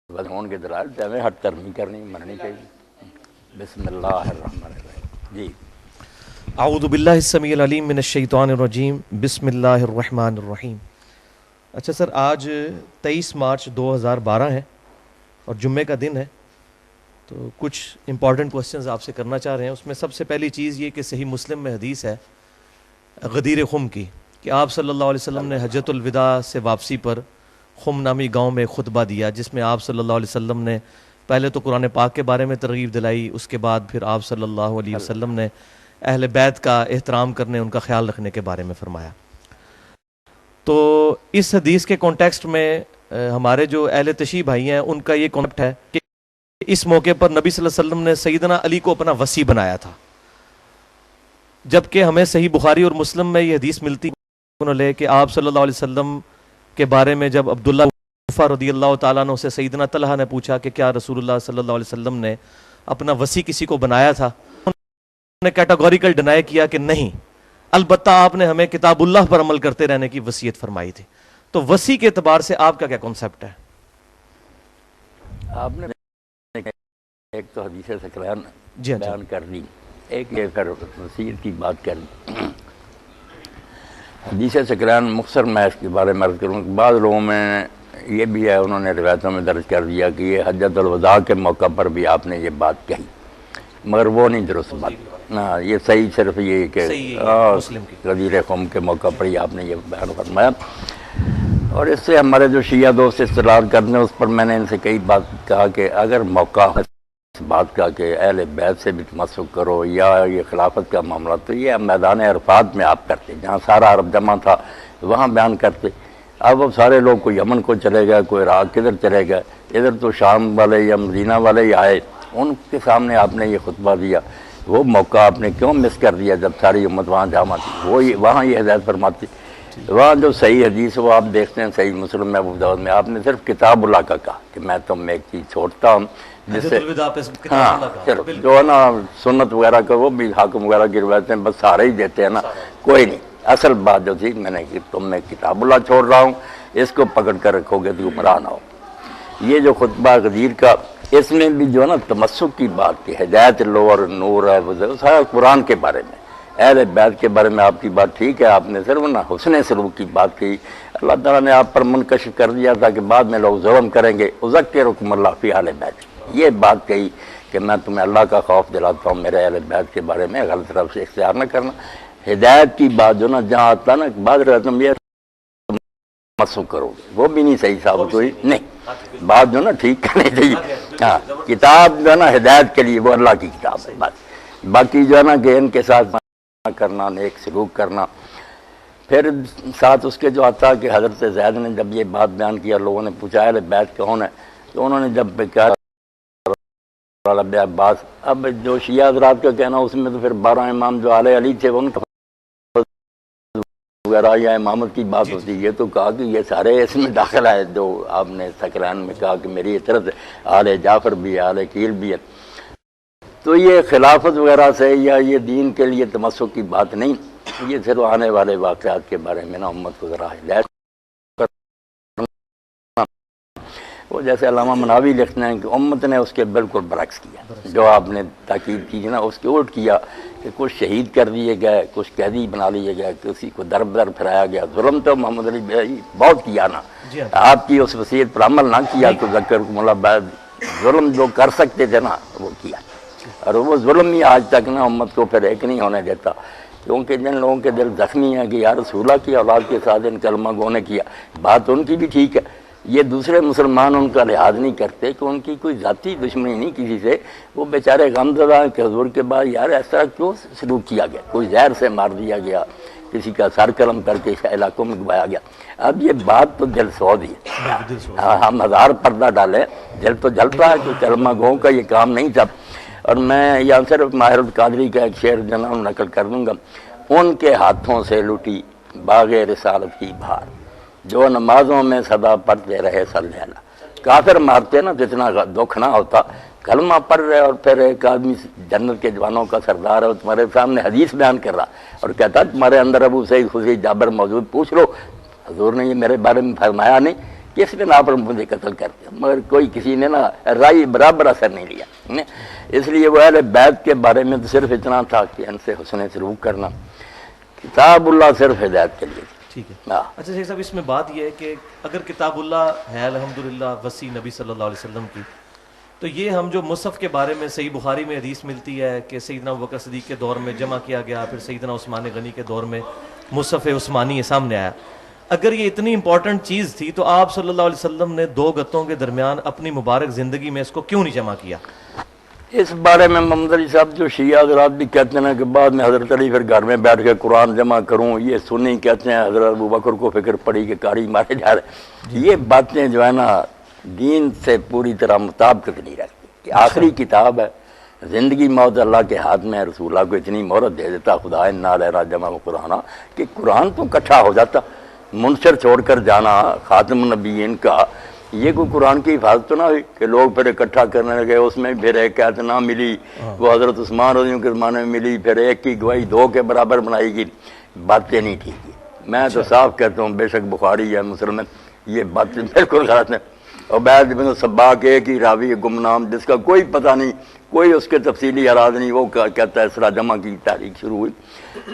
بدعون کے دلائل سے ہمیں ہٹ کرنی کرنی مننی چاہیے. بسم اللہ الرحمن الرحیم. جی اعوذ باللہ السمیع العلیم من الشیطان الرجیم. بسم اللہ الرحمن الرحیم. اچھا سر، آج 23 مارچ 2012 ہے اور جمعے کا دن ہے، تو کچھ امپورٹنٹ کوسچنز آپ سے کرنا چاہ رہے ہیں. اس میں سب سے پہلی چیز یہ کہ صحیح مسلم میں حدیث ہے غدیر خم کی کہ آپ صلی اللہ علیہ وسلم نے حجۃ الوداع سے واپسی پر خم نامی گاؤں میں خطبہ دیا، جس میں آپ صلی اللہ علیہ وسلم نے پہلے تو قرآن پاک کے بارے میں ترغیب دلائی، اس کے بعد پھر آپ صلی اللہ علیہ وسلم نے اہل بیت کا احترام کرنے، ان کا خیال رکھنے کے بارے میں فرمایا. تو اس حدیث کے کانٹیکسٹ میں ہمارے جو اہل تشیع بھائی ہیں ان کا یہ کانسیپٹ ہے کہ اس موقع پر نبی صلی اللہ علیہ وسلم نے سیدنا علی کو اپنا وصی بنایا تھا، جبکہ ہمیں صحیح بخاری اور مسلم میں یہ حدیث ملتی ہے کہ آپ صلی اللہ علیہ وسلم کے بارے میں جب عبداللہ رضی اللہ تعالیٰ عنہ سے سیدنا طلحہ نے پوچھا کہ کیا رسول اللہ صلی اللہ علیہ وسلم نے اپنا وصی کسی کو بنایا تھا، انہوں نے کیٹاگوریکل ڈینائی کیا کہ نہیں، البتہ آپ نے ہمیں کتاب اللہ پر عمل کرتے رہنے کی وصیت فرمائی تھی. تو وصی کے اعتبار سے آپ کا کیا کنسپٹ ہے؟ آپ نے ایک تو حدیث سکران جی ہاں بیان کر دی، ایک یہ پھر وصیت کی بات کر دی. حدیث سکران مختصر میں اس کے بارے میں عرض کروں. بعض لوگوں میں یہ بھی ہے، انہوں نے روایتوں میں درج کر دیا کہ یہ حجۃ الوداع کے موقع پر بھی آپ نے یہ بات کہی، مگر وہ نہیں درست بات. ہاں، یہ صحیح صرف یہ کہ غدیر قوم کے موقع پر ہی آپ نے یہ بیان فرمایا. اور اس سے ہمارے جو شیعہ دوست استدلال کرتے ہیں، اس پر میں نے ان سے کئی بات کہا کہ اگر موقع ہے اس بات کا کہ اہل بیت سے بھی تمسک کرو یا یہ خلافت کا معاملہ، تو یہ میدان عرفات میں آپ کرتے، جہاں سارا عرب جمع تھا وہاں بیان کرتے. اب وہ سارے لوگ کوئی یمن کو چلے گئے، کوئی عراق کدھر چلے گئے، ادھر تو شام والے یا مدینہ والے ہی آئے، ان کے سامنے آپ نے یہ خطبہ دیا. وہ موقع آپ نے کیوں مس کر دیا جب ساری امت وہاں جمع تھی؟ وہ وہاں یہ ہدایت فرماتی. وہاں جو صحیح حدیث وہ آپ دیکھتے ہیں صحیح مسلم میں ابو داؤد میں آپ نے صرف کتاب اللہ کا کہا کہ میں تم میں ایک چیز چھوڑتا ہوں، جس سے ہاں صرف جو ہے نا سنت وغیرہ کا وہ بھی حاکم وغیرہ کی روایتیں بس سارے ہی دیتے ہیں نا، کوئی نہیں. اصل بات جو تھی میں نے کہ تم میں کتاب اللہ چھوڑ رہا ہوں، اس کو پکڑ کر رکھو گے تو گمراہ نہ ہو. یہ جو خطبہ غدیر کا، اس میں بھی جو ہے نا تمسک کی بات کی، ہدایت لو اور نور ہے، وہ سارا قرآن کے بارے میں، اہل بیت کے بارے میں آپ کی بات ٹھیک ہے، آپ نے صرف نا حسن سلوک کی بات کی. اللہ تعالیٰ نے آپ پر منکشف کر دیا تھا کہ بعد میں لوگ ظلم کریں گے، اذکرکم اللہ فی اہل بیت، یہ بات کہی کہ میں تمہیں اللہ کا خوف دلاتا ہوں، میرے اہل بیت کے بارے میں غلط طرف سے اختیار نہ کرنا. ہدایت کی بات جو نا جہاں آتا نا بعض رہتم یہ تمسک کرو گے، وہ بھی نہیں صحیح ثابت ہوئی. نہیں، بات جو نا ٹھیک کرنی چاہیے. ہاں، کتاب جو ہے نا ہدایت کے لیے وہ اللہ کی کتاب ہے بات. باقی جو ہے نا کہ ان کے ساتھ کرنا، نیک سلوک کرنا. پھر ساتھ اس کے جو آتا کہ حضرت زید نے جب یہ بات بیان کیا، لوگوں نے پوچھا اہل بیت کون ہے، تو انہوں نے جب کہا عباس. اب جو شیعہ حضرات کا کہنا اس میں تو پھر 12 امام جو آل علی تھے ان کا وغیرہ یا امامت کی بات ہوتی. یہ تو کہا کہ یہ سارے اس میں داخل ہے جو آپ نے سکران میں کہا کہ میری اطرت آل جعفر بھی ہے، آل عقیل بھی ہے. تو یہ خلافت وغیرہ سے یا یہ دین کے لیے تمسک کی بات نہیں، یہ صرف آنے والے واقعات کے بارے میں نا امت کو ذرا ہدایت. وہ جیسے علامہ مناوی لکھتے ہیں کہ امت نے اس کے بالکل برعکس کیا، جو آپ نے تاکید کی نا اس کے الٹ کیا کہ کچھ شہید کر دیے گئے، کچھ قیدی بنا لیے گئے، کسی کو در بدر پھرایا گیا. ظلم تو محمد علی بھائی بہت کیا نا، آپ کی اس وصیت پر عمل نہ کیا تو ذکرکم اللہ بعد ظلم جو کر سکتے تھے نا وہ کیا. اور وہ ظلم ہی آج تک نا امت کو پھر ایک نہیں ہونے دیتا، کیونکہ جن لوگوں کے دل زخمی ہیں کہ یا رسول اللہ کی اولاد کے ساتھ ان کلمہ گو نے کیا، بات ان کی بھی ٹھیک ہے. یہ دوسرے مسلمان ان کا لحاظ نہیں کرتے کہ ان کی کوئی ذاتی دشمنی نہیں کسی سے، وہ بیچارے غمزدہ ہیں کہ حضور کے بعد یار اس طرح کیوں سلوک کیا گیا، کوئی زہر سے مار دیا گیا، کسی کا سر قلم کر کے علاقوں میں گوایا گیا. اب یہ بات تو دل سود ہی ہے. ہم ہزار پردہ ڈالیں، دل تو جلتا ہے کہ کلمہ گو کا یہ کام نہیں تھا. اور میں یہاں صرف ماہر القادری کا ایک شعر جناب نقل کر دوں گا. ان کے ہاتھوں سے لٹی باغ رسالت کی بہار، جو نمازوں میں صدا پڑھتے رہے صلی اللہ. کافر مارتے نا جتنا دکھ نہ ہوتا، کلمہ پڑھ رہے اور پھر ایک آدمی جنت کے جوانوں کا سردار ہے تمہارے سامنے حدیث بیان کر رہا اور کہتا تمہارے اندر ابو سعید خدری جابر موجود، پوچھ لو حضور نے یہ میرے بارے میں فرمایا نہیں کس نے آپ مجھے قتل کر دیا، مگر کوئی کسی نے نا رائے برابر اثر نہیں لیا۔ اس لیے وہ اہل بیت کے بارے میں تو صرف اتنا تھا کہ ان سے حسن سلوک کرنا، کتاب اللہ صرف ہدایت کے لیے تھی۔ ٹھیک ہے۔ ہاں۔ اچھا شیخ صاحب، اس میں بات یہ ہے کہ اگر کتاب اللہ ہے الحمدللہ وسیع نبی صلی اللہ علیہ وسلم کی، تو یہ ہم جو مصحف کے بارے میں صحیح بخاری میں حدیث ملتی ہے کہ سیدنا ابوبکر صدیق کے دور میں جمع کیا گیا، پھر سیدنا عثمان غنی کے دور میں مصحف عثمانی سامنے آیا، اگر یہ اتنی امپورٹنٹ چیز تھی تو آپ صلی اللہ علیہ وسلم نے دو گتوں کے درمیان اپنی مبارک زندگی میں اس کو کیوں نہیں جمع کیا؟ اس بارے میں محمد علی صاحب جو شیعہ حضرات بھی کہتے ہیں کہ بعد میں حضرت علی پھر گھر میں بیٹھ کے قرآن جمع کروں، یہ سنی کہتے ہیں حضرت ابوبکر کو فکر پڑی کہ کاری مارے جا رہے، یہ باتیں جو ہے نا دین سے پوری طرح مطابقت نہیں رکھتی کہ آخری کتاب ہے، زندگی موت اللہ کے ہاتھ میں ہے، رسول اللہ کو اتنی مہرت دے دیتا خدا انا لنا جمع قرآن کہ قرآن تو اکٹھا ہو جاتا، منشر چھوڑ کر جانا خاتم النبیین کا، یہ کوئی قرآن کی حفاظت تو نہ ہوئی کہ لوگ پھر اکٹھا کرنے لگے، اس میں پھر ایک آیت نہ ملی، وہ حضرت عثمان رضی اللہ عنہ کے زمانے میں ملی، پھر ایک کی گواہی دو کے برابر بنائی گئی، باتیں نہیں ٹھیک ہے۔ میں تو صاف کہتا ہوں بے شک بخاری ہے مسلم ہے، یہ باتیں بالکل غلط ہیں۔ عبید بن سباق ایک ہی راوی گمنام جس کا کوئی پتہ نہیں، کوئی اس کے تفصیلی اراض نہیں، وہ کہتا ہے اس طرح جمع کی تاریخ شروع ہوئی،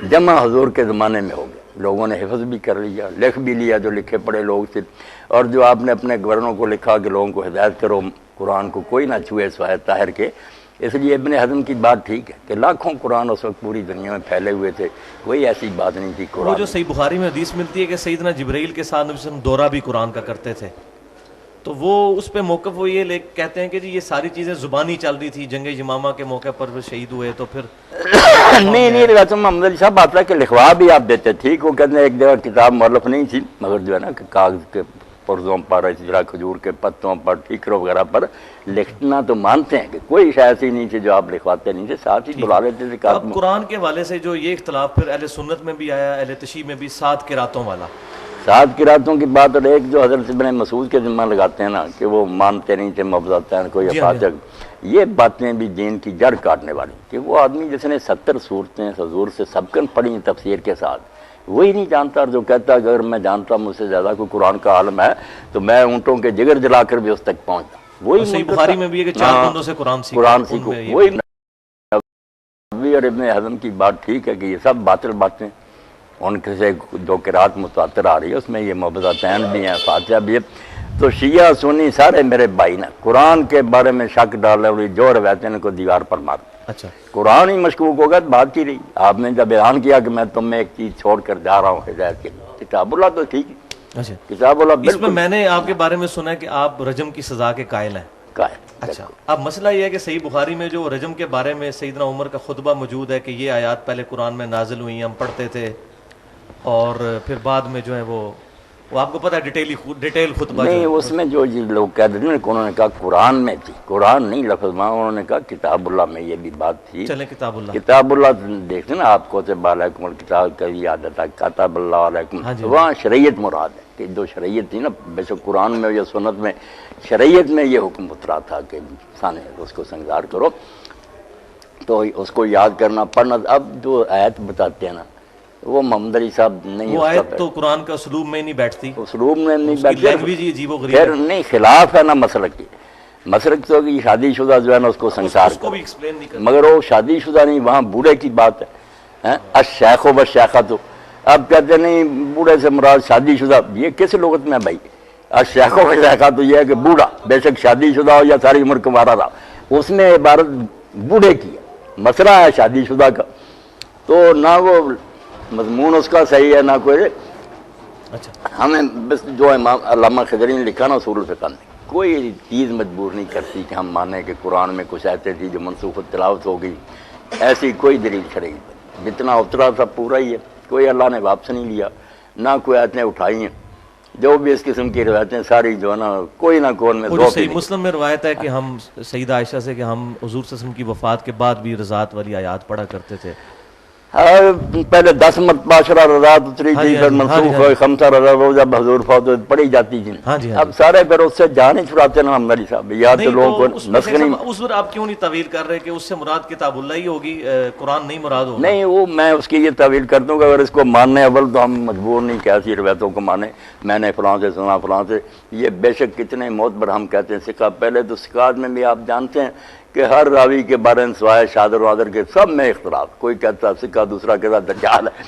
جمع حضور کے زمانے میں ہو گیا، لوگوں نے حفظ بھی کر لیا، لکھ بھی لیا جو لکھے پڑے لوگ تھے، اور جو آپ نے اپنے گورنروں کو لکھا کہ لوگوں کو ہدایت کرو قرآن کو کوئی نہ چھوئے سوائے طاہر کے۔ اس لیے ابن حزم کی بات ٹھیک ہے کہ لاکھوں قرآن اس وقت پوری دنیا میں پھیلے ہوئے تھے، کوئی ایسی بات نہیں تھی وہ قرآن جو صحیح بخاری میں حدیث ملتی ہے کہ سیدنا جبرائیل کے ساتھ نبی صلی اللہ علیہ وسلم دورہ بھی قرآن کا کرتے تھے، تو وہ اس پہ موقف وہ یہ کہتے ہیں کہ جی یہ ساری چیزیں زبانی چل رہی تھی، جنگ یمامہ کے موقع پر وہ شہید ہوئے تو پھر نہیں روایت محمد علی صاحب آتا ہے کہ لکھوا بھی آپ دیتے، ٹھیک، وہ کہتے ہیں ایک جگہ کتاب مؤلف نہیں تھی مگر جو ہے نا کہ کاغذ کے پرزوں پر، اس طرح کھجور کے پتوں پر، ٹھیکروں وغیرہ پر لکھنا تو مانتے ہیں کہ کوئی شے ایسی نہیں تھی جو آپ لکھواتے نہیں تھے، ساتھ ہی بلا لیتے تھے۔ اب قرآن کے حوالے سے جو یہ اختلاف پھر اہل سنت میں بھی آیا، اہل تشیع میں بھی، 7 قراتوں والا، 7 قراتوں کی بات، اور ایک جو حضرت ابن مسعود کے ذمہ لگاتے ہیں نا کہ وہ مانتے نہیں تھے مفضلتین کوئی افاظت، یہ باتیں بھی دین کی جڑ کاٹنے والی، کہ وہ آدمی جس نے 70 صورتیں حضور سے سبقن پڑھی تفسیر کے ساتھ، وہی نہیں جانتا، اور جو کہتا ہے اگر میں جانتا مجھ سے زیادہ کوئی قرآن کا عالم ہے تو میں اونٹوں کے جگر جلا کر بھی اس تک پہنچتا، وہی صحیح بخاری میں بھی ہے کہ 4 بندوں سے قرآن سیکھو، وہی نبی اور ابن حزم کی بات ٹھیک ہے کہ یہ سب باطل باتیں، ان کے سے جو قرات متواتر آ رہی ہے اس میں یہ مبتدعین بھی ہیں، فاتحہ بھی ہے، تو شیعہ سنی سارے میرے بھائی نا قرآن کے بارے میں شک ڈال رہے، جو روایتیں ان کو دیوار پر مار، اچھا قرآن ہی مشکوک ہوگا تو بات کی رہی۔ آپ نے جب اعلان کیا کہ میں تم میں ایک چیز چھوڑ کر جا رہا ہوں ہدایت کے لیے، کتاب اللہ تو ٹھیک ہے، اچھا، کتاب اللہ اس میں بالکل میں نے آپ کے بارے میں سنا ہے کہ آپ رجم کی سزا کے قائل ہیں۔ قائل۔ اچھا، اب مسئلہ یہ ہے کہ صحیح بخاری میں جو رجم کے بارے میں سیدنا عمر کا خطبہ موجود ہے کہ یہ آیات پہلے قرآن میں نازل ہوئی، ہم پڑھتے تھے، اور پھر بعد میں جو ہے وہ آپ کو پتہ ہے ڈیٹیل خطبہ نہیں، اس میں جو لوگ کہہ دیتے ہیں کہ انہوں نے کہا قرآن میں تھی، قرآن نہیں لفظ میں، انہوں نے کہا کتاب اللہ میں یہ بھی بات تھی۔ چلیں کتاب اللہ، کتاب اللہ دیکھتے ہیں نا آپ کو کتب علیکم الکتاب کبھی عادت ہے کتاب اللہ علیکم، وہاں شریعت مراد ہے کہ جو شریعت تھی نا، بے شک قرآن میں یا سنت میں شریعت میں یہ حکم اترا تھا کہ انسان اس کو سنگار کرو، تو اس کو یاد کرنا پڑھنا۔ اب جو آیت بتاتے ہیں نا وہ محمد علی صاحب نہیں، وہ آیت تو قرآن کا اسلوب میں نہیں بیٹھتی، اسلوب میں نہیں لینگویج ہی عجیب و غریب پھر نہیں، خلاف ہے نا مسلک کی، مسلک تو کہ شادی شدہ جو ہے نا اس کو سنسار اس کو بھی ایکسپلین نہیں کرتا، مگر وہ شادی شدہ نہیں، وہاں بوڑھے کی بات ہے، الشیخ و بشیخہ، تو اب کہتے نہیں بوڑھے سے مراد شادی شدہ، یہ کس لغت میں بھائی؟ الشیخ و بشیخہ تو یہ ہے کہ بوڑھا، بے شک شادی شدہ ہو یا ساری عمر کمارا رہا، اس نے عبارت بوڑھے کی ہے، مسئلہ ہے شادی شدہ کا، تو نہ وہ مضمون اس کا صحیح ہے نہ کوئی۔ اچھا، ہمیں بس جو امام علامہ خضری نے لکھا نا اصول الفقہ میں، کوئی چیز مجبور نہیں کرتی کہ ہم مانیں کہ قرآن میں کچھ آیتیں تھی جو منسوخ تلاوت ہو گئی، ایسی کوئی دلیل شرعی جتنا اترا تھا پورا ہی ہے، کوئی اللہ نے واپس نہیں لیا، نہ کوئی آیتیں اٹھائی ہیں، جو بھی اس قسم کی روایتیں ساری جو ہے نا کوئی نہ کوئی میں وہ صحیح مسلم میں روایت ہے کہ ہم سیدہ عائشہ سے کہ ہم حضور صلی اللہ علیہ وسلم کی وفات کے بعد بھی رضاعت والی آیات پڑھا کرتے تھے، پہلے 10 مرتبہ 10 رضاعت اتری ہاں تھی، جی، پھر ہاں جی، منسوخ ہاں ہوئے 5 رضاعت وہ جب حضور فوت ہوئے پڑھی جاتی تھی۔ ہاں جی، ہاں اب سارے پھر اس سے جان ہی چھڑاتے نا ہماری صاحب، یا تو نہیں لوگوں کو تو اس میں نسخ نہیں، اس پر آپ کیوں نہیں تعویل کر رہے کہ اس سے مراد کتاب اللہ ہی ہوگی، قرآن نہیں مراد ہوگا؟ نہیں وہ میں اس کی یہ تعویل کرتا ہوں کہ اگر اس کو ماننے اول تو ہم مجبور نہیں کہ ایسی روایتوں کو مانے، میں نے فلاں سے سنا فلاں سے، یہ بے شک کتنے معتبر ہم کہتے ہیں سکہ، پہلے تو سکات میں بھی آپ جانتے ہیں کہ ہر راوی کے بارے میں سوائے شادر وادر کے سب میں اختلاف، کوئی کہتا سکہ دوسرا کہتا دجال ہے،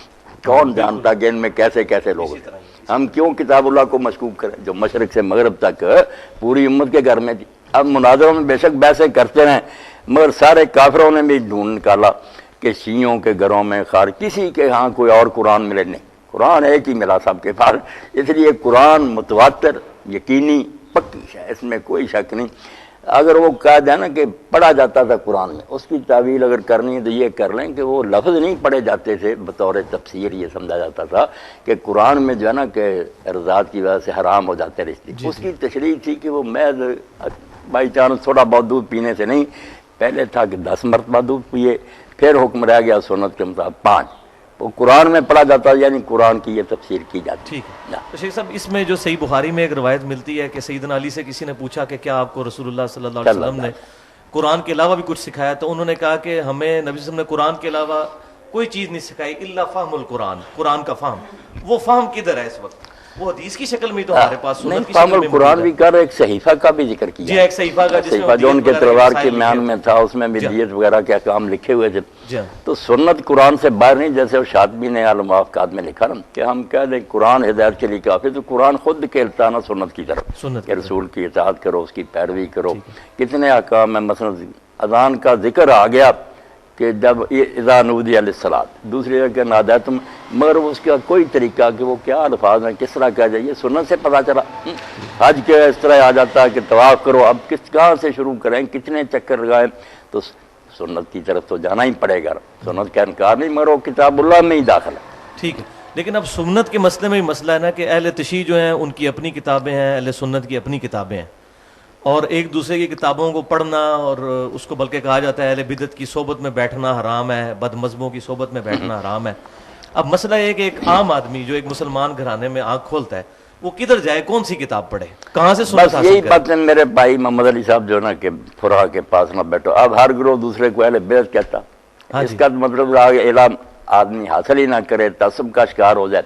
کون جانتا کہ ان میں کیسے کیسے لوگ ہیں۔ ہم کیوں کتاب اللہ کو مشکوک کریں جو مشرق سے مغرب تک پوری امت کے گھر میں تھی؟ اب مناظروں میں بے شک بحثیں کرتے رہیں، مگر سارے کافروں نے بھی ڈھونڈ نکالا کہ شیعوں کے گھروں میں خار کسی کے ہاں کوئی اور قرآن ملے نہیں، قرآن ایک ہی ملا سب کے پاس، اس لیے قرآن متواتر یقینی پکی ہے، اس میں کوئی شک نہیں۔ اگر وہ کہا جائے نا کہ پڑھا جاتا تھا قرآن میں، اس کی تعویل اگر کرنی ہے تو یہ کر لیں کہ وہ لفظ نہیں پڑھے جاتے تھے، بطور تفسیر یہ سمجھا جاتا تھا کہ قرآن میں جو ہے نا کہ رضاعت کی وجہ سے حرام ہو جاتے رشتے، اس کی تشریح تھی کہ وہ محض بائی چانس تھوڑا بہت دودھ پینے سے نہیں، پہلے تھا کہ 10 مرتبہ دودھ پیے، پھر حکم رہ گیا سنت کے مطابق 5، وہ قرآن میں پڑھا جاتا، یعنی قرآن کی یہ تفسیر کی جاتی۔ ٹھیک ہے تو شیخ صاحب، اس میں جو صحیح بخاری میں ایک روایت ملتی ہے کہ سیدنا علی سے کسی نے پوچھا کہ کیا آپ کو رسول اللہ صلی اللہ علیہ وسلم نے قرآن کے علاوہ بھی کچھ سکھایا؟ تو انہوں نے کہا کہ ہمیں نبی صلی اللہ علیہ وسلم نے قرآن کے علاوہ کوئی چیز نہیں سکھائی الا فہم القرآن، قرآن کا فہم۔ وہ فہم کدھر ہے اس وقت؟ وہ حدیث کی شکل میں تو ہمارے پاس نہیں، سنت کی فہم شکل میں القرآن بھی کر ایک صحیفہ کا بھی ذکر کیا، جی ایک صحیفہ کا جس میں صحیفہ جو ان کے دیت تلوار وغیرہ کے مسائل میان لکھے میں تھا، اس میں بھی دیت وغیرہ کے احکام لکھے ہوئے تھے۔ جی ہاں تو سنت قرآن سے باہر نہیں، جیسے وہ شاطبی نے الموافقات میں لکھا نا کہ ہم کہہ دیں قرآن ہدایت کے لیے کافی، تو قرآن خود کھیلتا نا سنت کی طرف سنت کہ رسول کی اطاعت کرو، اس کی پیروی کرو۔ کتنے احکام ہیں، مثلا اذان کا ذکر آ گیا کہ جب اذا نودی للصلاۃ، دوسری جگہ کہ نادیتم، مگر اس کا کوئی طریقہ کہ وہ کیا الفاظ ہیں، کس طرح کہا جائے، یہ سنت سے پتہ چلا۔ حج کے اس طرح آ جاتا ہے کہ طواف کرو، اب کہاں سے شروع کریں، کتنے چکر لگائیں، تو سنت کی طرف تو جانا ہی پڑے گا، سنت کا انکار نہیں، مگر وہ کتاب اللہ میں ہی داخل ہے۔ ٹھیک ہے، لیکن اب سنت کے مسئلے میں مسئلہ ہے نا کہ اہل تشیع جو ہیں ان کی اپنی کتابیں ہیں، اہل سنت کی اپنی کتابیں ہیں، اور ایک دوسرے کی کتابوں کو پڑھنا، اور اس کو بلکہ کہا جاتا ہے اہل بدعت کی صحبت میں بیٹھنا حرام ہے، بد مذہبوں کی صحبت میں بیٹھنا حرام ہے۔ اب مسئلہ یہ ہے کہ ایک عام آدمی جو ایک مسلمان گھرانے میں آنکھ کھولتا ہے وہ کدھر جائے، کون سی کتاب پڑھے، کہاں سے سنت بس حاصل یہی کرے؟ بات ہے میرے بھائی محمد علی صاحب جو نا کہ فراہ کے پاس نہ بیٹھو، اب ہر گروہ دوسرے کو اہل بیعت کہتا، اس کا مطلب اعلان آدمی حاصل ہی نہ کرے، تعصب کا شکار ہو جائے،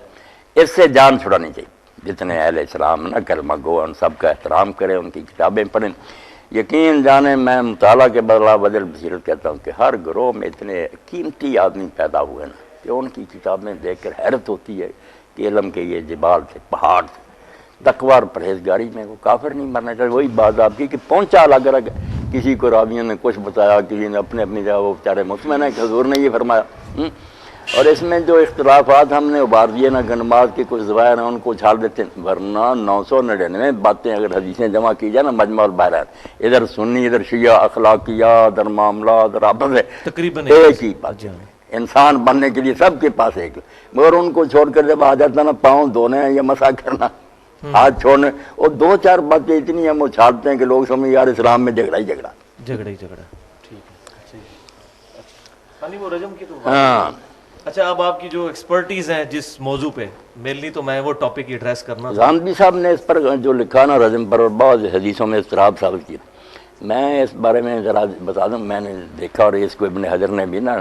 اس سے جان چھڑانی چاہیے۔ جتنے اہل اسلام نہ کلمہ گو ان سب کا احترام کرے، ان کی کتابیں پڑھیں، یقین جانے میں مطالعہ کے بدلہ وجل بصیرت کہتا ہوں کہ ہر گروہ میں اتنے قیمتی آدمی پیدا ہوئے نا کہ ان کی کتابیں دیکھ کر حیرت ہوتی ہے کہ علم کے یہ جبال تھے، پہاڑ تھے، تقوی اور پرہیزگاری میں وہ کافر نہیں مرنا چاہیے۔ وہی بات آپ کی کہ پہنچا الگ الگ، کسی کو راویوں نے کچھ بتایا، کسی نے اپنی جگہ، وہ بیچارے مطمئن ہے کہ حضور نے یہ فرمایا۔ اور اس میں جو اختلافات ہم نے ابھار دیے نا، نماز کے کچھ ظواہر ہیں ان کو چھال دیتے ہیں، ورنہ 999 باتیں اگر حدیثیں جمع کی جائے نا مجمع البحرین، ادھر سنی ادھر شیعہ، اخلاقیات ادھر معاملات ادھر آپس ہے، تقریباً ایک ہی بات۔ انسان بننے کے لیے سب کے پاس ایک، مگر ان کو چھوڑ کر جب آ جاتا نا پاؤں دھونے یا مسا کرنا، ہاتھ چھوڑنے، اور 2-4 باتیں اتنی ہم اچھالتے ہیں کہ لوگ سمجھ یار اسلام میں جھگڑا ہی جھگڑا، جھگڑا ہی جھگڑا۔ ٹھیک ہے، اچھا وہ رجم کی تو ہاں۔ اچھا اب آپ کی جو ایکسپرٹیز ہیں جس موضوع پہ، مینلی تو میں وہ ٹاپک ایڈریس کرنا تھا۔ غامدی صاحب نے اس پر جو لکھا نا رجم پر، اور بعض حدیثوں میں اضطراب ثابت کیا، میں اس بارے میں ذرا بتا دوں، میں نے دیکھا اور اس کو ابن حجر نے بھی نا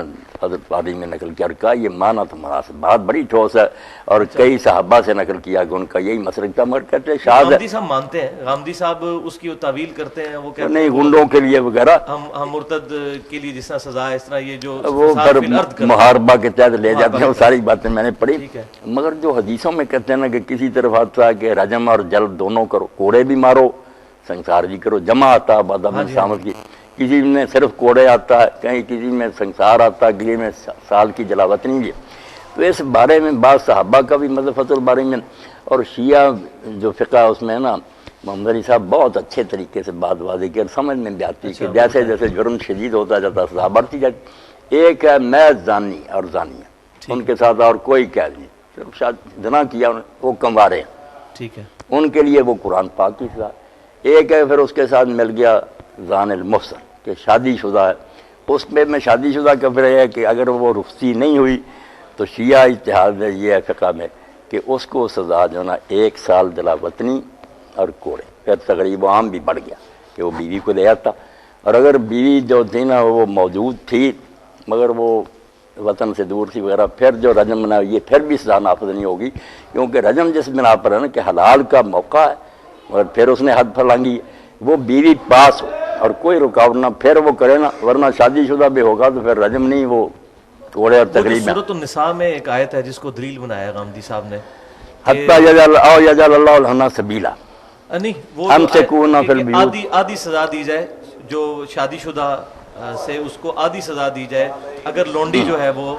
حضرت پادری میں نقل کیا اور کہا یہ معنی تو مناسب، بات بڑی ٹھوس ہے، اور کئی صحابہ سے نقل کیا کہ ان کا یہی مسلک تھا، مگر کہتے ہیں شاذ ہے، غامدی صاحب مانتے ہیں، غامدی صاحب اس کی تعویل کرتے ہیں، وہ کہتے نہیں ہیں گنڈوں کے لیے وغیرہ، ہم مرتد کے لیے جس طرح سزا ہے اس طرح یہ جو وہ فساد پھر فی الارض کرتے ہیں۔ محاربہ کے تحت لے جاتے ہیں، وہ ساری باتیں میں نے پڑھی، ٹھیک ہے۔ مگر جو حدیثوں میں کہتے ہیں نا کہ کسی طرف آتا ہے کہ رجم اور جلد دونوں کرو، کوڑے بھی مارو سنسار بھی کرو، جمع آتا ہے بادام سامت کی، کسی میں صرف کوڑے آتا ہے، کہیں کسی میں سنسار آتا ہے، کسی میں سال کی جلاوت نہیں ہے۔ تو اس بارے میں بعض صحابہ کا بھی مطلب فتح الباری میں، اور شیعہ جو فقہ ہے اس میں نا محمد علی صاحب بہت اچھے طریقے سے بات واضح کی اور سمجھ میں بھی آتی کہ جیسے جیسے جرم شدید ہوتا جاتا سزا بڑھتی جاتی۔ ایک ہے محض زانی اور زانیہ، ان کے ساتھ اور کوئی قید نہیں، صرف شاید زنا کیا وہ کموارے ہیں، ٹھیک ہے، ان کے لیے وہ قرآن پاک کی سزا۔ ایک ہے پھر اس کے ساتھ مل گیا زان المحسن کہ شادی شدہ ہے، اس میں شادی شدہ کا پھر ہے کہ اگر وہ رخصتی نہیں ہوئی تو شیعہ اتحاد میں یہ ہے فقہ میں کہ اس کو سزا جو نا 1 سال دلا وطنی اور کوڑے. پھر تقریب عام بھی بڑھ گیا کہ وہ بیوی کو لے آتا، اور اگر بیوی جو تھی نا وہ موجود تھی مگر وہ وطن سے دور تھی وغیرہ، پھر جو رجم بنا یہ پھر بھی سزا نافذ نہیں ہوگی، کیونکہ رجم جس بنا پر ہے نا کہ حلال کا موقع ہے اور پھر اس نے حد پھلانگی ہے، وہ بیوی پاس ہو اور کوئی رکاوٹ نہ، پھر وہ کرے نا، ورنہ شادی شدہ بھی ہوگا تو پھر رجم نہیں، وہ توڑے اور تقریب میں. سورۃ النساء میں ایک آیت ہے جس کو دلیل بنایا غامدی صاحب نے، حتیٰ یجعل اللہ لہن سبیلا، نہیں وہ ہم سے کونا فی البیوت، آدھی سزا دی جائے جو شادی شدہ سے اس کو آدھی سزا دی جائے اگر لونڈی جو ہے وہ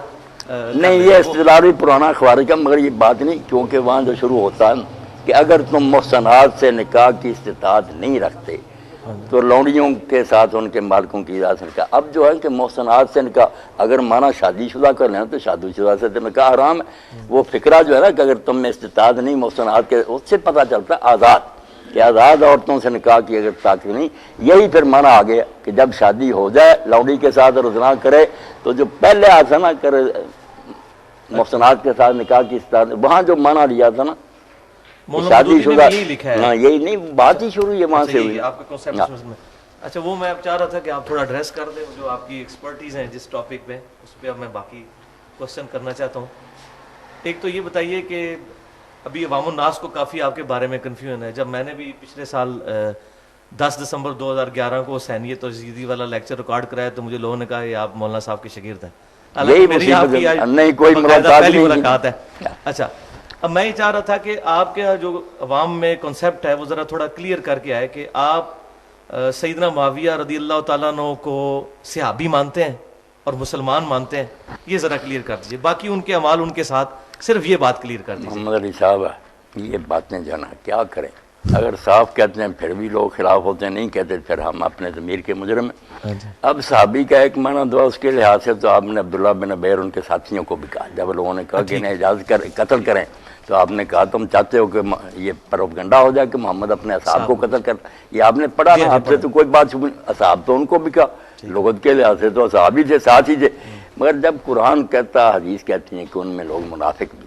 نہیں یہ اصطلاح بھی پرانا خوارج کا، مگر یہ بات نہیں، کیونکہ وہاں جو شروع ہوتا ہے کہ اگر تم محسنات سے نکاح کی استطاعت نہیں رکھتے تو لونڈیوں کے ساتھ ان کے مالکوں کی اجازت سے نکاح. اب جو ہے کہ محسنات سے نکاح اگر مانا شادی شدہ کر لیں تو شادی شدہ سے تو نکاح حرام ہے. وہ فکرہ جو ہے نا کہ اگر تم میں استطاعت نہیں محسنات کے، اس سے پتہ چلتا ہے آزاد کہ آزاد عورتوں سے نکاح کی اگر طاقت نہیں. یہی پھر مانا آ گیا کہ جب شادی ہو جائے لونڈی کے ساتھ اور زنا کرے تو جو پہلے آتا نا کرے محسنات کے ساتھ نکاح کی استطاعت، وہاں جو مانا لیا تھا نا شادی شدہ، ہاں یہی نہیں بات ہی شروع یہ وہاں سے ہوئی. آپ کا کنسیپٹ میں اچھا وہ میں اب چاہ رہا تھا کہ آپ تھوڑا ایڈریس کر دیں جو آپ کی ایکسپرٹیز ہیں جس ٹاپک پہ، اس پہ اب میں باقی کوسچن کرنا چاہتا ہوں. ایک تو یہ بتائیے کہ ابھی عوام الناس کو کافی آپ کے بارے میں کنفیوژن ہے. جب میں نے بھی پچھلے سال 10 دسمبر 2011 کو حسینیت اور یزیدی والا لیکچر ریکارڈ کرایا تو مجھے لوگوں نے کہا یہ آپ مولانا صاحب کے شاگرد ہیں. نہیں کوئی پہلی ملاقات ہے. اچھا اب میں یہ چاہ رہا تھا کہ آپ کے جو عوام میں کنسیپٹ ہے وہ ذرا تھوڑا کلیئر کر کے آئے کہ آپ سیدنا معاویہ رضی اللہ تعالیٰ عنہ کو صحابی مانتے ہیں اور مسلمان مانتے ہیں، یہ ذرا کلیئر کر دیجیے. باقی ان کے اعمال ان کے ساتھ صرف یہ بات کلیئر کر دیجیے. محمد علی صاحب یہ باتیں جانا کیا کریں، اگر صاف کہتے ہیں پھر بھی لوگ خلاف ہوتے ہیں، نہیں کہتے پھر ہم اپنے ضمیر کے مجرم ہیں. اب صحابی کا ایک معنی دعا اس کے لحاظ سے تو آپ نے عبداللہ بن عبیر ان کے ساتھیوں کو بھی کہا، جب لوگوں نے کہا کہ انہیں اجازت قتل کریں تو آپ نے کہا تم چاہتے ہو کہ یہ پروپیگنڈا ہو جائے کہ محمد اپنے اصحاب کو قتل کر، یہ آپ نے پڑھا نا، آپ سے تو کوئی بات چھپی. اصحاب تو ان کو بھی کہا، لغت کے لحاظ سے تو صحابی تھے، ساتھ ہی تھے. مگر جب قرآن کہتا، حدیث کہتی ہیں کہ ان میں لوگ منافق بھی،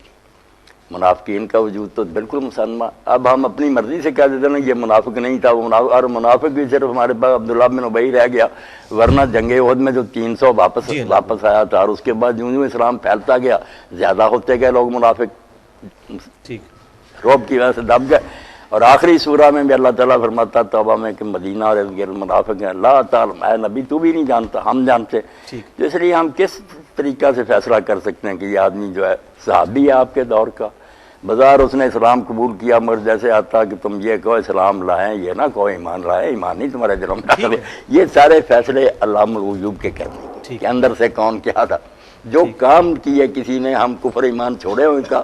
منافقین کا وجود تو بالکل مسلمہ. اب ہم اپنی مرضی سے کہہ دیتے نا یہ منافق نہیں تھا، وہ منافق، اور منافق بھی صرف ہمارے پاس عبداللہ بن ابی رہ گیا، ورنہ جنگ احد میں جو 300 واپس آیا تھا، اور اس کے بعد یوں اسلام پھیلتا گیا، زیادہ ہوتے گئے لوگ منافق، روب کی وجہ سے دب گئے. اور آخری سورہ میں بھی اللہ تعالیٰ فرماتا توبہ میں کہ مدینہ اور منافق ہیں، اللہ تعالیٰ اے نبی تو بھی نہیں جانتا، ہم جانتے. تو اس لیے ہم کس طریقہ سے فیصلہ کر سکتے ہیں کہ یہ آدمی جو ہے صحابی ہے آپ کے دور کا، بظاہر اس نے اسلام قبول کیا، مگر جیسے آتا کہ تم یہ کہو اسلام لائیں، یہ نہ کہو ایمان لائیں، ایمان نہیں تمہارے دلوں میں داخل ہے. یہ سارے فیصلے علامہ الغیوب کے کرنے کے اندر سے کون کیا تھا، جو کام کیے کسی نے، ہم کفر ایمان چھوڑے ان کا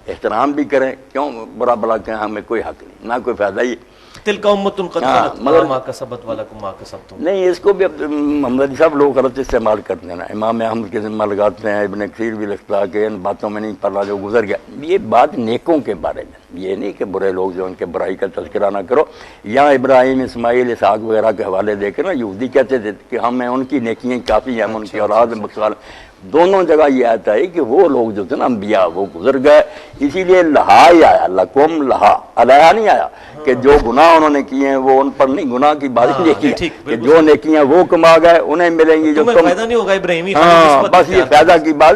احترام بھی کریں، کیوں برا بلا کہیں، ہمیں کوئی حق نہیں، نہ کوئی فائدہ. ہی تلک امۃ قد خلت لها ما کسبت ولکم ما کسبتم. نہیں اس کو بھی محمد علی صاحب لوگ غلط استعمال کرتے ہیں نا، امام احمد کے ذمہ لگاتے ہیں، ابن کثیر بھی لکھتا ہے کہ ان باتوں میں نہیں پڑھا جو گزر گیا. یہ بات نیکوں کے بارے میں، یہ نہیں کہ برے لوگ جو ان کے برائی کا تذکرہ نہ کرو. یہاں ابراہیم، اسماعیل، اسحاق وغیرہ کے حوالے دے کے نا یہودی کہتے تھے کہ ہمیں ان کی نیکیاں کافی ہیں، ہم ان کی اولاد مقصال. دونوں جگہ یہ آتا ہے کہ وہ لوگ جو تھے نا انبیاء وہ گزر گئے، اسی لیے لہا ہی آیا، لکم لہا، علیہ نہیں آیا کہ جو گناہ انہوں نے کیے ہیں وہ ان پر نہیں، گناہ کی بات نہیں کی کہ جو نیکیاں وہ کما گئے انہیں ملیں گی جو تم. فائدہ نہیں ہوگا ابراہیمی، ہاں بس یہ فائدہ کی بات.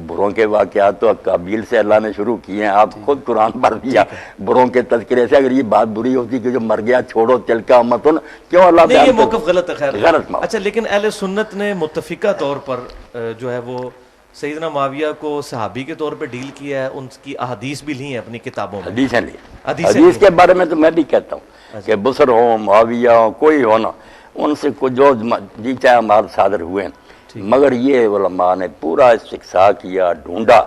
بروں کے واقعات تو قابیل سے اللہ نے شروع کیے ہیں، آپ خود قرآن پڑھ دیا بروں کے تذکرے سے. اگر یہ بات بری ہوتی کہ جو مر گیا چھوڑو تلکا امتن، کیوں اللہ یہ موقف غلط ہے. خیر غلط. اچھا لیکن اہل سنت نے متفقہ طور پر جو ہے وہ سیدنا معاویہ کو صحابی کے طور پہ ڈیل کیا ہے، ان کی احادیث بھی لی ہیں اپنی کتابوں میں. حدیثیں لی، حدیث کے بارے میں تو میں بھی کہتا ہوں کہ بصر ہو، معاویہ ہو، کوئی ہونا، ان سے جو جی چاہے ہمارے صادر ہوئے ہیں. مگر یہ علماء نے پورا استقصاء کیا، ڈھونڈا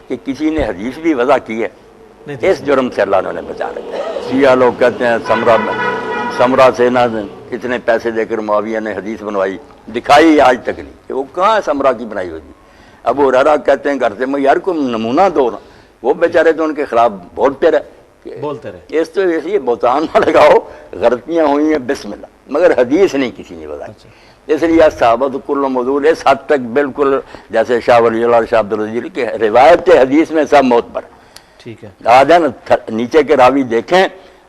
کہ کسی نے حدیث بھی وضع کی ہے، اس جرم سے اللہ نے بچا رکھا. شیعہ لوگ کہتے ہیں سمرا سے نہ اتنے پیسے دے کر معاویہ نے حدیث بنوائی، دکھائی آج تک نہیں کہ وہ کہاں ہے سمرا کی بنائی ہوئی. ابو ہریرہ کہتے ہیں گھر سے میں یار کوئی نمونہ دو نا، وہ بیچارے تو ان کے خلاف بولتے رہے. اس تو یہ بہتان نہ لگاؤ، غلطیاں ہوئی ہیں بسم اللہ، مگر حدیث نہیں کسی نے بتائی. اس لیے صحابہ تو کل موضوع اس حد تک بالکل جیسے شاہ ولی اللہ شاہ عبدالعزیز کے روایت حدیث میں سب معتبر. ٹھیک ہے. آ جائیں نیچے کے راوی دیکھیں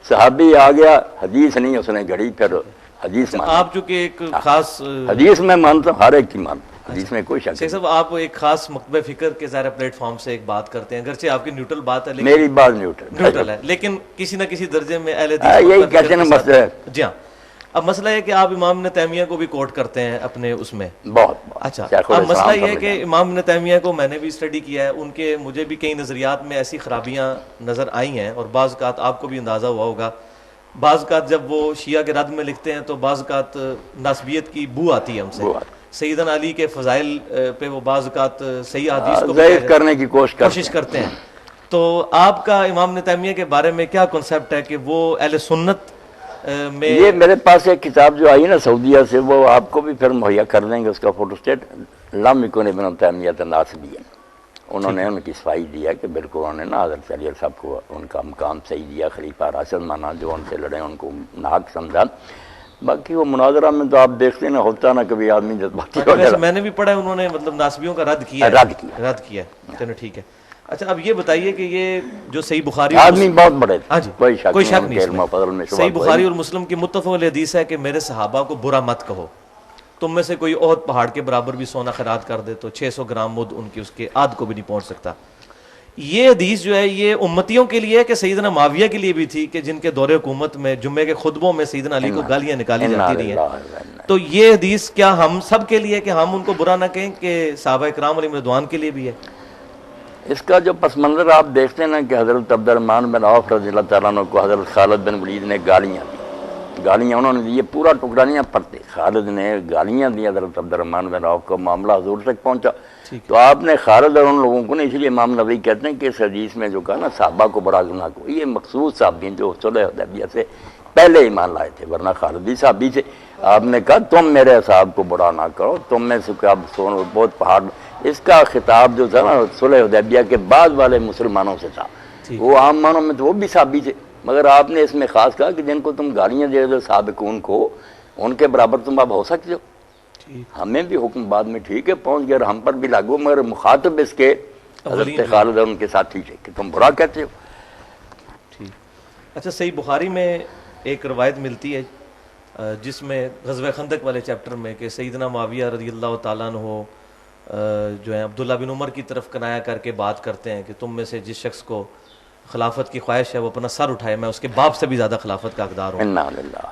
صحابی آ گیا حدیث نہیں اس نے گھڑی پھر حدیث مان. آپ چونکہ ایک خاص حدیث میں مانتا ہوں ہر ایک کی مانتا ہوں, حدیث میں کوئی شک شیخ صاحب آپ ایک خاص مکتبہ فکر کے ظاہر پلیٹ فارم سے ایک بات کرتے ہیں, اگرچہ آپ کی نیوٹرل بات ہے نہیں. میری بات نیوٹرل ہے لیکن کسی نہ کسی درجے میں اہل یہی کہتے ہیں مسئلہ ہے. جی ہاں. اب مسئلہ ہے کہ آپ امام ابن تیمیہ کو بھی کوٹ کرتے ہیں اپنے اس میں. بہت. اچھا, اب مسئلہ یہ ہے کہ امام ابن تیمیہ کو میں نے بھی اسٹڈی کیا ہے, ان کے مجھے بھی کئی نظریات میں ایسی خرابیاں نظر آئی ہیں, اور بعض اوقات آپ کو بھی اندازہ ہوا ہوگا, بعض اوقات جب وہ شیعہ کے رد میں لکھتے ہیں تو بعض اوقات ناسبیت کی بو آتی ہے ہم سے. سیدنا علی کے فضائل پہ وہ بعض اوقات صحیح حدیث کو ضعیف کرنے کی کوشش کرتے ہیں. تو آپ کا امام ابن تیمیہ کے بارے میں کیا کنسیپٹ ہے کہ وہ اہل سنت میں؟ یہ میرے پاس ایک کتاب جو آئی نا سعودیہ سے, وہ آپ کو بھی پھر مہیا کر دیں گے, اس کا فوٹو اسٹیٹ. لم یکن ابن تیمیہ ناسبیا, انہوں نے ان کی صفائی دیا کہ بالکل انہوں نے نا حضرت علی صاحب کو ان کا مقام صحیح دیا, خلیفہ راشد مانا, جو ان سے لڑے ان کو ناحق سمجھا. باقی وہ مناظرہ میں تو آپ دیکھتے نا ہوتا نا کبھی آدمی جذباتی ہو جاتا. میں نے بھی پڑھا انہوں نے مطلب ناسبیوں کا رد کیا. چلو ٹھیک ہے. اچھا اب یہ بتائیے کہ یہ جو صحیح بخاری آدمی بہت بڑے تھے, ہاں جی کوئی شک نہیں, صحیح بخاری اور مسلم کی متفق حدیث ہے کہ میرے صحابہ کو برا مت کہو, تم میں سے کوئی احد پہاڑ کے برابر بھی سونا خیرات کر دے تو 600 گرام مد ان کی اس کے آدھ کو بھی نہیں پہنچ سکتا. یہ حدیث جو ہے یہ امتیوں کے لیے کہ سیدنا معاویہ کے لیے بھی تھی کہ جن کے دور حکومت میں جمعے کے خطبوں میں سیدنا علی کو گالیاں نکالی جاتی رہی ہیں. تو یہ حدیث کیا ہم سب کے لیے کہ ہم ان کو برا نہ کہیں کہ صحابہ کرام علیہم رضوان کے لیے بھی ہے؟ اس کا جو پس منظر آپ دیکھتے ہیں نا کہ حضرت عبد الرحمن بن عوف رضی اللہ تعالیٰ عنہ کو حضرت خالد بن ولید نے گالیاں دی, گالیاں انہوں نے دی, یہ پورا ٹکڑا نہیں پڑھتے. خالد نے گالیاں دی حضرت عبد الرحمن بن عوف کو, معاملہ حضور تک پہنچا. تو آپ نے خالد اور ان لوگوں کو نا, اس لیے امام نبوی کہتے ہیں کہ اس حدیث میں جو کہا نا صحابہ کو بڑا گناہ کو, یہ مخصوص صحابی جو صلح حدیبیہ سے پہلے ایمان لائے تھے, ورنہ خالد بھی صحابی تھے. آپ نے کہا تم میرے اصحاب کو برا نہ کرو, تم میں سے اب سون بہت پہاڑ. اس کا خطاب جو تھا نا صلح حدیبیہ کے بعد والے مسلمانوں سے تھا, وہ عام مانوں میں تو وہ بھی صحابی تھے, مگر آپ نے اس میں خاص کہا کہ جن کو تم گالیاں دے دو سابقون کو, ان کے برابر تم اب ہو سکتے ہو. ہمیں بھی حکم بعد میں ٹھیک ہے پہنچ گیا, ہم پر بھی لاگو, مگر مخاطب اس کے حضرت خالد اور ان کے ساتھی تھے کہ تم برا کہتے ہو. اچھا, صحیح بخاری میں ایک روایت ملتی ہے جس میں غزوہ خندق والے چیپٹر میں کہ سیدنا معاویہ رضی اللہ تعالیٰ عنہ جو ہیں عبداللہ بن عمر کی طرف کنایا کر کے بات کرتے ہیں کہ تم میں سے جس شخص کو خلافت کی خواہش ہے وہ اپنا سر اٹھائے, میں اس کے باپ سے بھی زیادہ خلافت کا حقدار ہوں.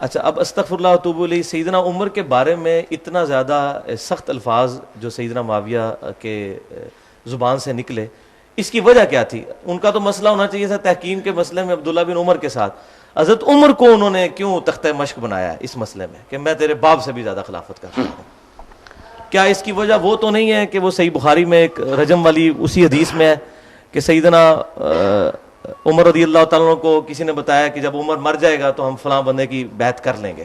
اچھا, اب استغفر اللہ واتوب الیہ, سیدنا عمر کے بارے میں اتنا زیادہ سخت الفاظ جو سیدنا معاویہ کے زبان سے نکلے, اس کی وجہ کیا تھی؟ ان کا تو مسئلہ ہونا چاہیے تھا تحکیم کے مسئلے میں عبداللہ بن عمر کے ساتھ, حضرت عمر کو انہوں نے کیوں تختہ مشق بنایا ہے اس مسئلے میں کہ میں تیرے باپ سے بھی زیادہ خلافت کا حقدار ہوں؟ کیا اس کی وجہ وہ تو نہیں ہے کہ وہ صحیح بخاری میں ایک رجم والی اسی حدیث میں ہے کہ سیدنا عمر رضی اللہ تعالیٰ کو کسی نے بتایا کہ جب عمر مر جائے گا تو ہم فلاں بندے کی بیعت کر لیں گے.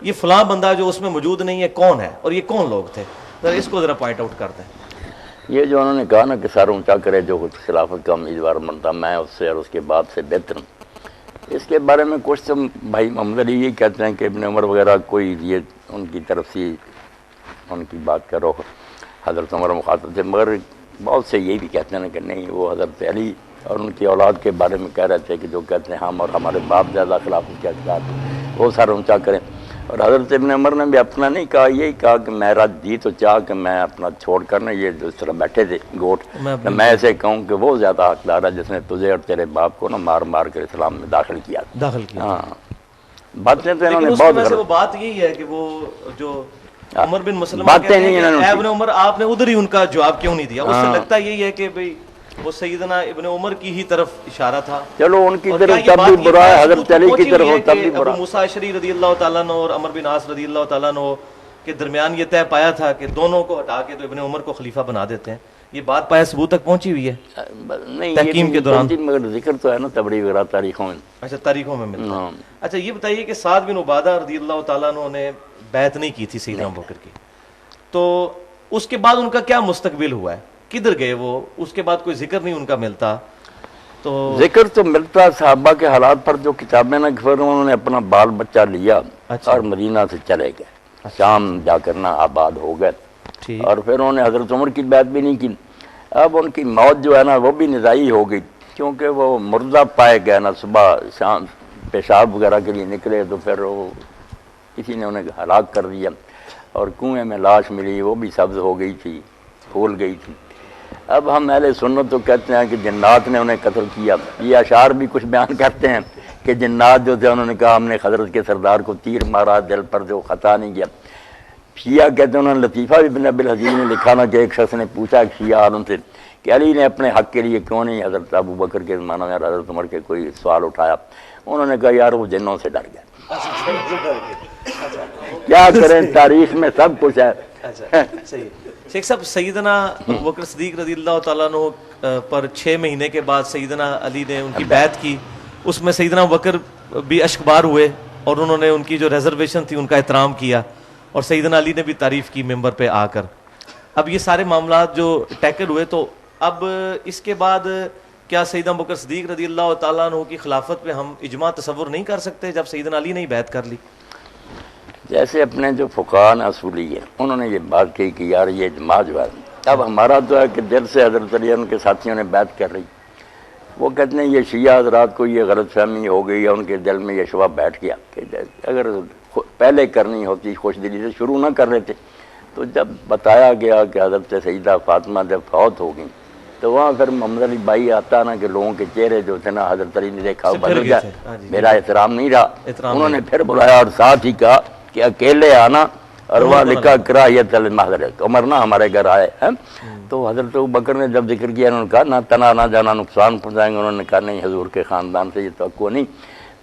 یہ فلاں بندہ جو اس میں موجود نہیں ہے کون ہے اور یہ کون لوگ تھے؟ ذرا اس کو ذرا پوائنٹ آؤٹ کر دیں. یہ جو انہوں نے کہا نا کہ سر اونچا کرے جو خلافت کا امیدوار بنتا, میں اس سے اور اس کے بعد سے بہتر ہوں, اس کے بارے میں کچھ تو بھائی محمد علی یہ کہتے ہیں کہ ابن عمر وغیرہ کوئی یہ ان کی طرف سے ان کی بات کرو, حضرت عمر مخاطب تھے, مگر بہت سے یہ بھی کہتے ہیں کہ نہیں وہ حضرت علی اور ان کی اولاد کے بارے میں کہہ رہے تھے کہ جو کہتے ہیں ہم اور ہمارے باپ زیادہ خلافت کے حقدار وہ سر اونچا کریں. اور حضرت ابن عمر نے بھی اپنا نہیں کہا, یہی کہا کہ میرا جی تو چاہ کہ میں اپنا چھوڑ کر نا یہ جو اس طرح بیٹھے تھے گوٹ, میں ایسے کہوں کہ وہ زیادہ حقدار ہے جس نے تجھے اور تیرے باپ کو نا مار مار کر اسلام میں داخل کیا. ہاں, باتیں تو انہوں نے بہت وہ بات یہی ہے کہ وہ جو عمر بن مسلمہ کہتے ہیں کہ ابن عمر آپ نے ادھر ہی ان کا جواب کیوں نہیں دیا؟ اس سے لگتا یہی ہے کہ بھئی وہ سیدنا ابن عمر کی ہی طرف اشارہ تھا. چلو ان کی طرف تب بھی برا ہے, حضرت علی کی طرف ہو تب بھی برا. ابو موسیٰ اشعری رضی اللہ تعالیٰ عنہ اور عمر بن عاص رضی اللہ تعالیٰ عنہ کے درمیان یہ طے پایا تھا کہ دونوں کو ہٹا کے تو ابن عمر کو خلیفہ بنا دیتے ہیں. یہ بات پایا ثبوت تک پہنچی ہوئی ہے تحکیم کے دوران, مگر ذکر تو ہے نا تبری وغیرہ تاریخوں میں. اچھا, تاریخوں میں ملتا ہے. اچھا یہ بتائیے کہ سعد بن عبادہ رضی اللہ تعالیٰ عنہ نے بیعت نہیں کی تھی سیدنا ابو بکر کی, تو اس کے بعد ان کا کیا مستقبل ہوا ہے؟ کدھر گئے وہ؟ اس کے بعد کوئی ذکر نہیں ان کا ملتا. تو ذکر تو ملتا صحابہ کے حالات پر جو کتابیں نہ، پھر انہوں نے اپنا بال بچہ لیا اچھا۔ اور مدینہ سے چلے گئے، شام جا کر نہ آباد ہو گئے، ٹھیک، اور پھر انہوں نے حضرت عمر کی بیعت بھی نہیں کی۔ اب ان کی موت جو ہے نا وہ بھی نزاعی ہو گئی، کیونکہ وہ مردہ پائے گئے نا، صبح شام پیشاب وغیرہ کے لیے نکلے تو پھر وہ کسی نے انہیں ہلاک کر دیا، اور کنویں میں لاش ملی، وہ بھی سبز ہو گئی تھی، پھول گئی تھی۔ اب ہم اہل سنت تو کہتے ہیں کہ جنات نے انہیں قتل کیا، یہ اشعار بھی کچھ بیان کرتے ہیں کہ جنات جو تھے انہوں نے کہا ہم نے حضرت کے سردار کو تیر مارا، دل پر جو خطا نہیں کیا۔ شیعہ کہتے ہیں، انہوں نے لطیفہ ابن ابی الحزین نے لکھا نا کہ ایک شخص نے پوچھا ایک شیعہ عالم سے کہ علی نے اپنے حق کے لیے کیوں نہیں حضرت ابو بکر کے زمانہ میں حضرت عمر کے کوئی سوال اٹھایا؟ انہوں نے کہا یار وہ جنوں سے ڈر گئے۔ کیا کریں، تاریخ میں سب کچھ ہے۔ اچھا صحیح ہے۔ شیخ صاحب، سیدنا ابو بکر صدیق رضی اللہ تعالیٰ عنہ پر 6 مہینے کے بعد سیدنا علی نے ان کی بیعت کی، اس میں سیدنا ابو بکر بھی اشکبار ہوئے اور انہوں نے ان کی جو ریزرویشن تھی ان کا احترام کیا، اور سیدنا علی نے بھی تعریف کی ممبر پہ آ کر۔ اب یہ سارے معاملات جو ٹیکل ہوئے، تو اب اس کے بعد کیا سیدنا ابو بکر صدیق رضی اللہ تعالیٰ عنہ کی خلافت پہ ہم اجماع تصور نہیں کر سکتے جب سیدنا علی نے ہی بیعت کر لی؟ جیسے اپنے جو فقہاء اصولی ہیں انہوں نے یہ بات کہی کہ یار یہ اجماع جو ہے، اب ہمارا تو ہے کہ دل سے حضرت علی ان کے ساتھیوں نے بیعت کر رہی، وہ کہتے ہیں یہ شیعہ حضرات کو یہ غلط فہمی ہو گئی ہے، ان کے دل میں یہ شبہ بیٹھ گیا کہ اگر پہلے کرنی ہوتی خوش دلی سے شروع نہ کر رہے تھے، تو جب بتایا گیا کہ حضرت سیدہ فاطمہ جب فوت ہو گئیں تو وہاں پھر محمد علی بھائی آتا نا کہ لوگوں کے چہرے جو تھے نا حضرت علی نے دیکھا وہ بدل گیا، میرا احترام نہیں رہا، انہوں نے پھر بلایا اور ساتھ ہی کہا کہ اکیلے آنا، اور وہاں لکھا کراہیت المحضرت، عمر نہ ہمارے گھر آئے ہیں۔ تو حضرت ابوبکر نے جب ذکر کیا انہوں نے کہا نہ تنا نہ جانا نقصان پہنچائیں گے، انہوں نے کہا نہیں حضور کے خاندان سے یہ توقع نہیں۔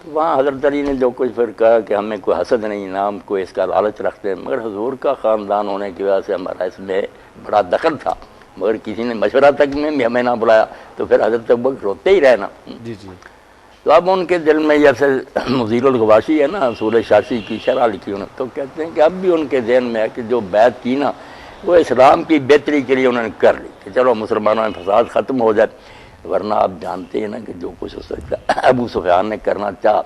تو وہاں حضرت علی نے جو کچھ پھر کہا کہ ہمیں کوئی حسد نہیں، نام کوئی اس کا لالچ رکھتے ہیں، مگر حضور کا خاندان ہونے کی وجہ سے ہمارا اس میں بڑا دخل تھا، مگر کسی نے مشورہ تک میں بھی ہمیں نہ بلایا، تو پھر حضرت ابوبکر روتے ہی رہنا۔ جی جی۔ تو اب ان کے دل میں جیسے مزیر الغواشی ہے نا، اصول شاشی کی شرح لکھی انہوں نے، تو کہتے ہیں کہ اب بھی ان کے ذہن میں ہے کہ جو بیعت کی نا وہ اسلام کی بہتری کے لیے انہوں نے کر لی کہ چلو مسلمانوں میں فساد ختم ہو جائے، ورنہ آپ جانتے ہیں نا کہ جو کچھ ہو سکتا ابو سفیان نے کرنا چاہا،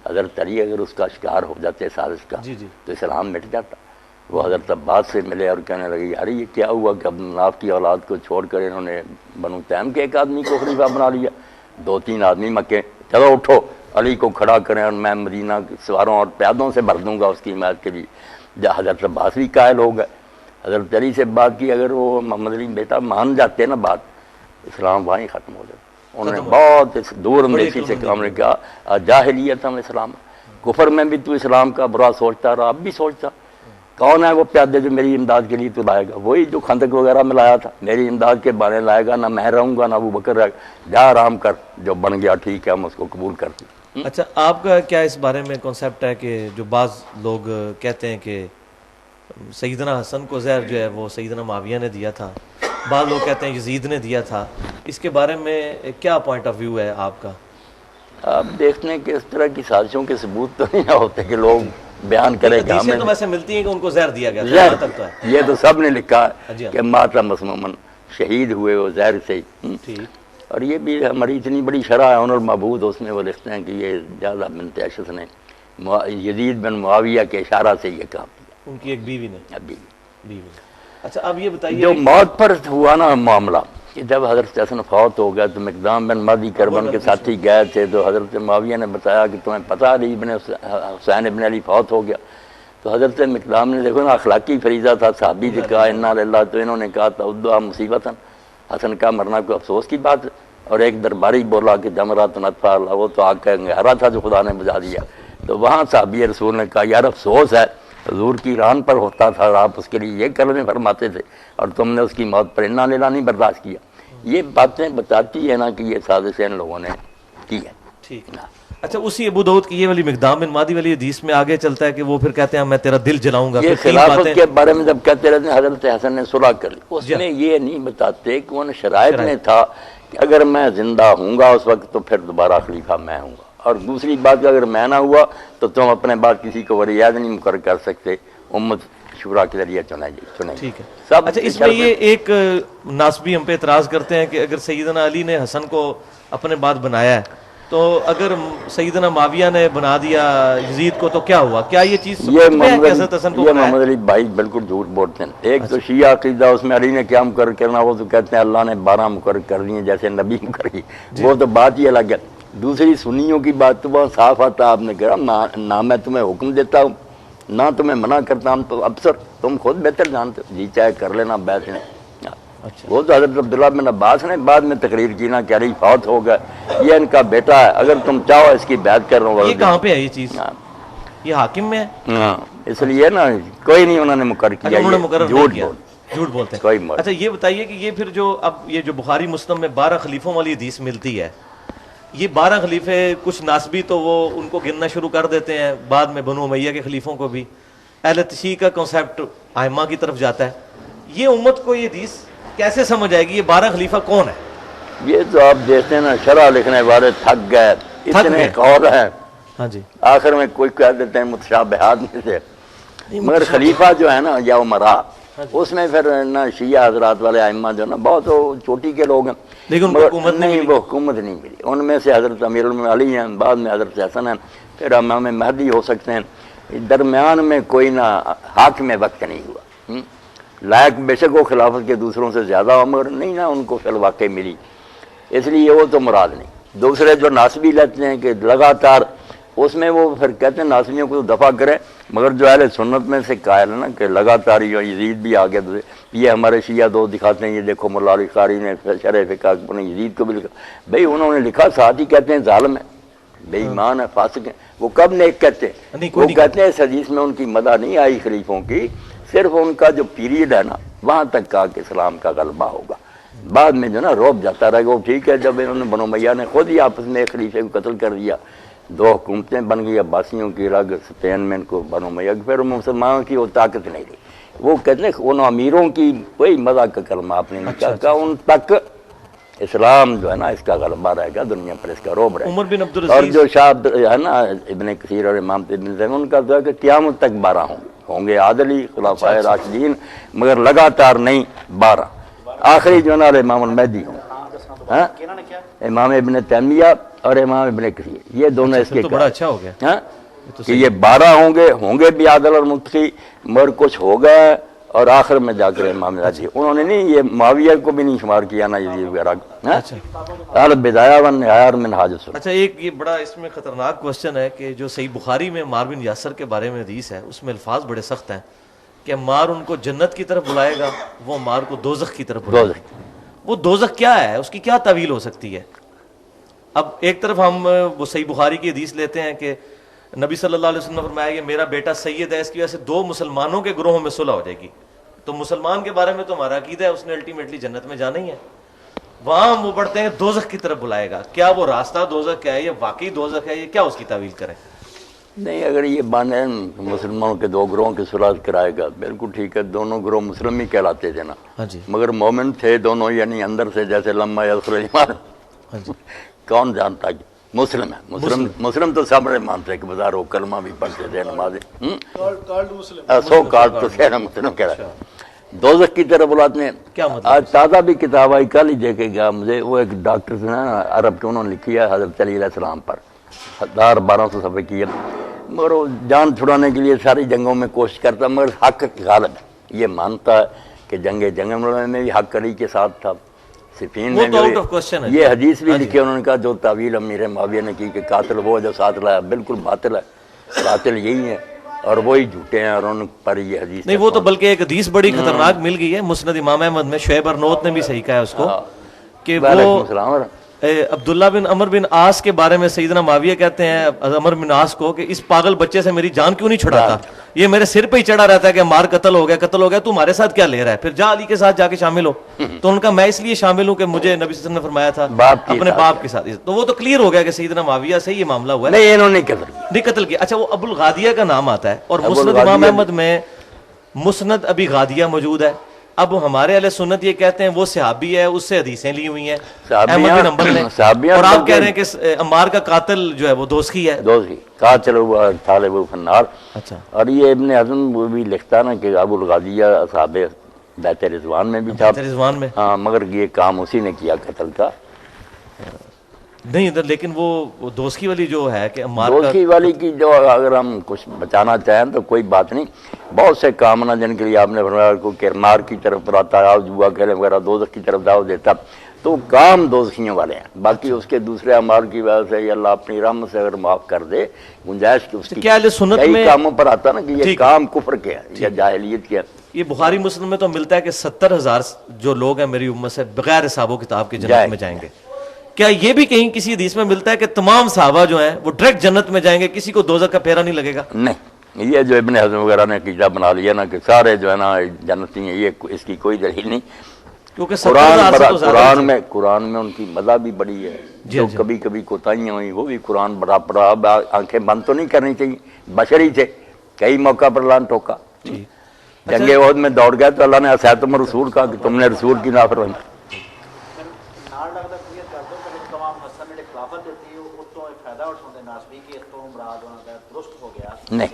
حضرت علی اگر اس کا شکار ہو جاتے سازش کا تو اسلام مٹ جاتا۔ وہ حضرت عباس سے ملے اور کہنے لگے یار یہ کیا ہوا کہ عبد مناف کی اولاد کو چھوڑ کر انہوں نے بنو تیم کے ایک آدمی کو خلیفہ بنا لیا، 2-3 آدمی مکے، چلو اٹھو علی کو کھڑا کریں اور میں مدینہ سواروں اور پیادوں سے بھر دوں گا اس کی حمایت کے لیے۔ جب حضرت عباس بھی قائل ہو گئے، حضرت علی سے بات کی، اگر وہ محمد علی بیٹا مان جاتے نا بات، اسلام وہیں ختم ہو جاتا۔ انہوں نے بہت دور اندیشی سے کام نے کہا جاہلیت ہم اسلام، کفر میں بھی تو اسلام کا برا سوچتا رہا، اب بھی سوچتا۔ کون ہے وہ پیادے جو میری امداد کے لیے تو لائے گا؟ وہی جو خندق وغیرہ میں لایا تھا، میری امداد کے بہانے لائے گا، نہ میں رہوں گا نہ ابو بکر رہے گا، جا آرام کر، جو بن گیا ٹھیک ہے ہم اس کو قبول کرتے ہیں۔ اچھا، آپ کا کیا اس بارے میں کنسیپٹ ہے کہ جو بعض لوگ کہتے ہیں کہ سیدنا حسن کو زہر جو ہے وہ سیدنا معاویہ نے دیا تھا، بعض لوگ کہتے ہیں یزید نے دیا تھا، اس کے بارے میں کیا پوائنٹ آف ویو ہے آپ کا؟ آپ دیکھتے ہیں کہ اس طرح کی سازشوں کے ثبوت تو نہیں ہوتے کہ لوگ بیان کریں کہ ہمیں تو ویسے ملتی ہیں کہ ان کو زہر دیا گیا زہر، تک تو ہے، یہ تو سب نے لکھا جی ہے ہاں۔ کہ ماتا مسمومن شہید ہوئے وہ زہر سے ہی۔ ٹھیک، اور یہ بھی ہماری اتنی بڑی شرح ہے انور محبود، اس میں وہ لکھتے ہیں کہ یہ جعدہ بنت اشعث نے یزید بن معاویہ کے اشارہ سے یہ کام کیا، ان کی ایک بیوی نے، ابھی بیوی نے۔ اچھا اب یہ بتائیے جو موت پر ہوا نا معاملہ کہ جب حضرت حسن فوت ہو گیا تو مقدام بن مہدی کربن کے ساتھی گئے تھے، تو حضرت معاویہ نے بتایا کہ تمہیں پتہ علی ابن حسین ابن علی فوت ہو گیا، تو حضرت مقدام نے دیکھو نا اخلاقی فریضہ تھا، صحابی سے کہا انا للہ، تو انہوں نے کہا تعدھا مصیبتاً، حسن کا مرنا کوئی افسوس کی بات ہے، اور ایک درباری بولا کہ جمرات نطفہ اللہ، وہ تو آگ کا انگارہ تھا جو خدا نے بجھا دیا، تو وہاں صحابی رسول نے کہا یار افسوس ہے حضور کی ران پر ہوتا تھا اور آپ اس کے لیے یہ کلمے فرماتے تھے اور تم نے اس کی موت پر انا للہ نہیں برداشت کیا۔ یہ باتیں بتاتی ہے نا کہ یہ سازش ان لوگوں نے کی ہے۔ ٹھیک۔ اچھا، اسی ابو داؤد کی یہ والی مقدام بن مہدی والی حدیث میں آگے چلتا ہے کہ وہ پھر کہتے ہیں میں تیرا دل جلاؤں گا، یہ پھر تین خلافت باتیں کے بارے میں جب کہتے رہتے ہیں حضرت حسن نے صلح کر لی، اس میں یہ نہیں بتاتے کہ ان شرائط میں تھا کہ اگر میں زندہ ہوں گا اس وقت تو پھر دوبارہ خلیفہ میں ہوں گا، اور دوسری بات کہ اگر میں نہ ہوا تو تم اپنے بعد کسی کو ولی عہد نہیں مقرر کر سکتے، امت شورا کے ذریعے چنے گے. ٹھیک ہے. سب اچھا اس میں یہ ایک ناسبی ہم پہ اعتراض کرتے ہیں کہ اگر سیدنا علی نے حسن کو اپنے بعد بنایا ہے تو اگر سیدنا معاویہ نے بنا دیا یزید کو تو کیا ہوا؟ کیا یہ چیز یہ محمد علی بھائی بالکل جھوٹ بولتے ہیں. ایک تو شیعہ عقیدہ اس میں علی نے کیا مقرر کرنا, وہ تو کہتے ہیں اللہ نے 12 مقرر کر دیے جیسے نبی مقرر کی, وہ تو بات ہی الگ ہے. دوسری سنیوں کی بات تو بہت صاف آتا, آپ نے کہا نہ میں تمہیں حکم دیتا ہوں نہ تمہیں منع کرتا ہوں, تو افسر تم خود بہتر جانتے ہو, جی چاہے کر لینا بیعت نے. وہ تو حضرت عبداللہ بن عباس نے بعد میں تقریر کی نا کہ علی فوت ہو گئے, یہ ان کا بیٹا ہے, اگر تم چاہو اس کی بیعت کر رہا ہوں. یہ کہاں پہ ہے یہ چیز؟ یہ حاکم میں ہے. ہاں اس لیے نا کوئی نہیں انہوں نے مقرر کیا, جھوٹ بولتے ہیں. کوئی مقرر. اچھا یہ بتائیے کہ یہ پھر جو اب یہ جو بخاری مسلم میں 12 خلیفوں والی حدیث ملتی ہے, یہ 12 خلیفے کچھ ناسبی تو وہ ان کو گننا شروع کر دیتے ہیں, بعد میں بنو امیہ کے خلیفوں کو بھی. اہل تشیع کا کنسیپٹ ائمہ کی طرف جاتا ہے. یہ امت کو یہ حدیث کیسے سمجھ آئے گی یہ 12 خلیفہ کون ہے؟ یہ تو آپ دیکھتے ہیں نا شرح لکھنے والے تھک گئے, اتنے قول ہیں. ہاں جی. آخر میں کوئی کہہ دیتے ہیں متشابہات میں سے, مگر خلیفہ جو ہے نا یا عمرا, اس میں پھر نا شیعہ حضرات والے ائمہ جو نا بہت چوٹی کے لوگ ہیں, لیکن حکومت نہیں, وہ حکومت نہیں ملی. ان میں سے حضرت امیر المومنین علی ہیں, بعد میں حضرت حسن ہیں, پھر امام مہدی ہو سکتے ہیں. درمیان میں کوئی نہ حاکم وقت نہیں ہوا. لائق بے شک وہ خلافت کے دوسروں سے زیادہ عمر نہیں نا ان کو فی الواقع ملی, اس لیے وہ تو مراد نہیں. دوسرے جو ناسبی لیتے ہیں کہ لگاتار, اس میں وہ پھر کہتے ہیں ناسبیوں کو دفع کریں, مگر جو اہل سنت میں سے قائل ہے نا کہ لگاتار یزید بھی آگے, یہ ہمارے شیعہ دو دکھاتے ہیں, یہ دیکھو مولا علی قاری نے شرح فقہ نے یزید کو بھی لکھا. بھئی انہوں نے لکھا, ساتھ ہی کہتے ہیں ظالم ہے, بے ایمان ہے, فاسق ہے. وہ کب نیک کہتے ہیں؟ وہ کہتے ہیں اس حدیث میں ان کی مدح نہیں آئی خلیفوں کی, صرف ان کا جو پیریڈ ہے نا وہاں تک کہا کہ اسلام کا غلبہ ہوگا, بعد میں جو نا روب جاتا رہے گا. وہ ٹھیک ہے, جب انہوں نے بنو امیہ نے خود ہی آپس میں ایک خلیفے کو قتل کر دیا, 2 حکومتیں بن گئی, عباسیوں کی الگ, اسپین میں ان کو بنو امیہ, پھر مسلمانوں کی وہ طاقت نہیں رہی. وہ کہتے ہیں ان امیروں کی کوئی مدح کا کلمہ آپ نے نہیں کہا, ان تک اسلام جو ہے نا اس کا غلبہ رہے گا, دنیا پر اس کا روب رہے گا. عمر بن عبد اور جو شاہ ہے نا ابن کثیر اور امام ابن زین, ان کا جو ہے کہ قیامت تک 12 ہوں گے عادلی خلفائے راشدین, مگر لگاتار نہیں 12. آخری جو ہے نا امام المہدی ہوں, امام ابن تیمیہ اور امام ابن کثیر, یہ دونوں اس کے تو بڑا اچھا ہو گیا کہ یہ 12 ہوں گے بھی عادل اور متقی, مگر کچھ ہو گئے اور آخر میں جا کر امام مہدی. انہوں نے نہیں یہ معاویہ کو بھی نہیں شمار کیا نا یزید وغیرہ. البدایہ والنہایہ اور منہاج السنہ. اچھا ایک یہ بڑا اس میں خطرناک کوسچن ہے کہ جو صحیح بخاری میں عمار بن یاسر کے بارے میں حدیث ہے, اس میں الفاظ بڑے سخت ہیں کہ عمار ان کو جنت کی طرف بلائے گا, وہ عمار کو دوزخ کی طرف بلائے گا. وہ دوزخ کیا ہے, اس کی کیا تعویل ہو سکتی ہے؟ اب ایک طرف ہم وہ صحیح بخاری کی حدیث لیتے ہیں کہ نبی صلی اللہ علیہ وسلم نے فرمایا کہ میرا بیٹا سید ہے, اس کی وجہ سے 2 مسلمانوں کے گروہوں میں صلح ہو جائے گی. تو مسلمان کے بارے میں تو ہمارا عقیدہ ہے اس نے الٹیمیٹلی جنت میں جانا ہی ہے. وہاں وہ پڑھتے ہیں دوزخ کی طرف بلائے گا. کیا وہ راستہ دوزخ کا ہے, یہ واقعی دوزخ ہے, یہ کیا اس کی تعویل کریں؟ نہیں, اگر یہ بانے مسلمانوں کے 2 گروہوں کی صلح کرائے گا, بالکل ٹھیک ہے, دونوں گروہ مسلم ہی کہلاتے تھے نا, مگر مومن تھے دونوں, یعنی اندر سے جیسے لما یدخل الایمان, کون جانتا کہ مسلم ہے. مسلم تو سب مانتے ہیں کہ بازار وہ کلمہ بھی پڑھتے تھے, نمازیں, سو کارڈ تو سینا مسلم کہہ رہا ہے. دوزخ کی طرف بلاتے ہیں. آج تازہ بھی کتاب آئی, کل ہی دیکھے گا مجھے, وہ ایک ڈاکٹر سے نا عرب کے, انہوں نے لکھی ہے حضرت علی علیہ السلام پر 1200 صفحے کی ہے, مگر وہ جان چھڑانے کے لیے ساری جنگوں میں کوشش کرتا, مگر حق غالب ہے. یہ مانتا ہے کہ جنگ میں بھی حق علی کے ساتھ تھا, صفین میں بھی. یہ حدیث بھی لکھی انہوں نے کہا جو تعویل امیر معاویہ نے کی کہ قاتل وہ جو ساتھ لایا, بالکل باطل ہے, قاتل یہی ہے اور وہی جھوٹے ہیں, اور ان پر یہ حدیث نہیں. وہ تو بلکہ ایک حدیث بڑی خطرناک مل گئی ہے مسند امام احمد میں, شعیب ارنوت نے بھی صحیح کہا ہے اس کو, کہ وہ عبداللہ بن عمر بن عاص کے بارے میں سیدنا معاویہ کہتے ہیں عمر بن عاص کو کہ اس پاگل بچے سے میری جان کیوں نہیں چھڑاتا, یہ میرے سر پہ ہی چڑھا رہتا ہے کہ مار قتل ہو گیا, تو ہمارے ساتھ کیا لے رہا ہے, پھر جا علی کے ساتھ جا کے شامل ہو. تو ان کا میں اس لیے شامل ہوں کہ مجھے نبی صلی اللہ علیہ وسلم نے فرمایا تھا اپنے باپ کے ساتھ. تو وہ تو کلیئر ہو گیا کہ سیدنا معاویہ سے یہ معاملہ ہوا ہے. نہیں, انہوں نے نہیں قتل کیا. اچھا, وہ ابو الغادیہ کا نام آتا ہے, اور مسند امام احمد میں مسند ابی غادیہ موجود ہے, اب ہمارے اہل سنت یہ کہتے ہیں وہ صحابی ہے، اس سے حدیثیں لی ہوئی ہیں صحابیاں- احمد بن حنبل نے، صحابیاں اور آپ بلکہ- کہہ رہے ہیں کہ عمار کا قاتل جو ہے وہ دوستی ہے. دوسری قاتل ہوا طالب فنار. اچھا اور یہ ابن حزم وہ بھی لکھتا نا کہ ابو الغالیہ اصحاب بیت رضوان میں بھی تھا. رضوان میں ہاں مگر یہ کام اسی نے کیا قتل کا. نہیں لیکن وہ دوستی والی جو ہے کہ عمار کا دوستی والی کی جو اگر ہم کچھ بچانا چاہیں تو کوئی بات نہیں. بہت سے کام نا جن کے لیے آپ نے فرمایا کو کرمار کی طرف بلاتا ہے، جوا کھیلے وغیرہ دوزخ کی طرف دعوت دیتا، تو کام دوزخیوں والے ہیں. باقی اس کے دوسرے اعمال کی وجہ سے یہ اللہ اپنی رحمت سے اگر معاف کر دے گنجائش کی اس کی کیا اہل سنت کئی میں کاموں پر آتا نا کہ یہ ٹھیک کام کفر کے ہے یا جاہلیت کے ہے. یہ بخاری مسلم میں تو ملتا ہے کہ 70,000 جو لوگ ہیں میری امت سے بغیر حساب و کتاب کے جنت میں جائیں گے. کیا یہ بھی کہیں کسی حدیث میں ملتا ہے کہ تمام صحابہ جو ہیں وہ ڈائریکٹ جنت میں جائیں گے، کسی کو دوزخ کا پھیرا نہیں لگے گا؟ نہیں، یہ جو ابن حزم وغیرہ نے عقیدہ بنا لیا نا کہ سارے جو ہے نا جنتی ہیں، یہ اس کی کوئی دلیل نہیں. کیونکہ 70,000 سے تو زیادہ قرآن میں ان کی مزہ بھی بڑی ہے. جو کبھی کبھی کوتاہیاں ہوئی وہ بھی قرآن بڑا پڑا. اب آنکھیں بند تو نہیں کرنی چاہیے، بشری تھے، کئی موقع پر اللہ نے ٹوکا. جنگ احد میں دوڑ گئے تو اللہ نے اساتم رسول کہا کہ تم نے رسول کی نافرمانی. نہیں،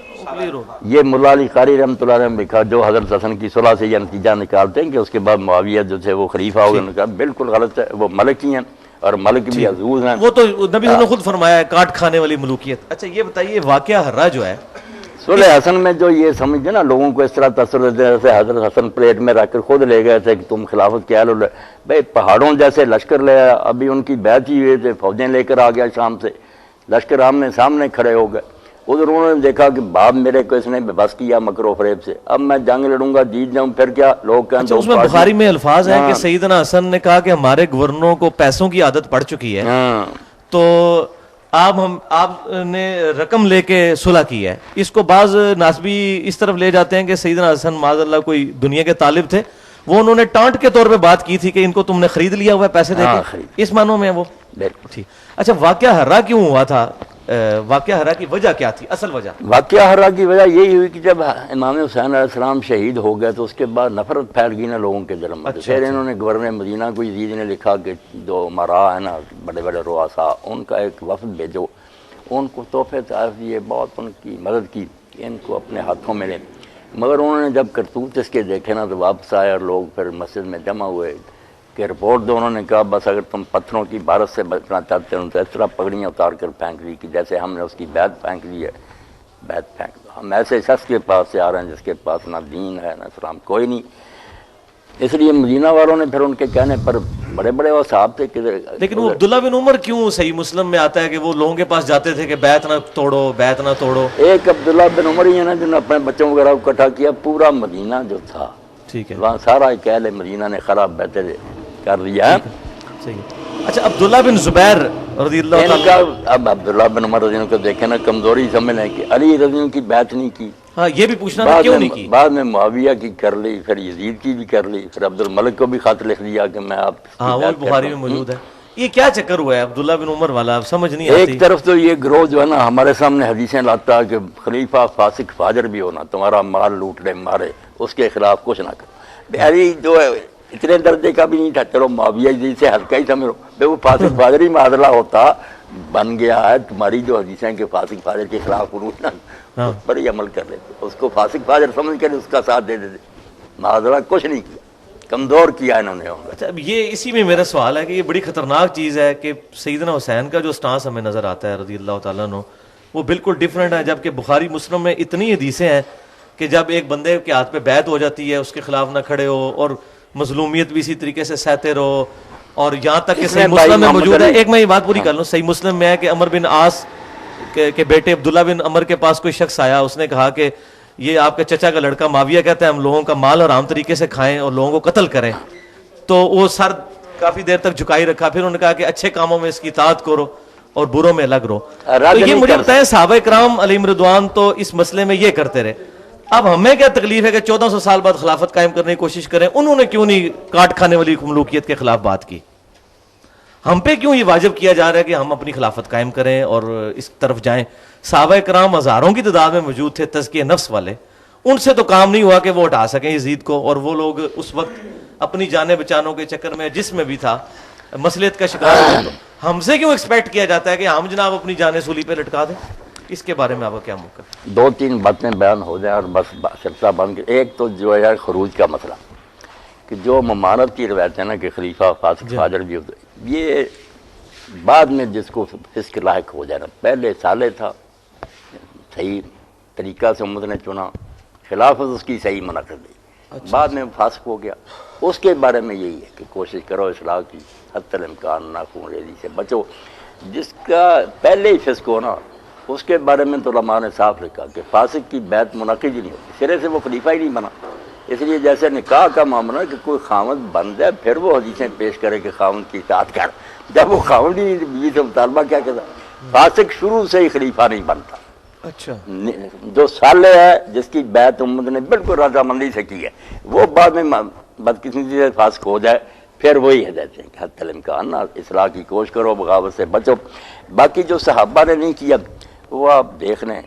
یہ ملا علی قاری رحمۃ اللہ نے لکھا جو حضرت حسن کی صلح سے یہ نتیجہ نکالتے ہیں کہ اس کے بعد معاویہ جو تھے وہ خلیفہ ہو گئے. بالکل غلط ہے، وہ ملک ہی ہیں اور ملک بھی عزوز ہیں. وہ تو نبی نے خود فرمایا ہے کاٹ کھانے والی ملوکیت. اچھا یہ بتائیے واقعہ ہررا جو ہے صلح حسن میں جو یہ سمجھتے نا لوگوں کو اس طرح تاثر دیتے ہیں جیسے حضرت حسن پلیٹ میں رکھ کر خود لے گئے تھے کہ تم خلافت کے اہل ہو. بھائی پہاڑوں جیسے لشکر لے آیا، ابھی ان کی بیعت ہی ہوئے تھے، فوجیں لے کر آ گیا شام سے، لشکر آمنے سامنے کھڑے ہو گئے. ادھر انہوں نے دیکھا کہ باپ میرے کو اس نے بس کیا مکر و فریب سے، اب میں جنگ لڑوں گا جیت جاؤں پھر کیا. لوگ کہیں اچھا اس میں بخاری میں الفاظ ہیں کہ سیدنا حسن نے کہا کہ ہمارے گورنروں کو پیسوں کی عادت پڑ چکی ہے، تو آپ نے رقم لے کے صلح کی ہے. اس کو بعض ناسبی اس طرف لے جاتے ہیں کہ سیدنا حسن معاذ اللہ کوئی دنیا کے طالب تھے، وہ انہوں نے ٹانٹ کے طور پہ بات کی تھی کہ ان کو تم نے خرید لیا ہوا ہے پیسے دے کے، اس معنوں میں وہ ٹھیک. اچھا واقعہ ہررا کیوں ہوا تھا؟ واقعہ ہررا کی وجہ کیا تھی؟ اصل وجہ واقعہ ہررا کی وجہ یہی ہوئی کہ جب امام حسین علیہ السلام شہید ہو گئے تو اس کے بعد نفرت پھیل گئی نا لوگوں کے دل میں. پھر انہوں نے گورنر مدینہ کو یزید نے لکھا کہ جو امراء ہیں نا بڑے بڑے رؤساء، ان کا ایک وفد بھیجو، ان کو تحفے تحائف دیے، بہت ان کی مدد کی کہ ان کو اپنے ہاتھوں میں لیں. مگر انہوں نے جب کرتوت اس کے دیکھے نا تو واپس آئے اور لوگ پھر مسجد میں جمع ہوئے کہ رپورٹ دو. انہوں نے کہا بس اگر تم پتھروں کی بارش سے بچنا چاہتے ہو تو اس طرح پگڑیاں اتار کر پھینک لی کہ جیسے ہم نے اس کی بیعت پھینک لی ہے. بیعت پھینک دو. ہم ایسے شخص کے پاس سے آ رہے ہیں جس کے پاس نہ دین ہے نہ اسلام کوئی نہیں. اس لیے مدینہ والوں نے پھر ان کے کہنے پر بڑے بڑے وہ صاحب تھے کہ لیکن وہ عبداللہ بن عمر کیوں صحیح مسلم میں آتا ہے کہ وہ لوگوں کے پاس جاتے تھے کہ بیعت نہ توڑو بیعت نہ توڑو. ایک عبداللہ بن عمر ہی ہے نا جنہوں نے اپنے بچوں وغیرہ کو اکٹھا کیا. پورا مدینہ جو تھا ٹھیک ہے وہاں سارا ایک اہل مدینہ نے خراب بیعتیں کر لیا. اچھا عبداللہ بن زبیر رضی اللہ تعالیٰ اب عبداللہ بن عمر رضی اللہ کو دیکھیں نا کمزوری سمجھ لیں کہ علی رضی اللہ کی بیعت نہیں کی. ہاں یہ بھی پوچھنا تھا کیوں نہیں کی. بعد میں معاویہ کی کر لی، پھر یزید کی بھی کر لی، پھر عبد الملک کو بھی خط لکھ دیا کہ میں آپ. ہاں وہ بخاری میں موجود ہے. یہ کیا چکر ہوا ہے عبداللہ بن عمر والا؟ سمجھ نہیں آتی. ایک طرف تو یہ گروہ جو ہے نا ہمارے سامنے حدیثیں لاتا ہے کہ خلیفہ فاسق فاجر بھی ہونا، تمہارا مال لوٹ لے مارے، اس کے خلاف کچھ نہ کرو. علی جو ہے اتنے درجے کا بھی نہیں تھا، چلو معاویہ جی سے ہلکا ہی سمجھو. وہ فاسق فاجر ہی معادلہ ہوتا بن گیا ہے. تمہاری جو حدیثیں کہ فاسق فاجر کے خلاف عروج نا اس پر ہی عمل کر لیتے، اس کو فاسق فاجر سمجھ کر اس کا ساتھ دے دیتے. معادلہ کچھ نہیں کیا، کمزور کیا انہوں نے. اچھا اب یہ اسی میں میرا سوال ہے کہ یہ بڑی خطرناک چیز ہے کہ سیدنا حسین کا جو سٹانس ہمیں نظر آتا ہے رضی اللہ تعالیٰ عنہ وہ بالکل ڈیفرنٹ ہے، جبکہ بخاری مسلم میں اتنی حدیثیں ہیں کہ جب ایک بندے کے ہاتھ پہ بیعت ہو جاتی ہے اس کے خلاف نہ کھڑے ہو اور مظلومیت بھی اسی طریقے سے سہتے رہو. اور یہاں تک کہ صحیح مسلم میں موجود ہے، ایک میں یہ بات پوری کر لوں، صحیح مسلم میں ہے کہ عمر بن عاص کے بیٹے عبداللہ بن عمر کے پاس کوئی شخص آیا، اس نے کہا کہ یہ آپ کے چچا کا لڑکا معاویہ کہتا ہے ہم لوگوں کا مال حرام طریقے سے کھائیں اور لوگوں کو قتل کریں. تو وہ سر کافی دیر تک جھکائی رکھا، پھر انہوں نے کہا کہ اچھے کاموں میں اس کی اطاعت کرو اور بروں میں الگ رہو. تو یہ مجھے بتائیں صحابہ کرام علیہم رضوان تو اس مسئلے میں یہ کرتے رہے، اب ہمیں کیا تکلیف ہے کہ 1400 سال بعد خلافت قائم کرنے کی کوشش کریں؟ انہوں نے کیوں نہیں کاٹ کھانے والی ملوکیت کے خلاف بات کی؟ ہم پہ کیوں یہ واجب کیا جا رہا ہے کہ ہم اپنی خلافت قائم کریں اور اس طرف جائیں؟ صحابہ کرام ہزاروں کی تعداد میں موجود تھے تزکیہ نفس والے، ان سے تو کام نہیں ہوا کہ وہ ہٹا سکیں یزید کو، اور وہ لوگ اس وقت اپنی جانیں بچانوں کے چکر میں جس میں بھی تھا مصلیحت کا شکار ہوئے، تو ہم سے کیوں ایکسپیکٹ کیا جاتا ہے کہ ہم جناب اپنی جانیں سولی پہ لٹکا دیں؟ اس کے بارے میں آپ کا کیا موقف؟ 2-3 باتیں بیان ہو جائیں اور بس سلسلہ بن کے. ایک تو جو ہے خروج کا مسئلہ، کہ جو ممانت کی روایت ہے نا کہ خلیفہ فاسق فاجر بھی ہوتے، یہ بعد میں جس کو فسق لاحق ہو جائے نا، پہلے سالے تھا صحیح طریقہ سے امت نے چنا، خلافت اس کی صحیح منعقد دی، بعد میں فاسق ہو گیا. اس کے بارے میں یہی ہے کہ کوشش کرو اصلاح کی، حتی الامکان ناخون ریزی سے بچو. جس کا پہلے ہی فسق ہو نا، اس کے بارے میں تو علماء نے صاف لکھا کہ فاسق کی بیعت منعقد ہی نہیں ہوتی، سرے سے وہ خلیفہ ہی نہیں بنا. اس لیے جیسے نکاح کا معاملہ ہے کہ کوئی خاوند بن جائے پھر وہ حدیثیں پیش کرے کہ خاوند کی اطاعت کر، جب وہ خاوند ہی بیوی سے مطالبہ کیا کرتا، فاسق شروع سے ہی خلیفہ نہیں بنتا. اچھا، جو صالح ہے جس کی بیعت امت نے بالکل رضامندی سے کی ہے، وہ بعد میں بدقسمتی سے فاسق ہو جائے پھر وہی ہدایت ہے کہ حتی الامکان اصلاح کی کوشش کرو، بغاوت سے بچو. باقی جو صحابہ نے نہیں کیا وہ آپ دیکھ لیں.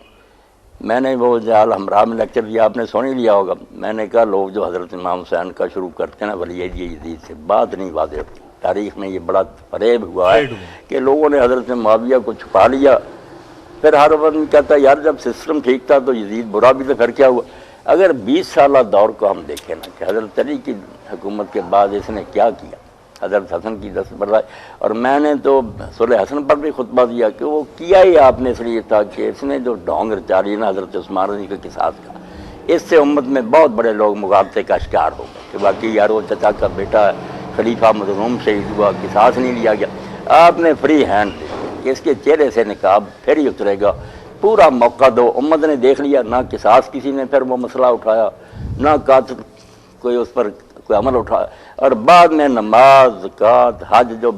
میں نے وہ جال ہمراہ میں لیکچر دیا، آپ نے سن ہی لیا ہوگا. میں نے کہا لوگ جو حضرت امام حسین کا شروع کرتے ہیں نا ولی یزید سے، بات نہیں واضح ہوتی. تاریخ میں یہ بڑا فریب ہوا ہے کہ لوگوں نے حضرت معاویہ کو چھپا لیا، پھر ہر وقت کہتا ہے یار جب سسٹم ٹھیک تھا تو یزید برا بھی تو پھر کیا ہوا. اگر 20 سالہ دور کو ہم دیکھیں نا کہ حضرت علی کی حکومت کے بعد اس نے کیا کیا، حضرت حسن کی دستبرداری، اور میں نے تو صلح حسن پر بھی خطبہ دیا کہ وہ کیا ہی آپ نے اس لیے تھا کہ اس نے جو ڈھونگ رچا لی نا حضرت عثمان رضی کے قصاص کا، اس سے امت میں بہت بڑے لوگ مغالطے کا شکار ہو گئے کہ باقی یار وہ چچا کا بیٹا خلیفہ مظلوم شہید ہوا، قصاص نہیں لیا گیا. آپ نے فری ہینڈ دے کہ اس کے چہرے سے نقاب پھر ہی اترے گا، پورا موقع دو. امت نے دیکھ لیا، نہ قصاص کسی نے پھر وہ مسئلہ اٹھایا، نہ قاتل کوئی اس پر کوئی عمل اٹھایا، اور بعد میں نماز، زکوٰۃ، حج جو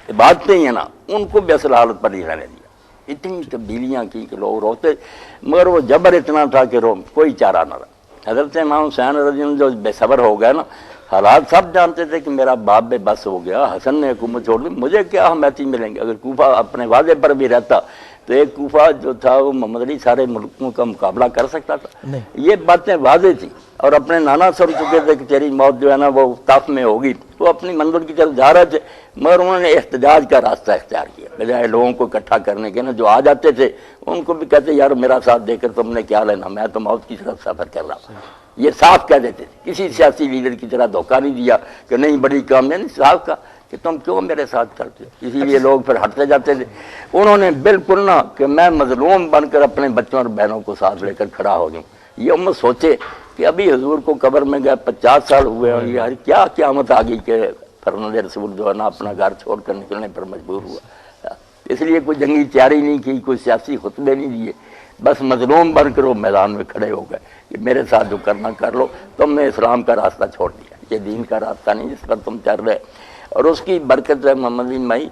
عبادتیں ہیں نا ان کو بھی اصل حالت پر نہیں رہنے دیا. اتنی تبدیلیاں کی کہ لوگ روتے، مگر وہ جبر اتنا تھا کہ کوئی چارہ نہ رہا. حضرت امام حسین رضی اللہ عنہ جو بے صبر ہو گئے نا، حالات سب جانتے تھے کہ میرا باپ بے بس ہو گیا، حسن نے حکومت چھوڑ دی، مجھے کیا حمایتی ملیں گے. اگر کوفہ اپنے وعدے پر بھی رہتا تو ایک کوفہ جو تھا وہ محمد علی سارے ملکوں کا مقابلہ کر سکتا تھا. یہ باتیں واضح تھی، اور اپنے نانا سن چکے تھے کہ تیری موت جو ہے نا وہ طاف میں ہوگی. وہ اپنی منزل کی طرف جا رہے تھے، مگر انہوں نے احتجاج کا راستہ اختیار کیا بجائے لوگوں کو اکٹھا کرنے کے نا. جو آ جاتے تھے ان کو بھی کہتے یار میرا ساتھ دے کر تم نے کیا لینا، میں تو موت کی طرف سفر کر رہا ہوں. یہ صاف کہہ دیتے تھے، کسی سیاسی لیڈر کی طرح دھوکہ نہیں دیا کہ نہیں بڑی کامیابی، صاف کہا کہ تم کیوں میرے ساتھ کرتے ہو. اسی لیے لوگ پھر ہٹتے جاتے تھے. انہوں نے بالکل نہ کہ میں مظلوم بن کر اپنے بچوں اور بہنوں کو ساتھ لے کر کھڑا ہو جاؤں. یہ امت سوچے کہ ابھی حضور کو قبر میں گئے 50 سال ہوئے اور یار کیا قیامت آ گئی کہ فرزند رسول جو ہے نا اپنا گھر چھوڑ کر نکلنے پر مجبور ہوا. اس لیے کوئی جنگی تیاری نہیں کی، کوئی سیاسی خطبے نہیں دیے، بس مظلوم بن کر وہ میدان میں کھڑے ہو گئے کہ میرے ساتھ جو کرنا کر لو، تم نے اسلام کا راستہ چھوڑ دیا، یہ دین کا راستہ نہیں جس پر تم چل رہے. اور اس کی برکت ہے محمد بن مائی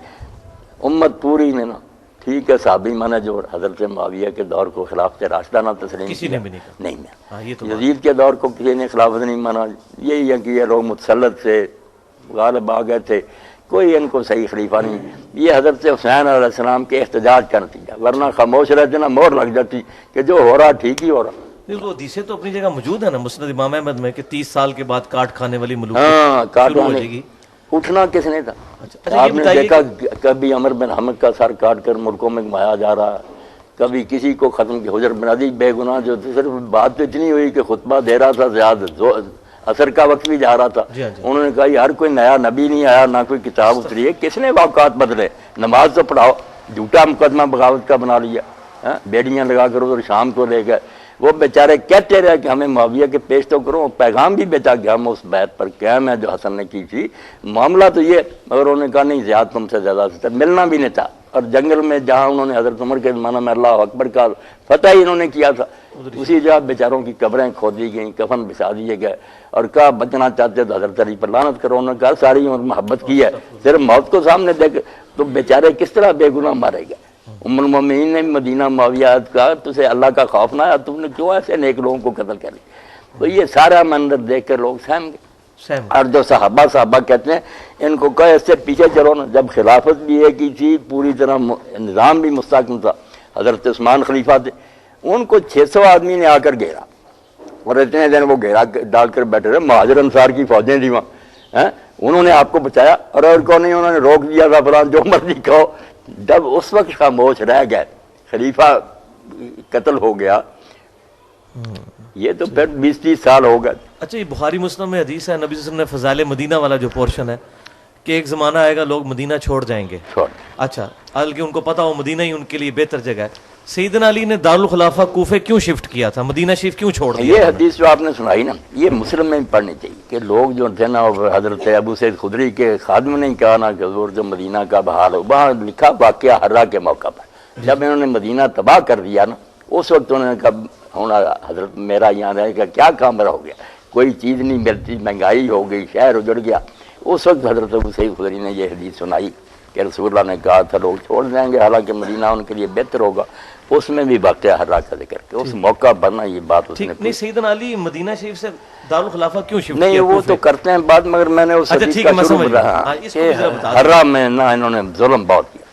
امت پوری نے نا ٹھیک ہے صحابی مانا جو حضرت معاویہ کے دور کو خلافت راشدہ نہ تسلیم کسی نے بھی نہیں مانا، یزید کے دور کو کسی نے خلافت نہیں مانا. یہی ہے کہ یہ لوگ متسلط سے غالب آ گئے تھے، کوئی ان کو صحیح خلیفہ نہیں. یہ حضرت حسین علیہ السلام کے احتجاج کا نتیجہ، ورنہ خاموش رہتے نا مور لگ جاتی کہ جو ہو رہا ٹھیک ہی ہو رہا. وہ حدیثیں تو اپنی جگہ موجود ہے نا مسند امام احمد میں کہ 30 سال کے بعد کاٹ کھانے والی ملوک کاٹ شروع ہو جائے گی. اٹھنا کس نے تھا؟ آپ نے دیکھا کبھی عمر بن حمد کا سر کاٹ کر ملکوں میں گھمایا جا رہا، کبھی کسی کو ختم کی. حجر بن عدی بے گناہ جو صرف بات تو اتنی ہوئی کہ خطبہ دے رہا تھا، زیادہ اثر کا وقت بھی جا رہا تھا. انہوں نے کہا یار کوئی نیا نبی نہیں آیا، نہ کوئی کتاب اتری ہے، کس نے واقعات بدلے، نماز تو پڑھاؤ. جھوٹا مقدمہ بغاوت کا بنا لیا، بیڑیاں لگا کر ادھر شام کو لے گئے. وہ بیچارے کہتے رہے کہ ہمیں معاویہ کے پیش تو کرو، پیغام بھی بیچا گیا ہم اس بیعت پر قائم ہے جو حسن نے کی تھی. معاملہ تو یہ، مگر انہوں نے کہا نہیں زیادہ تم سے زیادہ سے ملنا بھی نہیں تھا. اور جنگل میں جہاں انہوں نے حضرت عمر کے زمانہ میں اللہ اکبر کا فتح ہی انہوں نے کیا تھا، اسی جگہ بیچاروں کی قبریں کھود دی گئیں، کفن بچھا دیے گئے. اور کہا بچنا چاہتے تو حضرت علی پر لعنت کرو. انہوں نے کہا ساری عمر محبت کی ہے، صرف موت کو سامنے دیکھ تو بیچارے کس طرح بے گناہ مارے گئے. ام المومنین نے مدینہ معاویہ کا تجھے اللہ کا خوف نہ آیا، تم نے کیوں ایسے نیک لوگوں کو قتل کر لیا. تو یہ سارا منظر دیکھ کر لوگ سہم گئے. اور جو صحابہ کہتے ہیں ان کو کہا اس سے پیچھے چلو نا. جب خلافت بھی ایک ہی تھی، پوری طرح نظام بھی مستحکم تھا، حضرت عثمان خلیفہ تھے، ان کو 600 آدمی نے آ کر گھیرا. اور اتنے دن وہ گھیرا ڈال کر بیٹھے رہے، مہاجر انصار کی فوجیں تھیں وہاں، انہوں نے آپ کو بچایا، اور کو نہیں، انہوں نے روک دیا تھا فلان جو مرضی کہو۔ جب اس وقت خاموش رہ گئے، خلیفہ قتل ہو گیا، یہ تو پھر 20-30 سال ہو گئے۔ اچھا، یہ بخاری مسلم میں حدیث ہے، نبی صلی اللہ علیہ وسلم نے فضائل مدینہ والا جو پورشن ہے کہ ایک زمانہ آئے گا لوگ مدینہ چھوڑ جائیں گے، اچھا، حالانکہ ان کو پتا ہو مدینہ ہی ان کے لیے بہتر جگہ ہے۔ سیدنا علی نے دارالخلافہ کوفے کیوں شفٹ کیا تھا، مدینہ شریف کیوں چھوڑ دیا؟ یہ حدیث جو آپ نے سنائی نا، یہ مسلم میں پڑھنی چاہیے کہ لوگ جو تھے نا، حضرت ابو سعید خدری کے خادم نے کہا نا کہ حضور جو مدینہ کا بحال ہو، وہاں لکھا واقعہ حرہ کے موقع پر جب انہوں نے مدینہ تباہ کر دیا نا، اس وقت انہوں نے کہا ہونا حضرت میرا یہاں رہے گا کیا کام رہا ہو گیا، کوئی چیز نہیں ملتی، مہنگائی ہو گئی، شہر اجڑ گیا۔ اس وقت حضرت ابو سعید خدری نے یہ حدیث سنائی کہ رسول اللہ نے کہا تھا لوگ چھوڑ جائیں گے، حالانکہ مدینہ ان کے لیے بہتر ہوگا۔ اس میں بھی واقعہ حرہ کا ذکر کہ اس موقع پر نا یہ بات اس نے نہیں، سیدنا علی مدینہ شریف سے دارالخلافہ کیوں شفٹ نہیں، کیا؟ وہ تو کرتے ہیں بات، مگر میں نے اس حدیث کا شروع بتایا کہ حرہ میں نا انہوں نے ظلم بہت کیا۔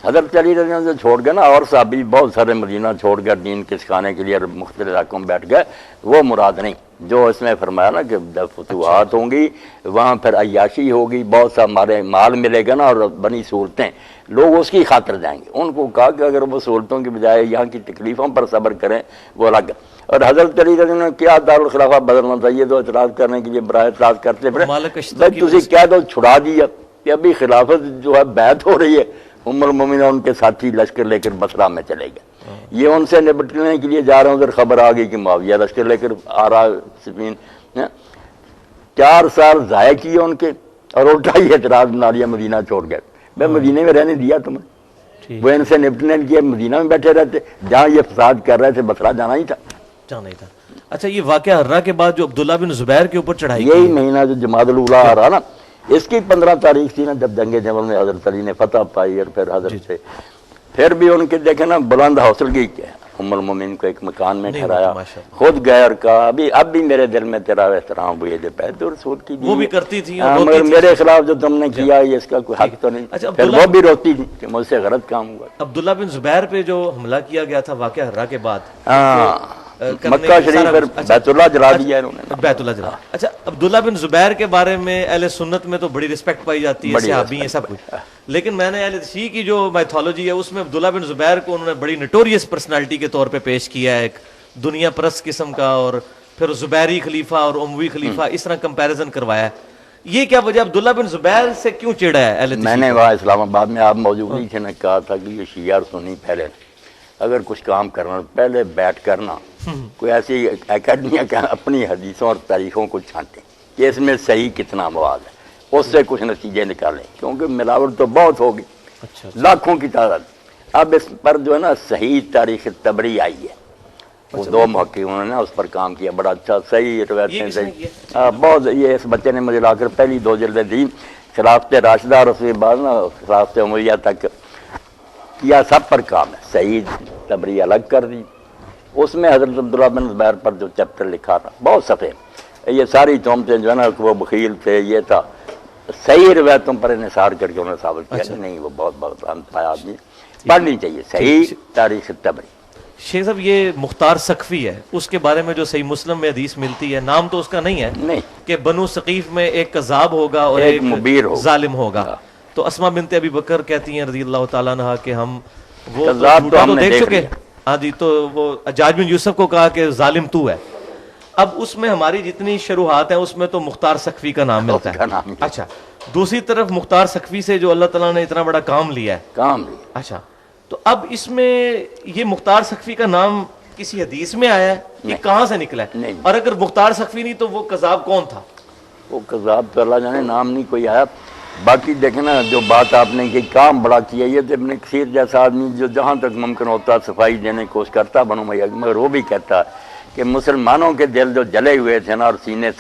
حضرت علی رضی اللہ عنہ چھوڑ گئے نا، اور صحابی بہت سارے مدینہ چھوڑ گئے دین کے سکھانے کے لیے، مختلف علاقوں میں بیٹھ گئے، وہ مراد نہیں جو اس میں فرمایا نا کہ جب فتوحات ہوں گی وہاں پھر عیاشی ہوگی، بہت سا ہمارے مال ملے گا نا اور بنی سہولتیں، لوگ اس کی خاطر جائیں گے۔ ان کو کہا کہ اگر وہ سہولتوں کی بجائے یہاں کی تکلیفوں پر صبر کریں وہ الگ۔ اور حضرت علی رضی اللہ عنہ کیا دارالخلافہ بدلنا چاہیے تو اعتراض کرنے کے لیے برائے اعتراض کرتے پھرے، بھائی تسی کہہ دو چھڑا دیا کہ ابھی خلافت جو ہے بیعت ہو رہی ہے، ام المومنین ان کے ساتھی لشکر لے کر بصرہ میں چلے گئے، یہ ان سے نپٹنے کے لیے جا رہے ہیں، ادھر خبر آ گئی کہ معاویہ لشکر لے کر آ رہا سفین، 4 سال ضائع کیے ان کے، اور الٹا ہی اعتراض بنا لیا، مدینہ چھوڑ گئے۔ میں مدینہ میں رہنے دیا تمہیں، وہ ان سے نپٹنے کے لیے مدینہ میں بیٹھے رہتے، جہاں یہ فساد کر رہے تھے بصرہ جانا ہی تھا، جانا ہی تھا۔ اچھا، یہ واقعہ حرہ کے بعد جو عبداللہ بن زبیر کے اوپر چڑھائی یہی مہینہ جو جمادی الاولیٰ آ رہا نا، اس کی 15 تاریخ تھی نا، جب جنگ جمل میں حضرت علی نے فتح پائی، اور پھر حضرت سے پھر بھی ان کے دیکھیں نا بلند حوصلگی کیا، ام المومنین کو ایک مکان میں ٹھہرایا، خود گئے اور کہا اب بھی میرے دل میں تیرا احترام ہوئی جو پہلے تو رسول کی وہ بھی کرتی تھی، مگر میرے خلاف جو تم نے کیا اس کا کوئی حق تو نہیں، پھر وہ بھی روتی تھی کہ مجھ سے غلط کام ہوا۔ عبداللہ بن زبیر پہ جو حملہ کیا گیا تھا واقعہ حرہ کے بعد، مکہ شریف پر بیت اللہ جلا دیا انہوں نے، بیت اللہ جلا۔ اچھا، عبداللہ بن زبیر کے بارے میں اہل سنت میں تو بڑی رسپیکٹ پائی جاتی ہے، صحابی ہیں سب کچھ، لیکن میں نے اہل شیعہ کی جو میتھولوجی ہے اس میں عبداللہ بن زبیر کو انہوں نے بڑی نٹوریس پرسنالٹی کے طور پہ پیش کیا ہے، ایک دنیا پرست قسم کا، اور پھر زبیری خلیفہ اور اموی خلیفہ اس طرح کمپیریزن کروایا ہے۔ یہ کیا وجہ عبداللہ بن زبیر سے کیوں چڑھا ہے اہل؟ میں نے وہاں اسلام آباد میں آپ موجود نہیں تھے، نے کہا تھا کہ یہ شیعہ اور سنی پہلے اگر کچھ کام کرنا پہلے بیٹھ کرنا کوئی ایسی اکیڈمیاں کہ اپنی حدیثوں اور تاریخوں کو چھانٹیں کہ اس میں صحیح کتنا مواد ہے، اس سے کچھ نتیجے نکالیں، کیونکہ ملاوٹ تو بہت ہوگی، لاکھوں کی تعداد۔ اب اس پر جو ہے نا صحیح تاریخ طبری آئی ہے، وہ 2 محققوں نے اس پر کام کیا، بڑا اچھا صحیح روایتیں صحیح بہت، یہ اس بچے نے مجھے لا کر پہلی 2 جلدیں دی، خلافت راشدہ اور اس کے بعد نا خلافت عمریہ تک کیا، سب پر کام ہے، صحیح طبری الگ کر دی، اس میں حضرت عبداللہ بن زبیر پر جو چیپٹر لکھا تھا بہت صفحے، یہ ساری تہمتیں جو ہے نا وہ بخیل تھے، یہ تھا، صحیح روایتوں پر انحصار کر کے انہوں نے ثابت کیا کہ نہیں وہ بہت پایا آدمی، پڑھنی چاہیے صحیح تاریخ طبری۔ شیخ صاحب، یہ مختار سقفی ہے، اس کے بارے میں جو صحیح مسلم میں حدیث ملتی ہے، نام تو اس کا نہیں ہے، نہیں کہ بنو ثقیف میں ایک کذاب ہوگا اور ایک مبیر ہوگا، ظالم ہوگا، تو اسماء بنت ابی بکر کہتی ہیں رضی اللہ تعالیٰ عنہ کہ ہم وہ تو دیکھ چکے، ہاں جی، تو وہ حجاج بن یوسف کو کہا کہ ظالم تو ہے۔ اب اس میں ہماری جتنی شروحات ہیں اس میں تو مختار سقفی کا نام ملتا ہے۔ اچھا، دوسری طرف مختار سقفی سے جو اللہ تعالیٰ نے اتنا بڑا کام لیا ہے، اچھا، تو اب اس میں یہ مختار سقفی کا نام کسی حدیث میں آیا ہے، یہ کہاں سے نکلا ہے؟ اور اگر مختار سقفی نہیں تو وہ قذاب کون تھا؟ وہ قذاب تو اللہ جانے، نام نہیں کوئی آیا۔ باقی دیکھنا جو بات آپ نے کہ کام بڑا کیا، یہ تو ابن کثیر جیسا آدمی جو جہاں تک ممکن ہوتا صفائی دینے کی کوشش کرتا بنو امیہ، مگر وہ بھی کہتا کہ مسلمانوں کے دل جو جلے ہوئے تھے نا اور سینے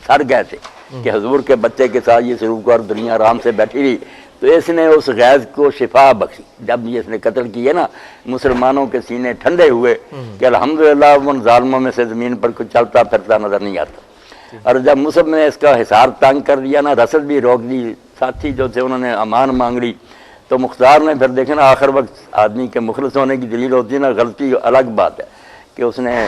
سڑ گئے تھے کہ حضور کے بچے کے ساتھ یہ سلوک اور دنیا آرام سے بیٹھی رہی، تو اس نے اس غیظ کو شفا بخشی، جب یہ اس نے قتل کیے نا مسلمانوں کے سینے ٹھنڈے ہوئے کہ الحمدللہ ان ظالموں میں سے زمین پر کچھ چلتا پھرتا نظر نہیں آتا۔ اور جب مصعب نے اس کا حصار تنگ کر دیا نا، رسد بھی روک دی، ساتھی جو تھے انہوں نے امان مانگ لی، تو مختار نے پھر دیکھنا آخر وقت آدمی کے مخلص ہونے کی دلیل ہوتی ہے نا، غلطی الگ بات ہے کہ اس نے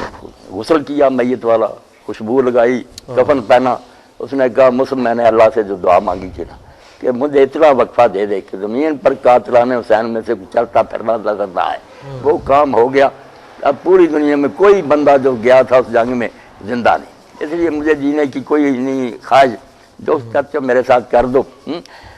غسل کیا میت والا, خوشبو لگائی, کفن پہنا. اس نے کہا مسلم میں نے اللہ سے جو دعا مانگی تھی نا کہ مجھے اتنا وقفہ دے دے کہ زمین پر قاتلان حسین میں سے چلتا پھرنا نظر نہ آئے. وہ کام ہو گیا. اب پوری دنیا میں کوئی بندہ جو گیا تھا اس جنگ میں زندہ نہیں, اس لیے مجھے جینے کی کوئی نہیں خواہش. جو کرتے ہو میرے ساتھ کر دو.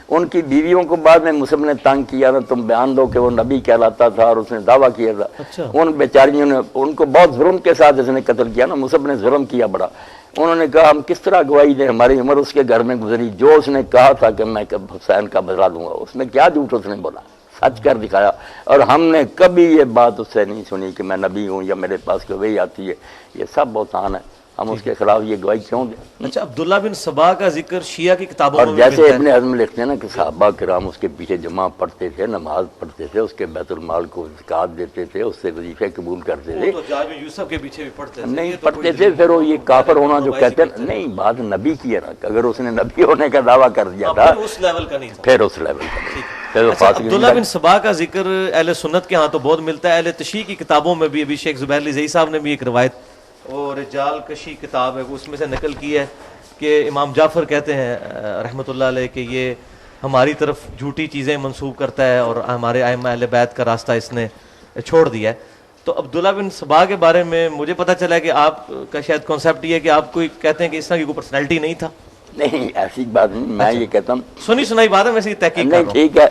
ان کی بیویوں کو بعد میں مسلم نے تنگ کیا نا, تم بیان دو کہ وہ نبی کہلاتا تھا اور اس نے دعویٰ کیا تھا. ان بیچاریوں نے ان کو بہت ظلم کے ساتھ اس نے قتل کیا نا, مسلم نے ظلم کیا بڑا. انہوں نے کہا ہم کس طرح گواہی دیں, ہماری عمر اس کے گھر میں گزری. جو اس نے کہا تھا کہ میں حسین کا بدلہ لوں گا, اس میں کیا جھوٹ اس نے بولا, سچ کر دکھایا. اور ہم نے کبھی یہ بات اس سے نہیں سنی کہ میں نبی ہوں یا میرے پاس گواہی آتی ہے. یہ سب بہتان ہے, ہم اس کے خلاف یہ گواہی کیوں دیں؟ اچھا, عبداللہ بن سبا کا ذکر شیعہ کی کتابوں اور میں جیسے ملتا ہے. ابن حزم لکھتے ہیں نا کہ صحابہ کرام اس کے پیچھے جمع پڑھتے تھے, نماز پڑھتے تھے, اس کے بیت المال کو زکوٰۃ دیتے تھے, اس سے وظیفے قبول کرتے تھے. وہ تو جاج میں یوسف کے پیچھے بھی پڑھتے تھے. نہیں پڑھتے تھے. پھر وہ یہ کافر ہونا جو کہتے ہیں نہیں, بات نبی کی ہے نا, کہ اگر اس نے نبی ہونے کا دعویٰ کر دیا تھا اس لیول کا نہیں تھا, پھر اس لیول کا نہیں. پھر وہ اچھا, فاسق عبداللہ بن سبا کا ذکر اہل سنت کے ہاں تو بہت ملتا ہے. اہل تشیع کی کتابوں میں بھی, ابھی شیخ زبیر علی زئی صاحب نے بھی ایک روایت, وہ رجال کشی کتاب ہے, اس میں سے نقل کی ہے کہ امام جعفر کہتے ہیں رحمۃ اللہ علیہ کہ یہ ہماری طرف جھوٹی چیزیں منسوب کرتا ہے اور ہمارے ائمہ اہل بیت کا راستہ اس نے چھوڑ دیا ہے. تو عبداللہ بن سبا کے بارے میں مجھے پتہ چلا ہے کہ آپ کا شاید کانسیپٹ یہ ہے کہ آپ کوئی کہتے ہیں کہ اس طرح کی کوئی پرسنالٹی نہیں تھا. نہیں, ایسی بات نہیں. میں یہ کہتا ہوں سنی سنائی بات ہے, میں تحقیق کر رہا نہیں ہوں. ٹھیک ہے.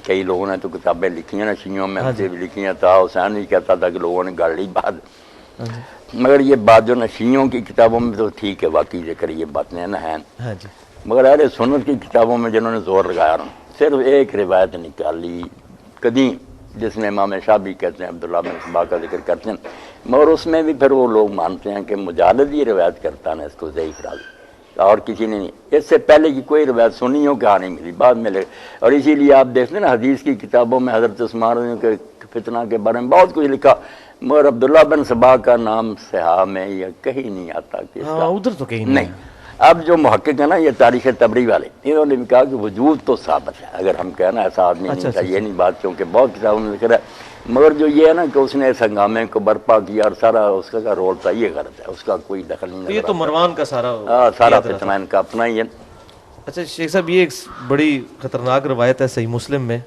کئی لوگوں نے تو کتابیں لکھی ہیں نا شیعوں میں, ہم سے بھی لکھی ہیں. تھا حسین بھی کہتا تھا کہ لوگوں نے گاڑ لی بات, مگر یہ بات جو نا شیعوں کی کتابوں میں تو ٹھیک ہے, واقعی ذکر یہ باتیں نا ہیں, مگر اہل سنت کی کتابوں میں جنہوں نے زور لگایا نا, صرف ایک روایت نکالی قدیم جس میں امام شافعی کہتے ہیں عبداللہ بن سبا کا ذکر کرتے ہیں, مگر اس میں بھی پھر وہ لوگ مانتے ہیں کہ مجالد یہ روایت کرتا نا, اس کو ضعیف راوی, اور کسی نے نہیں. اس سے پہلے کی کوئی روایت سنی ہو کہاں نہیں ملی, بعد میں لے. اور اسی لیے آپ دیکھتے ہیں نا حدیث کی کتابوں میں حضرت عثمان کے فتنہ کے بارے میں بہت کچھ لکھا, مگر عبداللہ بن سبا کا نام صحاح میں یا کہیں نہیں آتا. ادھر تو کہیں نہیں. اب جو محقق ہے نا یہ تاریخ تبری والے, انہوں نے بھی کہا کہ وجود تو ثابت ہے, اگر ہم کہنا ایسا آدمی نہیں تھا, یہ نہیں بات, کیونکہ بہت کتابوں میں ذکر ہے, مگر جو یہ ہے نا کہ اس نے اس ہنگامے کو برپا کیا اور سارا اس کا رول تھا, یہ غلط ہے, اس کا کوئی دخل نہیں. یہ تو مروان کا سارا فتنہ ان کا اپنا ہی ہے. اچھا شیخ صاحب, یہ ایک بڑی خطرناک روایت ہے صحیح مسلم میں,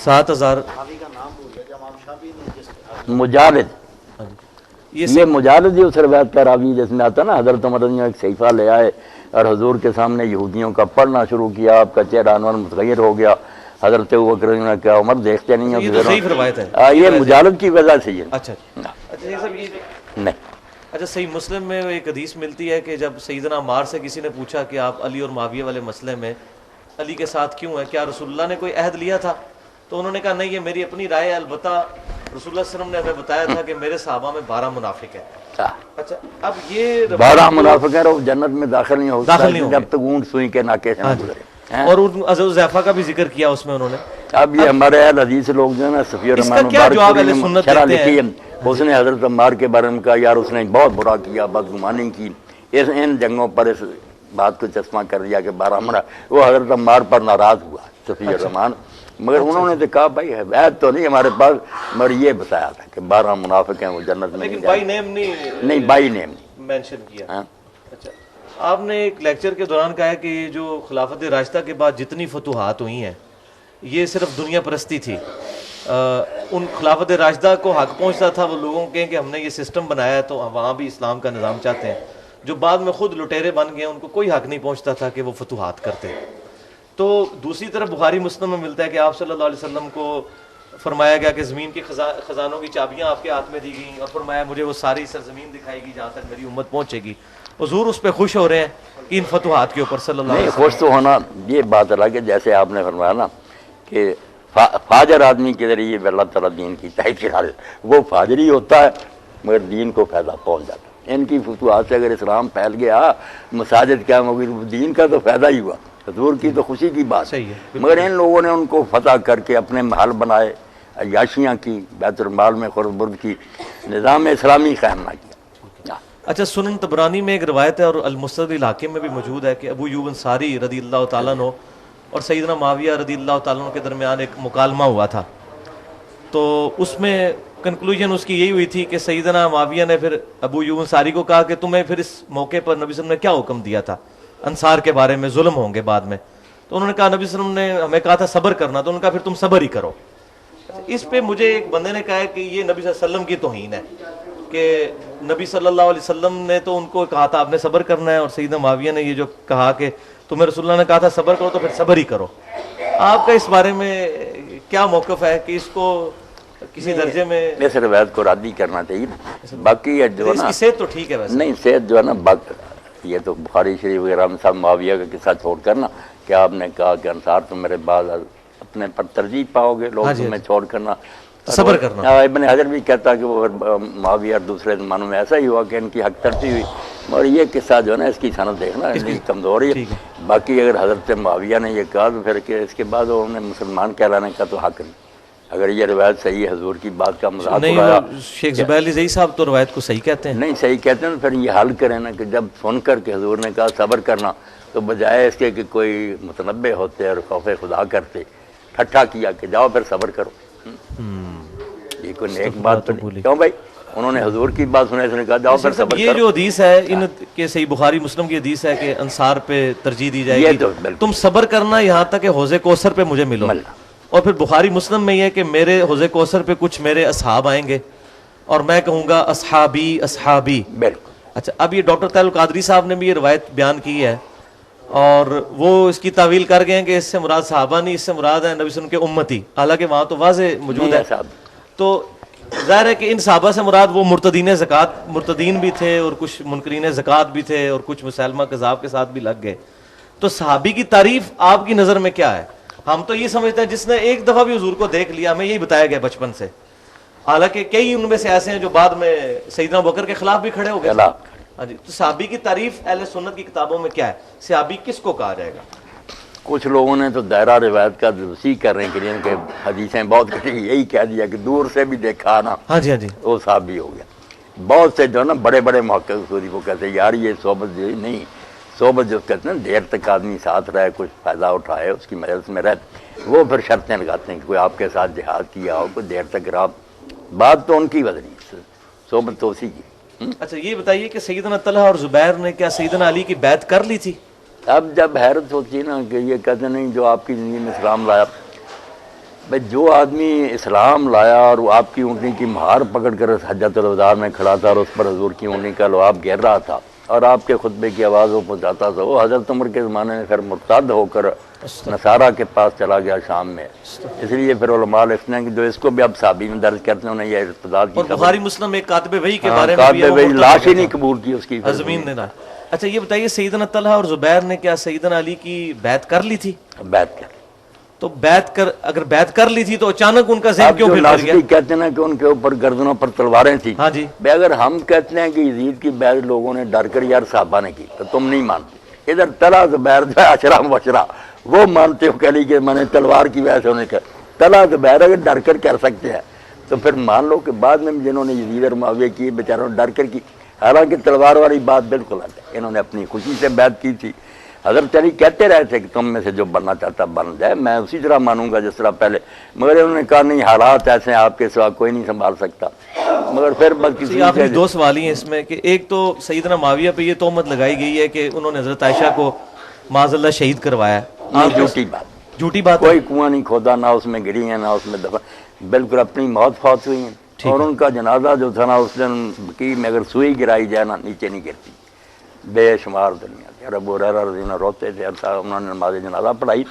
7000 مجالد, یہ مجالد ہی اس روایت کا راوی جس میں آتا نا حضرت عمر نے ایک صحیفہ لے آئے اور حضور کے سامنے یہودیوں کا پڑھنا شروع کیا, آپ کا چہرہ انور متغیر ہو گیا. حضرت ابوبکر نے کہا عمر دیکھتے نہیں ہو, یہ مجالد کی وجہ سے یہ. اچھا نہیں. اچھا, صحیح مسلم میں ایک حدیث ملتی ہے کہ جب سیدنا عمار سے کسی نے پوچھا کہ آپ علی اور معاویہ والے مسئلے میں علی کے ساتھ کیوں ہیں, کیا رسول اللہ نے کوئی عہد لیا تھا؟ تو انہوں نے کہا نہیں, یہ میری اپنی رائے ہے, البتہ رسول اللہ صلی اللہ علیہ وسلم نے ہمیں بتایا تھا کہ میرے صحابہ میں 12 منافق ہیں. اچھا, اب یہ 12 منافق ہیں, وہ جنت میں داخل نہیں ہو سکتے جب تک اونٹ سوئی کے ناکے سے نہ گزرے. اور حذیفہ کا بھی ذکر کیا اس میں انہوں نے. اب یہ ہمارے اہل حدیث لوگ جو ہے نا, صفی الرحمن مبارک شرح لکھی ہے, اس نے حضرت عمار کے بارے میں کہا یار اس نے بہت برا کیا, بدگمانی کی, ان جنگوں پر اس بات کو چشمہ کر دیا کہ 12 منافق. وہ حضرت عمار پر ناراض ہوا صفی الرحمن, مگر انہوں نے تو کہا بھائی عہد تو نہیں ہمارے پاس, مگر یہ بتایا تھا کہ 12 منافق ہیں وہ جنت میں نہیں بائی نیم نہیں بائی نیم نہیں مینشن کیا. اچھا, آپ نے ایک لیکچر کے دوران کہا ہے کہ یہ جو خلافت راشدہ کے بعد جتنی فتوحات ہوئی ہیں یہ صرف دنیا پرستی تھی. ان خلافت راشدہ کو حق پہنچتا تھا وہ لوگوں کے کہ ہم نے یہ سسٹم بنایا ہے تو وہاں بھی اسلام کا نظام چاہتے ہیں. جو بعد میں خود لٹیرے بن گئے ان کو کوئی حق نہیں پہنچتا تھا کہ وہ فتوحات کرتے. تو دوسری طرف بخاری مسلم میں ملتا ہے کہ آپ صلی اللہ علیہ وسلم کو فرمایا گیا کہ زمین کے خزانوں کی چابیاں آپ کے ہاتھ میں دی گئیں, اور فرمایا مجھے وہ ساری سرزمین دکھائے گی جہاں تک میری امت پہنچے گی. حضور اس پہ خوش ہو رہے ہیں کہ ان فتوحات کے اوپر صلی اللہ علیہ وسلم. خوش تو ہونا یہ بات الگ ہے, جیسے آپ نے فرمایا نا کہ فاجر آدمی کے ذریعے اللہ تعالیٰ دین کی تائید کرا دے, وہ فاجری ہوتا ہے مگر دین کو فائدہ پہنچ جاتا ہے. ان کی فتوحات سے اگر اسلام پھیل گیا, مساجد قائم ہو گئی, دین کا تو فائدہ ہی ہوا, حضور کی تو خوشی کی بات ہے. مگر ان لوگوں نے ان کو فتح کر کے اپنے محل بنائے, عیاشیاں کی, بیت المال میں خرد برد کی, نظام اسلامی قائم نہ کیا. اچھا, سنن طبرانی میں ایک روایت ہے اور المستدرک الحاکم میں بھی موجود ہے کہ ابو ایوب انصاری رضی اللہ تعالیٰ عنہ اور سیدنا معاویہ رضی اللہ تعالیٰ عنہ کے درمیان ایک مکالمہ ہوا تھا. تو اس میں کنکلوژن اس کی یہی ہوئی تھی کہ سیدنا معاویہ نے پھر ابو ایوب انصاری کو کہا کہ تمہیں پھر اس موقع پر نبی صلی اللہ علیہ وسلم نے کیا حکم دیا تھا انصار کے بارے میں، ظلم ہوں گے بعد میں، تو انہوں نے کہا نبی صلی اللہ علیہ وسلم نے ہمیں کہا تھا صبر کرنا، تو انہوں نے کہا پھر تم صبر ہی کرو. اس پہ مجھے ایک بندے نے کہا ہے کہ یہ نبی صلی اللہ علیہ وسلم کی توہین ہے کہ نبی صلی اللہ علیہ وسلم نے تو ان کو کہا تھا آپ نے صبر کرنا ہے، اور سیدنا معاویہ نے یہ جو کہا کہ تمہیں رسول اللہ نے کہا تھا صبر کرو تو پھر صبر ہی کرو. آپ کا اس بارے میں کیا موقف ہے کہ اس کو کسی درجے میں اس روایت کو رد ہی کرنا چاہیے. باقی یہ جو ہے اس نا کی صحت تو ٹھیک ہے ویسے نہیں، صحت جو ہے نا یہ تو بخاری شریف وغیرہ میں صاحب معاویہ کا قصہ چھوڑ کر نا کہ آپ نے کہا کہ انصار تم میرے بعد اپنے پر ترجیح پاؤ گے، لوگ تمہیں چھوڑ کرنا صبر کرنا. ابن حجر بھی کہتا کہ وہ معاویہ اور دوسرے زمانوں میں ایسا ہی ہوا کہ ان کی حق ترسی ہوئی. اور یہ قصہ جو ہے نا اس کی سند دیکھنا کمزور ہے. باقی اگر حضرت معاویہ نے یہ کہا تو پھر کہ اس کے بعد انہیں مسلمان کہلانے کا تو حق نہیں. اگر یہ روایت صحیح ہے حضور کی بات کا مذاق اڑایا. شیخ زبیر علی زئی صاحب تو روایت کو صحیح کہتے ہیں. نہیں صحیح کہتے ہیں تو پھر یہ حل کریں نا کہ جب سن کر کے حضور نے کہا صبر کرنا تو بجائے اس کے کہ کوئی متنبع ہوتے اور خوف خدا کرتے ٹھٹھا کیا کہ جاؤ پھر صبر کرو. یہ کوئی نیک بات تو نہیں. کیوں بھائی انہوں نے حضور کی بات سنا، اس نے کہا جاؤ پھر صبر کرو. یہ جو حدیث ہے ان کے صحیح بخاری مسلم کی حدیث ہے کہ انصار پہ ترجیح دی جائے گی، تم صبر کرنا یہاں تک کہ حوض کوثر پہ مجھے ملو. اور پھر بخاری مسلم میں یہ کہ میرے حوض کوثر پہ کچھ میرے اصحاب آئیں گے اور میں کہوں گا اصحابی اصحابی. بالکل. اچھا اب یہ ڈاکٹر طاہر القادری صاحب نے بھی یہ روایت بیان کی ہے اور وہ اس کی تعویل کر گئے ہیں کہ اس سے مراد صحابہ نہیں، اس سے مراد ہے نبی صلی اللہ علیہ وسلم کے امتی، حالانکہ وہاں تو واضح موجود ہے. تو ظاہر ہے کہ ان صحابہ سے مراد وہ مرتدین زکوٰۃ مرتدین بھی تھے اور کچھ منکرین زکوٰۃ بھی تھے اور کچھ مسلمہ کذاب کے ساتھ بھی لگ گئے. تو صحابی کی تعریف آپ کی نظر میں کیا ہے؟ ہم تو یہ سمجھتے ہیں جس نے ایک دفعہ بھی حضور کو دیکھ لیا، ہمیں یہی بتایا گیا بچپن سے، حالانکہ کئی ان میں سے ایسے ہیں جو بعد میں سیدنا ابوبکر کے خلاف بھی کھڑے ہو گئے. ہاں جی. تو صحابی کی تعریف اہل سنت کی کتابوں میں کیا ہے؟ صحابی کس کو کہا جائے گا؟ کچھ لوگوں نے تو دائرہ روایت کا وسیع کرنے کے لیے کہ حدیثیں بہت کٹی یہی کہہ دیا کہ دور سے بھی دیکھا نا ہاں جی ہاں جی وہ صحابی ہو گیا. بہت سے جو ہے نا بڑے بڑے محقق سودی کو کہتے ہیں یار یہ صحبت جو نہیں، صحبت جو کہتے ہیں دیر تک آدمی ساتھ رہے، کچھ فائدہ اٹھائے، اس کی مجلس میں رہتے، وہ پھر شرطیں لگاتے ہیں کہ کوئی آپ کے ساتھ جہاد کیا ہو، کوئی دیر تک رہا. بات تو ان کی وزنی، صحبت تو اسی کی. اچھا یہ بتائیے کہ سیدنا طلحہ اور زبیر نے کیا سیدنا علی کی بیعت کر لی تھی؟ اب جب حیرت ہوتی ہے نا کہ یہ کہتے نہیں جو آپ کی زندگی میں اسلام لایا، بھائی جو آدمی اسلام لایا اور وہ آپ کی اونٹنی کی مہار پکڑ کر حجۃ الوداع میں کھڑا تھا اور اس پر حضور کی اونٹنی کا لعاب گر رہا تھا اور آپ کے خطبے کی آواز وہ پہنچاتا تھا، وہ حضرت عمر کے زمانے میں پھر مرتد ہو کر نصارہ کے پاس چلا گیا شام میں. اس لیے پھر علماء لکھتے ہیں کہ جو اس کو بھی اب صحابی میں درج کرتے ہیں انہیں یہ ارتداد کی اور بخاری مسلم ایک کاتب وحی کے بارے میں بھی وہی لاش ہی نہیں قبول کی اس کی زمین نے. اچھا یہ بتائیے سیدنا طلحہ اور زبیر نے کیا سیدنا علی کی بیعت کر لی تھی؟ بیعت کر. تو اگر بیعت کر لی تھی تو اچانک ان کا ذہن کیوں پھر گیا؟ کہتے ہیں کہ ان کے اوپر گردنوں پر تلواریں تھیں. ہاں جی. اگر ہم کہتے ہیں کہ یزید کی بیعت لوگوں نے ڈر کر یار صحابہ نے کی تو تم نہیں مانتے. ادھر طلحہ زبیر جو ہے اشرا مبشرہ وہ مانتے ہو کہ کہ میں نے تلوار کی وجہ سے انہیں کہا. طلحہ زبیر اگر ڈر کر کر سکتے ہیں تو پھر مان لو کہ بعد میں جنہوں نے یزید اور معاویہ کی بیچاروں نے ڈر کر کی. حالانکہ تلوار والی بات بالکل الگ ہے، انہوں نے اپنی خوشی سے بیعت کی تھی. حضرت علی کہتے رہے تھے کہ تم میں سے جو بننا چاہتا بن جائے، میں اسی طرح مانوں گا جس طرح پہلے، مگر انہوں نے کہا نہیں حالات ایسے ہیں آپ کے سوا کوئی نہیں سنبھال سکتا. مگر پھر بس کسی آپ نے دو سوال ہی ہیں اس میں کہ ایک تو سیدنا معاویہ پہ یہ تہمت لگائی گئی ہے کہ انہوں نے حضرت عائشہ کو معاذ اللہ شہید کروایا. جھوٹی بات، کوئی کنواں نہیں کھودا، نہ اس میں گری ہیں نہ اس میں دفن، بالکل اپنی موت فوت ہوئی ہیں. اور ان کا جنازہ جو تھا نا اس دن کی میں اگر سوئی گرائی جائے نا نیچے نہیں گرتی. بے شمار دنیا کے ابو ہریرہ رضی اللہ عنہ روتے تھے، انہوں نے نماز جنازہ پڑھائی.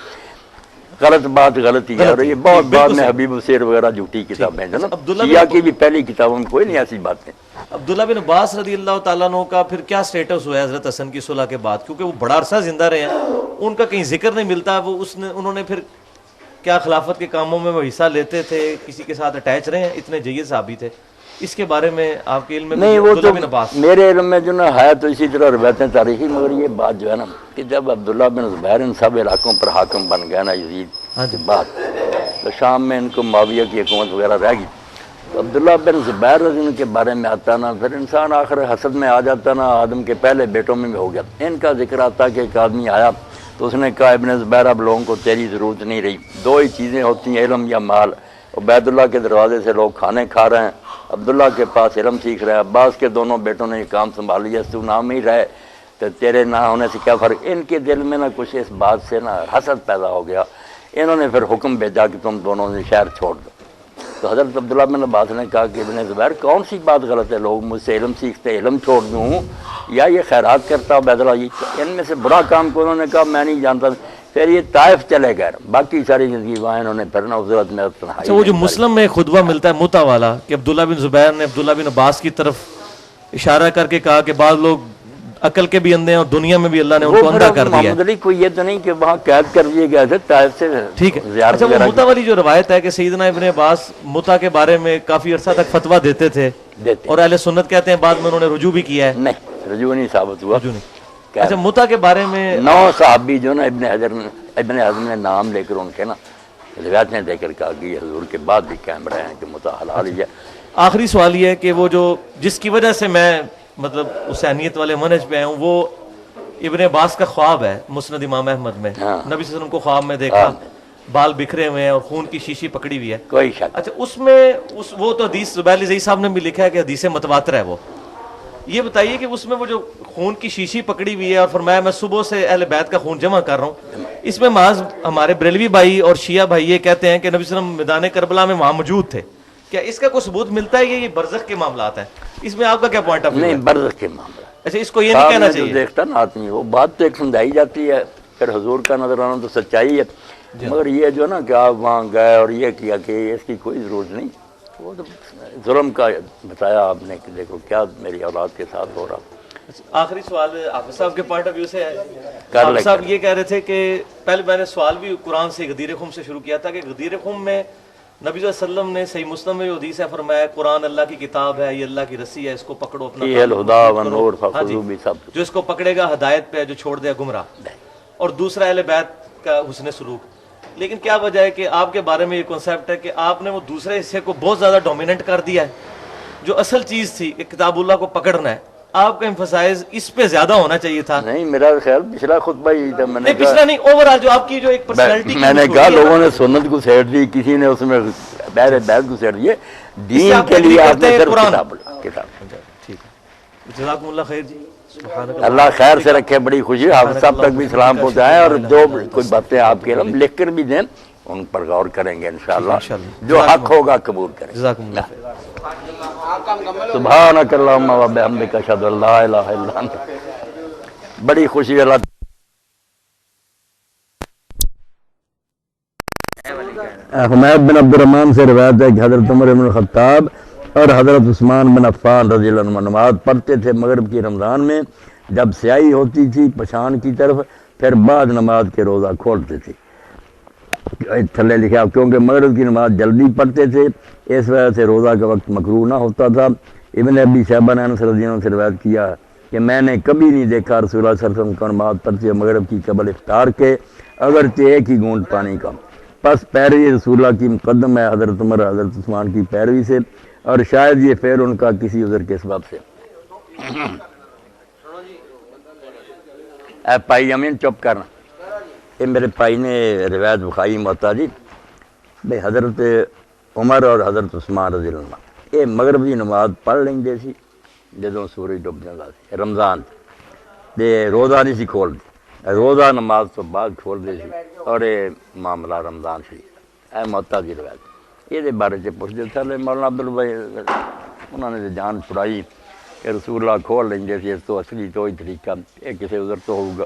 غلط بات غلطی ہے، اور یہ بہت بعد میں حبیب السیر وغیرہ جھوٹی کتابیں ہیں. شیعہ کی بھی پہلی کتابوں میں کوئی نہیں ایسی باتیں. عبداللہ بن عباس رضی اللہ تعالیٰ عنہ کا پھر کیا سٹیٹس ہوا ہے حضرت حسن کی صلح کے بعد؟ کیونکہ وہ بڑا عرصہ زندہ رہے ہیں، ان کا کہیں ذکر نہیں ملتا. وہ انہوں نے پھر کیا خلافت کے کاموں میں وہ حصہ لیتے تھے، کسی کے ساتھ اٹیچ رہے ہیں؟ اتنے جید صحابی تھے. اس کے بارے میں آپ کے علم میں؟ نہیں وہ تو میرے علم میں جو نا ہے تو اسی طرح روایتیں تاریخی، مگر یہ بات جو ہے نا کہ جب عبداللہ بن زبیر ان سب علاقوں پر حاکم بن گیا نا یزید کے بعد، تو شام میں ان کو معاویہ کی حکومت وغیرہ رہ گئی. تو عبداللہ بن زبیر رضی اللہ کے بارے میں آتا نا، پھر انسان آخر حسد میں آ جاتا نا، آدم کے پہلے بیٹوں میں بھی ہو گیا. ان کا ذکر آتا کہ ایک آدمی آیا تو اس نے کہا ابن زبیر اب لوگوں کو تیری ضرورت نہیں رہی، دو ہی چیزیں ہوتی ہیں علم یا مال. عبید اللہ کے دروازے سے لوگ کھانے کھا رہے ہیں عبداللہ کے پاس علم سیکھ رہا ہے، عباس کے دونوں بیٹوں نے یہ کام سنبھال لیا، تو نام ہی رہے تو تیرے نہ ہونے سے کیا فرق۔ ان کے دل میں نہ کچھ اس بات سے نہ حسد پیدا ہو گیا، انہوں نے پھر حکم بھیجا کہ تم دونوں نے شہر چھوڑ دو۔ تو حضرت عبداللہ بن عباس نے کہا کہ ابن زبیر کون سی بات غلط ہے، لوگ مجھ سے علم سیکھتے علم چھوڑ دوں یا یہ خیرات کرتا عبید اللہ، ان میں سے برا کام کو انہوں نے کہا میں نہیں جانتا۔ پھر یہ طائف چلے گئے، باقی ساری زندگی وہاں انہوں نے پھر حضرت میں تنہائی۔ اچھا وہ جو مسلم میں خطبہ ملتا ہے متا والا کہ عبداللہ بن زبیر نے عبداللہ بن عباس کی طرف اشارہ کر کے کہا کہ بعض لوگ عقل کے بھی اندھے ہیں اور دنیا میں بھی اللہ نے ان کو اندھا کر دیا ہے۔ محمد علی کو یہ تو نہیں کہ وہاں قید کر دیے گئے تھے طائف سے، ٹھیک ہے۔ زیارت اچھا وہ وغیرہ متا والی جو روایت ہے کہ سیدنا ابن عباس متا کے بارے میں کافی عرصہ تک فتویٰ دیتے تھے دیتے اور اہل سنت کہتے ہیں بعد میں انہوں نے رجوع بھی کیا ہے۔ نہیں، رجوع نہیں ثابت ہوا۔ رجوع نہیں۔ اچھا متا کے بارے میں 9 صحابی جو نا ابن حزم نے نام لے کر ان کے نا روایتیں دے کر کہا کہ یہ حضور کے بعد بھی قائم رہے ہیں کہ متا حلال ہی ہے۔ آخری سوال یہ ہے کہ وہ جو جس کی وجہ سے میں مطلب حسینیت والے منہج پہ آیا ہوں وہ ابن عباس کا خواب ہے مسند امام احمد میں، نبی صلی اللہ علیہ وسلم کو خواب میں دیکھا بال بکھرے ہوئے ہیں اور خون کی شیشی پکڑی ہوئی ہے۔ کوئی شک اچھا اس میں وہ تو حدیث زبیر علی زئی صاحب نے بھی لکھا ہے کہ حدیث متواتر ہے وہ، یہ بتائیے کہ اس میں وہ جو خون کی شیشی پکڑی ہوئی ہے اور فرمایا میں صبح سے اہل بیت کا خون جمع کر رہا ہوں، اس میں محض ہمارے بریلوی بھائی اور شیعہ بھائی یہ کہتے ہیں کہ نبی صلی اللہ علیہ وسلم میدان کربلا میں وہاں موجود تھے، کیا اس کا کوئی ثبوت ملتا ہے یہ برزخ کے معاملات ہیں؟ اس میں آپ کا کیا پوائنٹ آف ویو ہے؟ نہیں، برزخ کے معاملہ اچھا اس کو یہ نہیں کہنا چاہیے؟ جو دیکھتا نا آدمی وہ بات تو ایک سمجھائی جاتی ہے، پھر حضور کا نظر آنا تو سچائی ہے، مگر یہ جو نا کہ آپ وہاں گئے اور یہ کیا کہ اس کی کوئی ضرورت نہیں، وہ تو ظلم کا بتایا آپ نے کہ دیکھو کیا میری اولاد کے ساتھ ہو رہا۔ آخری سوال حافظ صاحب کے پوائنٹ آف ویو سے ہے، حافظ صاحب یہ کہہ رہے تھے کہ پہلے میں نے سوال بھی قرآن سے غدیر خم سے شروع کیا تھا کہ غدیر خم میں نبی صلی اللہ علیہ وسلم نے صحیح مسلم میں جو حدیث ہے فرمایا قرآن اللہ کی کتاب ہے، یہ اللہ کی رسی ہے، اس کو پکڑو اپنا جو اس کو پکڑے گا ہدایت پہ، جو چھوڑ دے گمراہ، اور دوسرا اہل بیت کا حسن سلوک۔ لیکن کیا وجہ ہے کہ آپ کے بارے میں یہ کنسیپٹ ہے کہ آپ نے وہ دوسرے حصے کو بہت زیادہ ڈومیننٹ کر دیا ہے، جو اصل چیز تھی کہ کتاب اللہ کو پکڑنا ہے، آپ کا ایمفسائز اس پہ زیادہ ہونا چاہیے تھا۔ نہیں، میرا خیال پچھلا خطبہ ہی تھا، میں نے پچھلا نہیں، اوورآل جو آپ کی جو ایک پرسنالٹی میں نے کہا لوگوں نے سنت کو سیٹ دی، کسی نے اس میں بہر بیت کو سیٹ دیے، دین کے لیے آپ نے صرف کتاب۔ ٹھیک ہے، جزاکم اللہ خیر جی، اللہ خیر سے رکھے، بڑی خوشی، حافظ صاحب تک بھی سلام پہنچائیں اور جو کوئی باتیں آپ کے علم لکھ کر بھی دیں ان پر غور کریں گے انشاءاللہ، جو حق ہوگا قبول کریں۔ جزاکم اللہ خیر۔ سبحانک اللہم و بحمدک اشہد ان لا الہ الا انت۔ بڑی خوشی اللہ حمید بن عبد الرحمن سے روایت ہے کہ حضرت عمر بن الخطاب اور حضرت عثمان بن عفان رضی اللہ عنہ نماز پڑھتے تھے مغرب کی رمضان میں، جب سیاہی ہوتی تھی پشان کی طرف، پھر بعد نماز کے روزہ کھولتے تھے۔ تھلے لکھا کیونکہ مغرب کی نماز جلدی پڑھتے تھے، اس وجہ سے روزہ کا وقت مکروہ نہ ہوتا تھا۔ ابن ابی شیبہ نے انس رضی اللہ عنہ سے روایت کیا کہ میں نے کبھی نہیں دیکھا رسول اللہ صلی اللہ علیہ وسلم کو نماز پڑھتے مغرب کی قبل افطار کے، اگرچہ ایک ہی گھونٹ پانی کا۔ پس پیروی رسول اللہ کی مقدم ہے حضرت عمر حضرت عثمان کی پیروی سے، اور شاید یہ فعل ان کا کسی عذر کے سبب سے۔ اے پائی امین چپ کرنا، یہ میرے پائی نے روایت بخاری موتا جی بھائی حضرت عمر اور حضرت عثمان رضی اللہ عنہ یہ مغرب کی نماز پڑھ لیں گے سی جدوں سورج ڈب جاتا سی رمضان تے روزہ نہیں سی کھول دی، روزہ نماز تو بعد کھول دے سی، اور یہ معاملہ رمضان شریف اے موتا جی روایت یہ بارے سے پوچھتے تھے مولانا عبدالبھائی انہوں نے جان چھڑائی کہ رسول اللہ کھول لیں گے سی، اس تو اصلی تو ہی طریقہ یہ کسی عذر تو ہوگا،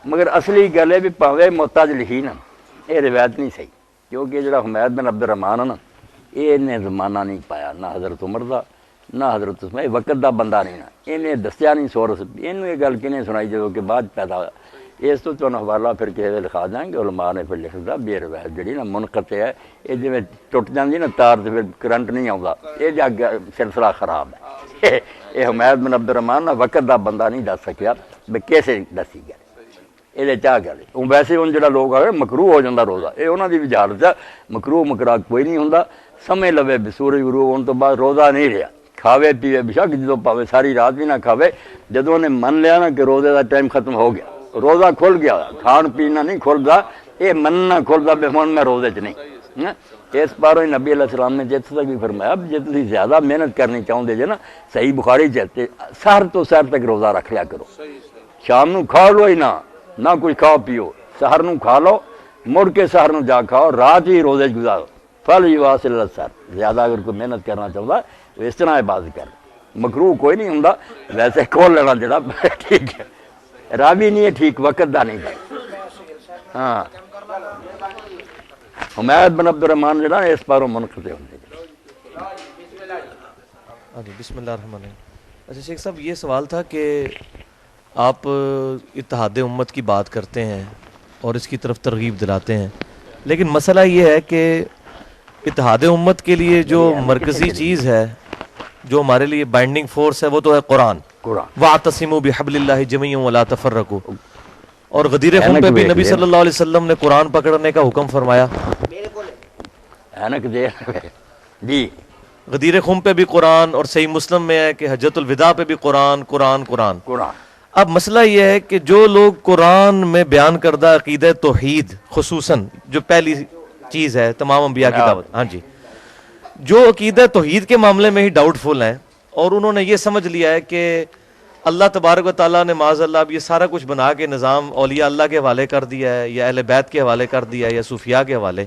مگر اصلی گل ہے بھی پاوے محتاج لکھی نا یہ روایت نہیں صحیح، کیونکہ جڑا حمید بن عبد الرحمان ہے نا یہ نے زمانہ نہیں پایا نہ حضرت عمر دا نہ حضرت عثمان، یہ وقت دا بندہ نہیں نا، انہیں دسیا نہیں سورس، یہ گل کنے سنائی جدوں کہ بعد پیدا ہوا، اس تو تمہیں حوالہ پھر کسی لکھا دیں گے، علماء نے پھر لکھ دا بے روایت جڑی نا منقطع ہے، یہ جی ٹوٹ جاتی نا تار تو پھر کرنٹ نہیں آتا، یہ جگ سلسلہ خراب ہے۔ یہ حمید بن عبد الرحمان نا وقت دا بندہ نہیں دس سکیا بھی کیسے دسی گئے، یہ چاہ گل ہوں ویسے ہوں جا لوگ آئے مکروہ ہو جاتا روزہ، یہ انہوں کی بھی جہالت ہے، مکروہ مکرا کوئی نہیں ہوں، سمے لوے بھی سورج غروب ہونے تو بعد روزہ نہیں رہا، کھاوے پیوے بشک جدو پاوے ساری رات بھی نہ کھاوے، جدوں نے من لیا نا کہ روزے کا ٹائم ختم ہو گیا روزہ کھل گیا، کھان پینا نہیں کھلتا، یہ مننا کھلتا بھی ہوں میں روزے چ نہیں، اس باروں نبی علیہ السلام نے جیت تک بھی فرمایا اب جی تھی زیادہ محنت کرنی چاہتے جے نا صحیح بخاری چاہتے سحر تو سحر تک روزہ رکھ لیا کرو شام نو کھا لو ہی نہ کچھ کھاؤ پیو سحر نو کھا لو مڑ کے سحر نو جا کھاؤ رات ہی روزے گزارو پھل ہی واصل سر زیادہ اگر کوئی محنت کرنا چاہتا تو اس طرح عبادت کر مکروہ کوئی نہیں ہوں ویسے کھول لینا جڑا ٹھیک ہے راوی نہیں ہے ٹھیک وقت دا نہیں ہے ہاں حمید بن عبد الرحمان جڑا اس پاروں منقطع ہوندے ہاں جی بسم اللہ الرحمن الرحیم. اچھا شیخ صاحب یہ سوال تھا کہ آپ اتحاد امت کی بات کرتے ہیں اور اس کی طرف ترغیب دلاتے ہیں لیکن مسئلہ یہ ہے کہ اتحاد امت کے لیے جو مرکزی چیز ہے جو ہمارے لیے بائنڈنگ فورس ہے وہ تو ہے قرآن وَاعْتَصِمُوا بِحَبْلِ اللَّهِ جَمِيعًا وَلَا تَفَرَّقُوا اور غدیر خم پہ بھی نبی صلی اللہ علیہ وسلم نے قرآن پکڑنے کا حکم فرمایا جی غدیر خم پہ بھی قرآن اور صحیح مسلم میں ہے کہ حجۃ الوداع پہ بھی قرآن قرآن قرآن اب مسئلہ یہ ہے کہ جو لوگ قرآن میں بیان کردہ عقیدہ توحید خصوصاً جو پہلی چیز ہے تمام انبیاء کی دعوت ہاں جی جو عقیدہ توحید کے معاملے میں ہی ڈاؤٹ فل ہیں اور انہوں نے یہ سمجھ لیا ہے کہ اللہ تبارک و تعالیٰ نے معاذ اللہ اب یہ سارا کچھ بنا کے نظام اولیاء اللہ کے حوالے کر دیا ہے یا اہل بیت کے حوالے کر دیا ہے یا صوفیاء کے حوالے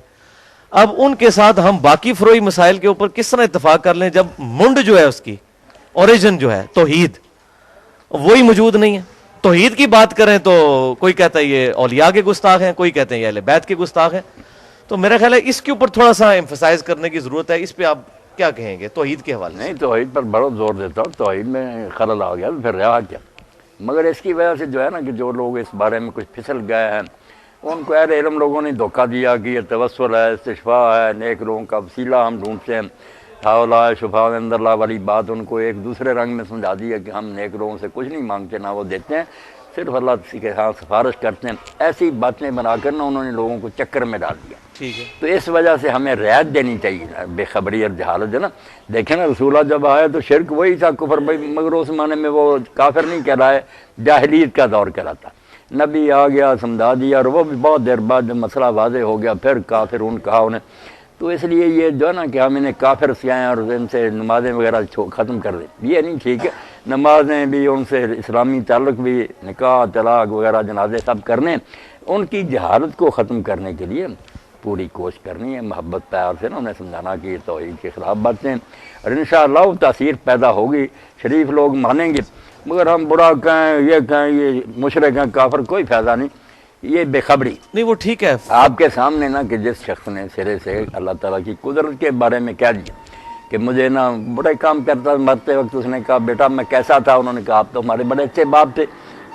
اب ان کے ساتھ ہم باقی فروعی مسائل کے اوپر کس طرح اتفاق کر لیں جب منڈ جو ہے اس کی اوریجن جو ہے توحید وہی موجود نہیں ہے توحید کی بات کریں تو کوئی کہتا ہے یہ اولیاء کے گستاخ ہیں کوئی کہتے ہیں یہ اہل بیت کے گستاخ ہیں تو میرا خیال ہے اس کے اوپر تھوڑا سا ایمفسائز کرنے کی ضرورت ہے اس پہ آپ کیا کہیں گے توحید کے حوالے نہیں توحید پر بڑا زور دیتا ہوں توحید میں خلل آ گیا تو پھر رہا کیا مگر اس کی وجہ سے جو ہے نا کہ جو لوگ اس بارے میں کچھ پھسل گئے ہیں ان کو اہل علم لوگوں نے دھوکہ دیا کہ یہ توسل ہے استشفاء ہے نیک لوگوں کا وسیلہ ہم ڈھونڈتے ہیں حوالہ شفاء عند اللہ والی بات ان کو ایک دوسرے رنگ میں سمجھا دیا کہ ہم نیک لوگوں سے کچھ نہیں مانگتے نہ وہ دیتے ہیں صرف اللہ کے ہاں سفارش کرتے ہیں ایسی باتیں بنا کر نا انہوں نے لوگوں کو چکر میں ڈال دیا ٹھیک ہے تو اس وجہ سے ہمیں رعایت دینی چاہیے بے خبری اور جہالت ہے نا دیکھیں نا رسولہ جب آئے تو شرک وہی تھا کفر مگر اس زمانے میں وہ کافر نہیں کہلائے جاہلیت کا دور کہلاتا نبی آ گیا سمجھا دیا اور وہ بھی بہت دیر بعد جب مسئلہ واضح ہو گیا پھر کافر کہا انہیں تو اس لیے یہ جو ہے نا کہ ہم انہیں کافر سیائیں اور ان سے نمازیں وغیرہ ختم کر دیں یہ نہیں ٹھیک ہے نمازیں بھی ان سے اسلامی تعلق بھی نکاح طلاق وغیرہ جنازے سب کرنے ان کی جہالت کو ختم کرنے کے لیے پوری کوشش کرنی ہے محبت پیار سے نا انہیں سمجھانا کہ یہ توحید کے خلاف باتیں اور انشاءاللہ وہ تاثیر پیدا ہوگی شریف لوگ مانیں گے مگر ہم برا کہیں یہ مشرک ہیں کافر کوئی فائدہ نہیں یہ بے خبری نہیں وہ ٹھیک ہے آپ کے سامنے نا کہ جس شخص نے سرے سے اللہ تعالیٰ کی قدرت کے بارے میں کہہ دیا کہ مجھے نا بڑے کام کرتا مرتے وقت اس نے کہا بیٹا میں کیسا تھا انہوں نے کہا آپ تو ہمارے بڑے اچھے باپ تھے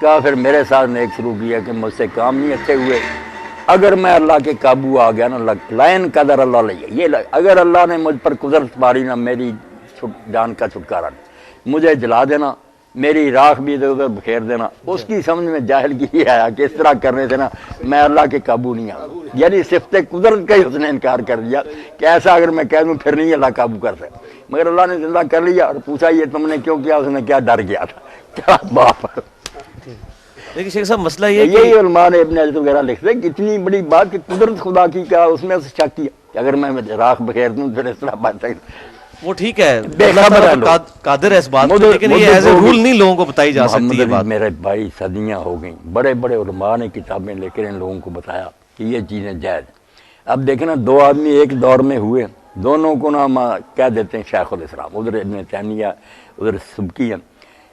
کہا پھر میرے ساتھ نے ایک شروع کیا کہ مجھ سے کام نہیں اچھے ہوئے اگر میں اللہ کے قابو آ گیا نا لائن قدر اللہ لیا یہ اگر اللہ نے مجھ پر قدرت پاری نا میری جان کا چھٹکارا نہیں مجھے جلا دینا میری راکھ بھی ادھر ادھر بکھیر دینا اس کی سمجھ میں جاہل کی یہ آیا کہ اس طرح کرنے سے نا میں اللہ کے قابو نہیں آؤں یعنی صفت قدرت کا ہی اس نے انکار کر دیا کہ ایسا اگر میں کہہ دوں پھر نہیں اللہ قابو کر سکتا مگر اللہ نے زندہ کر لیا اور پوچھا یہ تم نے کیوں کیا اس نے کیا ڈر گیا تھا کیا باپ لیکن شیخ صاحب مسئلہ یہ یہی علماء نے ابن حجر وغیرہ لکھتے ہیں کہ اتنی بڑی بات کہ قدرت خدا کی کیا اس میں شک کیا کہ اگر میں راکھ بکھیر دوں پھر اس طرح بات سکتا وہ ٹھیک ہے بے خبر ہے قادر ہے اس بات پر لیکن یہ ایز اے رول نہیں لوگوں کو بتائی جا سکتی ہے بات میرے بھائی صدیاں ہو گئیں بڑے بڑے علماء نے کتابیں لے کر ان لوگوں کو بتایا کہ یہ چیزیں جائز اب دیکھیں نا دو آدمی ایک دور میں ہوئے دونوں کو نا ہم کہہ دیتے ہیں شیخ الاسلام ادھر ابن تیمیہ ادھر سبکی ہیں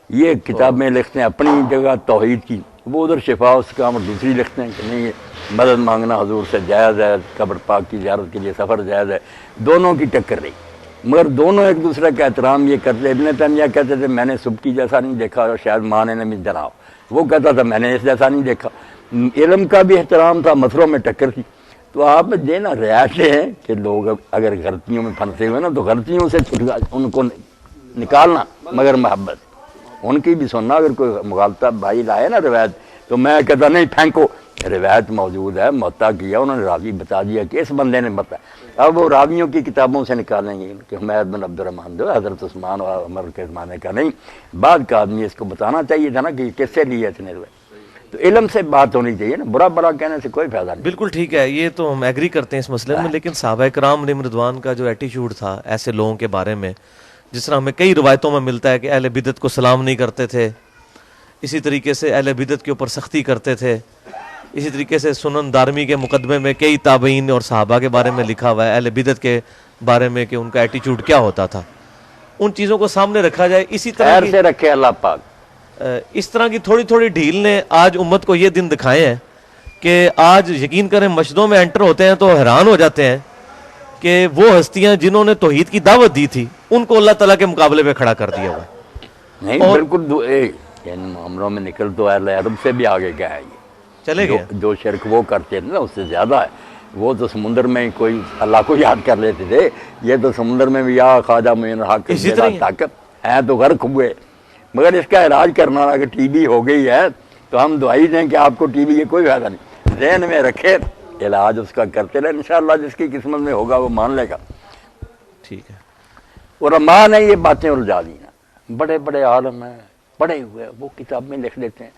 یہ کتابیں لکھتے ہیں اپنی جگہ توحید کی وہ ادھر شفاء استقامت اور دوسری لکھتے ہیں کہ نہیں یہ مدد مانگنا حضور سے جائز ہے قبر پاک کی زیارت کے لیے سفر جائز ہے دونوں کی ٹکر رہی مگر دونوں ایک دوسرے کا احترام یہ کرتے ابن تیمیہ کہتے تھے میں نے سبکی جیسا نہیں دیکھا اور شاید ماں نے بھی جناؤ وہ کہتا تھا میں نے اس جیسا نہیں دیکھا علم کا بھی احترام تھا مسئلوں میں ٹکر تھی تو آپ دینا رعایتیں ہیں کہ لوگ اگر غلطیوں میں پھنسے ہوئے نا تو غلطیوں سے ان کو نکالنا مگر محبت ان کی بھی سننا اگر کوئی مغالطہ بھائی لائے نا روایت تو میں کہتا نہیں پھینکو روایت موجود ہے معطا کیا انہوں نے راوی بتا دیا کہ اس بندے نے بتایا اب وہ راویوں کی کتابوں سے نکالیں گے کہ حمید بن عبد الرحمان جو حضرت عثمان اور عمر کے زمانے کا نہیں بعد کا آدمی اس کو بتانا چاہیے تھا نا کہ کس سے لیے اتنے روایت تو علم سے بات ہونی چاہیے نا، برا برا کہنے سے کوئی فائدہ نہیں۔ بالکل ٹھیک ہے، یہ تو ہم ایگری کرتے ہیں اس مسئلے میں، لیکن صحابہ کرام علیہم رضوان کا جو ایٹیچیوڈ تھا ایسے لوگوں کے بارے میں، جس طرح ہمیں کئی روایتوں میں ملتا ہے کہ اہل بدعت کو سلام نہیں کرتے تھے، اسی طریقے سے اہل بدعت کے اوپر سختی کرتے تھے، اسی طریقے سے سنن دارمی کے مقدمے میں کئی تابعین اور صحابہ کے بارے میں لکھا ہوا ہے اہل بدعت کے بارے میں کہ ان کا ایٹیچیوڈ کیا ہوتا تھا، ان چیزوں کو سامنے رکھا جائے۔ اسی طرح خیر سے رکھے اللہ پاک۔ اس طرح کی تھوڑی تھوڑی ڈھیل نے آج امت کو یہ دن دکھائے ہیں کہ آج یقین کریں مسجدوں میں انٹر ہوتے ہیں تو حیران ہو جاتے ہیں کہ وہ ہستیاں جنہوں نے توحید کی دعوت دی تھی ان کو اللہ تعالیٰ کے مقابلے پہ کھڑا کر دیا ہوا ہے۔ نہیں بالکل ان معاملوں میں نکل تو اہل عرب سے بھی آگے گیا ہے، یہ چلے گئے جو شرک وہ کرتے تھے نا اس سے زیادہ ہے۔ وہ تو سمندر میں کوئی اللہ کو یاد کر لیتے تھے، یہ تو سمندر میں بھی یا خواجہ معین الحق اسی طرح طاقت ہے تو غرق ہوئے، مگر اس کا علاج کرنا اگر ٹی بی ہو گئی ہے تو ہم دعائی دیں کہ آپ کو ٹی بی کی کوئی فائدہ نہیں، ذہن میں رکھے علاج اس کا کرتے رہے، انشاءاللہ جس کی قسمت میں ہوگا وہ مان لے گا۔ ٹھیک ہے، علماء نے یہ باتیں الجھا دی نا، بڑے بڑے عالم ہیں پڑھے ہوئے، وہ کتاب میں لکھ لیتے ہیں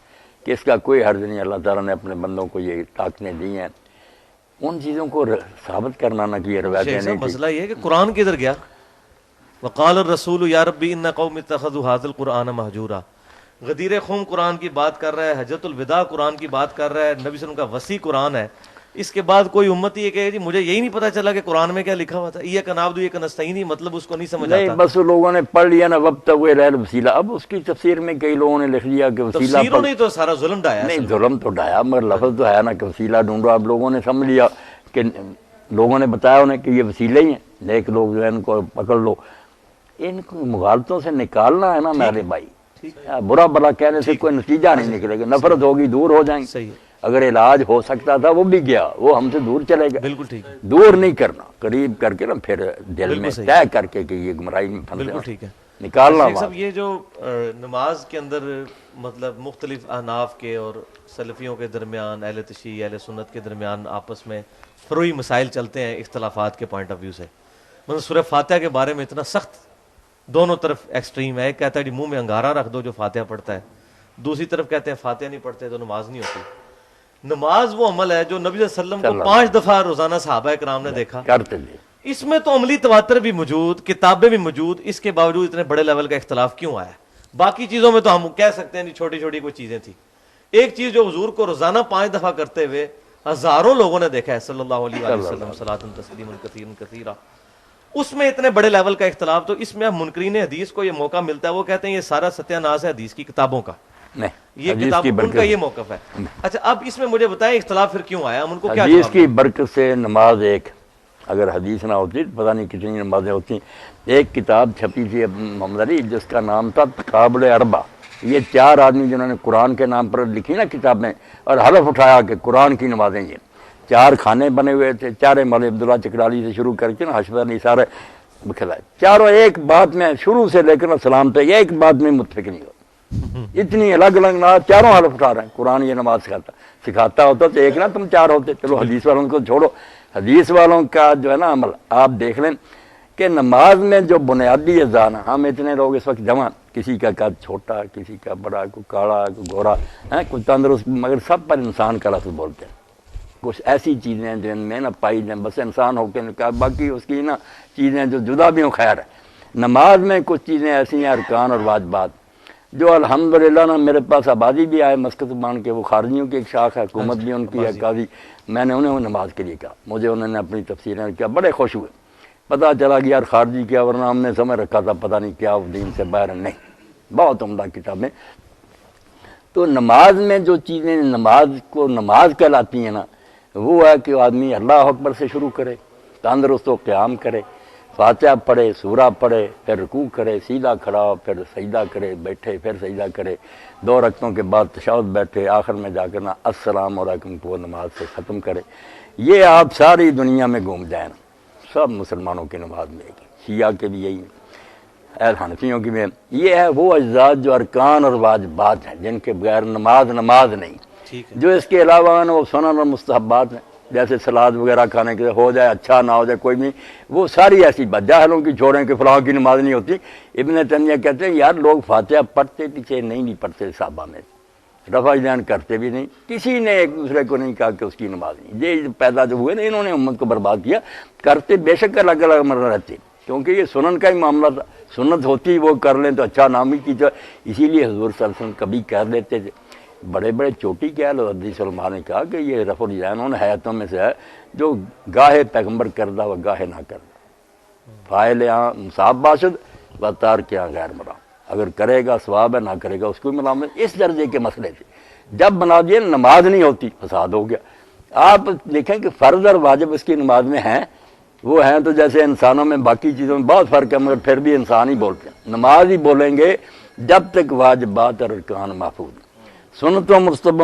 کہ اس کا کوئی حرج نہیں، اللہ تعالیٰ نے اپنے بندوں کو یہ طاقتیں دی ہیں، ان چیزوں کو ثابت کرنا نہ کہ یہ روایتیں نہیں تھیں۔ مسئلہ یہ ہے کہ قرآن کدھر گیا؟ وقال الرسول یا ربی ان قوم اتخذوا هذا القرآن مہجورا، غدیر خم قرآن کی بات کر رہا ہے، حجۃ الوداع قرآن کی بات کر رہا ہے، نبی صلی اللہ علیہ وسلم کا وسیع قرآن ہے، اس کے بعد کوئی امت یہ کہے جی مجھے یہی نہیں پتا چلا کہ قرآن میں کیا لکھا ہوا تھا، ایاک نعبد و ایاک نستعین، مطلب اس کو نہیں سمجھ نہیں آتا۔ بس وہ لوگوں نے پڑھ لیا نا وابتغوا الیہ الوسیلہ، اب اس کی تفسیر میں کئی لوگوں نے لکھ لیا کہ وسیلہ تفسیروں نے تو سارا ظلم ڈایا ہے۔ نہیں ظلم تو ڈایا مگر لفظ تو ہے نا کہ وسیلہ ڈھونڈو، اب لوگوں نے سمجھ لیا کہ لوگوں نے بتایا انہیں کہ یہ وسیلے ہی ہیں، نیک لوگ جو ہے ان کو پکڑ لو، ان کو مغالطوں سے نکالنا ہے نا میرے بھائی، برا بلا کہنے سے کوئی نتیجہ نہیں نکلے گا، نفرت ہوگی دور ہو جائیں گے۔ صحیح ہے، اگر علاج ہو سکتا تھا وہ بھی گیا، وہ ہم سے دور چلے گا، بالکل ٹھیک ہے، دور نہیں کرنا، قریب کر کے نا پھر دل میں صحیح۔ طے کر کے کہ یہ گمراہی میں بالکل پھنسے ٹھیک ہے۔ نکالنا شیخ وہاں۔ صاحب یہ جو نماز کے اندر مطلب مختلف احناف کے اور سلفیوں کے درمیان، اہل تشیع اہل سنت کے درمیان آپس میں فروعی مسائل چلتے ہیں اختلافات کے پوائنٹ آف ویو سے، مطلب سورہ فاتحہ کے بارے میں اتنا سخت دونوں طرف ایکسٹریم ہے، ایک کہتا ہے جی منہ میں انگارہ رکھ دو جو فاتحہ پڑھتا ہے، دوسری طرف کہتے ہیں فاتحہ نہیں پڑھتے تو نماز نہیں ہوتی۔ نماز وہ عمل ہے جو نبی صلی اللہ علیہ وسلم کو 5 دفعہ روزانہ صحابہ کرام نے دیکھا، کرتے لے اس میں تو عملی تواتر بھی موجود، کتابیں بھی موجود، اس کے باوجود اتنے بڑے لیول کا اختلاف کیوں آیا؟ باقی چیزوں میں تو ہم کہہ سکتے ہیں چھوٹی چھوٹی کوئی چیزیں تھیں، ایک چیز جو حضور کو روزانہ 5 دفعہ کرتے ہوئے ہزاروں لوگوں نے دیکھا ہے صلی اللہ علیہ وسلم صلاۃ تسلیما کثیرا کثیرا، اس میں اتنے بڑے لیول کا اختلاف، تو اس میں منکرین حدیث کو یہ موقع ملتا ہے، وہ کہتے ہیں یہ سارا ستیہ ناز ہے حدیث کی کتابوں کا، نہیں یہ کتاب ان کا یہ موقف ہے۔ اچھا اب اس میں مجھے بتائیں اختلاف پھر کیوں آیا، ہم ان کو کیا حدیث جواب کی برکت سے نماز ایک، اگر حدیث نہ ہوتی پتہ نہیں کتنی نمازیں ہوتی۔ ایک کتاب چھپی تھی محمد علی جس کا نام تھا تقابل اربع، یہ 4 آدمی جنہوں نے قرآن کے نام پر لکھی نا کتابیں اور حلف اٹھایا کہ قرآن کی نمازیں، یہ 4 خانے بنے ہوئے تھے، چارے مولوی عبداللہ چکرالی سے شروع کر کے نا حشمت علی سارے کھلائے، چاروں ایک بات میں شروع سے لے کر سلام تک ایک بات میں متفق نہیں ہو، اتنی الگ الگ نماز، چاروں حلف اٹھا رہے ہیں قرآن یہ نماز سکھاتا ہوتا تو ایک نہ تم 4 ہوتے۔ چلو حدیث والوں کو چھوڑو، حدیث والوں کا جو ہے نا عمل آپ دیکھ لیں کہ نماز میں جو بنیادی اذان، ہم اتنے لوگ اس وقت جمع، کسی کا قد چھوٹا، کسی کا بڑا، کوئی کاڑا، کوئی گورا، کوئی تندرست، مگر سب پر انسان کا لفظ بولتے ہیں۔ کچھ ایسی چیزیں ہیں جن میں نہ پائی جائیں، بس انسان ہو کے نکال، باقی اس کی نا چیزیں جو جدا بھی ہوں خیر ہے۔ نماز میں کچھ چیزیں ایسی ہیں ارکان اور واجبات جو الحمدللہ نا میرے پاس آبادی بھی آئے مسکت مان کے، وہ خارجیوں کی ایک شاخ ہے، حکومت بھی ان کی ہے قاضی، میں نے انہیں نماز کے لیے کہا، مجھے انہوں نے اپنی تفسیریں کیا، بڑے خوش ہوئے، پتہ چلا کہ یار خارجی کیا، ورنہ ہم نے سمجھ رکھا تھا پتہ نہیں کیا دین سے باہر، نہیں بہت عمدہ کتابیں۔ تو نماز میں جو چیزیں نماز کو نماز کہلاتی ہیں نا، وہ ہے کہ آدمی اللہ اکبر سے شروع کرے، تندرست و قیام کرے، فاتحہ پڑھے، سورہ پڑھے، پھر رکوع کرے، سیدھا کھڑا ہو، پھر سجدہ کرے، بیٹھے، پھر سجدہ کرے، 2 رکعتوں کے بعد تشہد بیٹھے، آخر میں جا کر نا السلام علیکم کو نماز سے ختم کرے۔ یہ آپ ساری دنیا میں گھوم جائیں نا، سب مسلمانوں کی نماز میں ایک، شیعہ کے بھی یہی ہے، حنفیوں کی بھی، یہ ہے وہ اجزاء جو ارکان اور واجبات ہیں جن کے بغیر نماز نہیں، جو اس کے علاوہ ہیں وہ سنن اور مستحبات ہیں، جیسے سلاد وغیرہ کھانے کے ہو جائے اچھا نہ ہو جائے کوئی نہیں، وہ ساری ایسی بات جاہلوں کی چھوڑیں کہ فلاں کی نماز نہیں ہوتی۔ ابن تیمیہ کہتے ہیں یار لوگ فاتحہ پڑھتے پیچھے نہیں پڑھتے صحابہ میں، رفع دین کرتے بھی نہیں، کسی نے ایک دوسرے کو نہیں کہا کہ اس کی نماز نہیں۔ یہ پیدا جو ہوئے نا انہوں نے امت کو برباد کیا، کرتے بے شک الگ الگ مرہ رہتے، کیونکہ یہ سنن کا ہی معاملہ تھا، سنت ہوتی وہ کر لیں تو اچھا نام ہی کی تو، اسی لیے حضور صلی اللہ علیہ وسلم کبھی کہہ دیتے تھے، بڑے بڑے چوٹی کہہ لو، حدیث علماء نے کہا کہ یہ رفع الیدین ان حیاتوں میں سے ہے جو گاہے پیغمبر کردہ و گاہے نہ کردہ، فاعل مصاب باشد و تارک غیر مرام، اگر کرے گا ثواب ہے، نہ کرے گا اس کو ملامت، اس درجے کے مسئلے تھے۔ جب بنا دیے نماز نہیں ہوتی، فساد ہو گیا۔ آپ دیکھیں کہ فرض اور واجب اس کی نماز میں ہیں، وہ ہیں تو جیسے انسانوں میں باقی چیزوں میں بہت فرق ہے، مگر پھر بھی انسان ہی بولتے ہیں، نماز ہی بولیں گے جب تک واجبات اور ارکان محفوظ ہیں۔ سنت و مستحب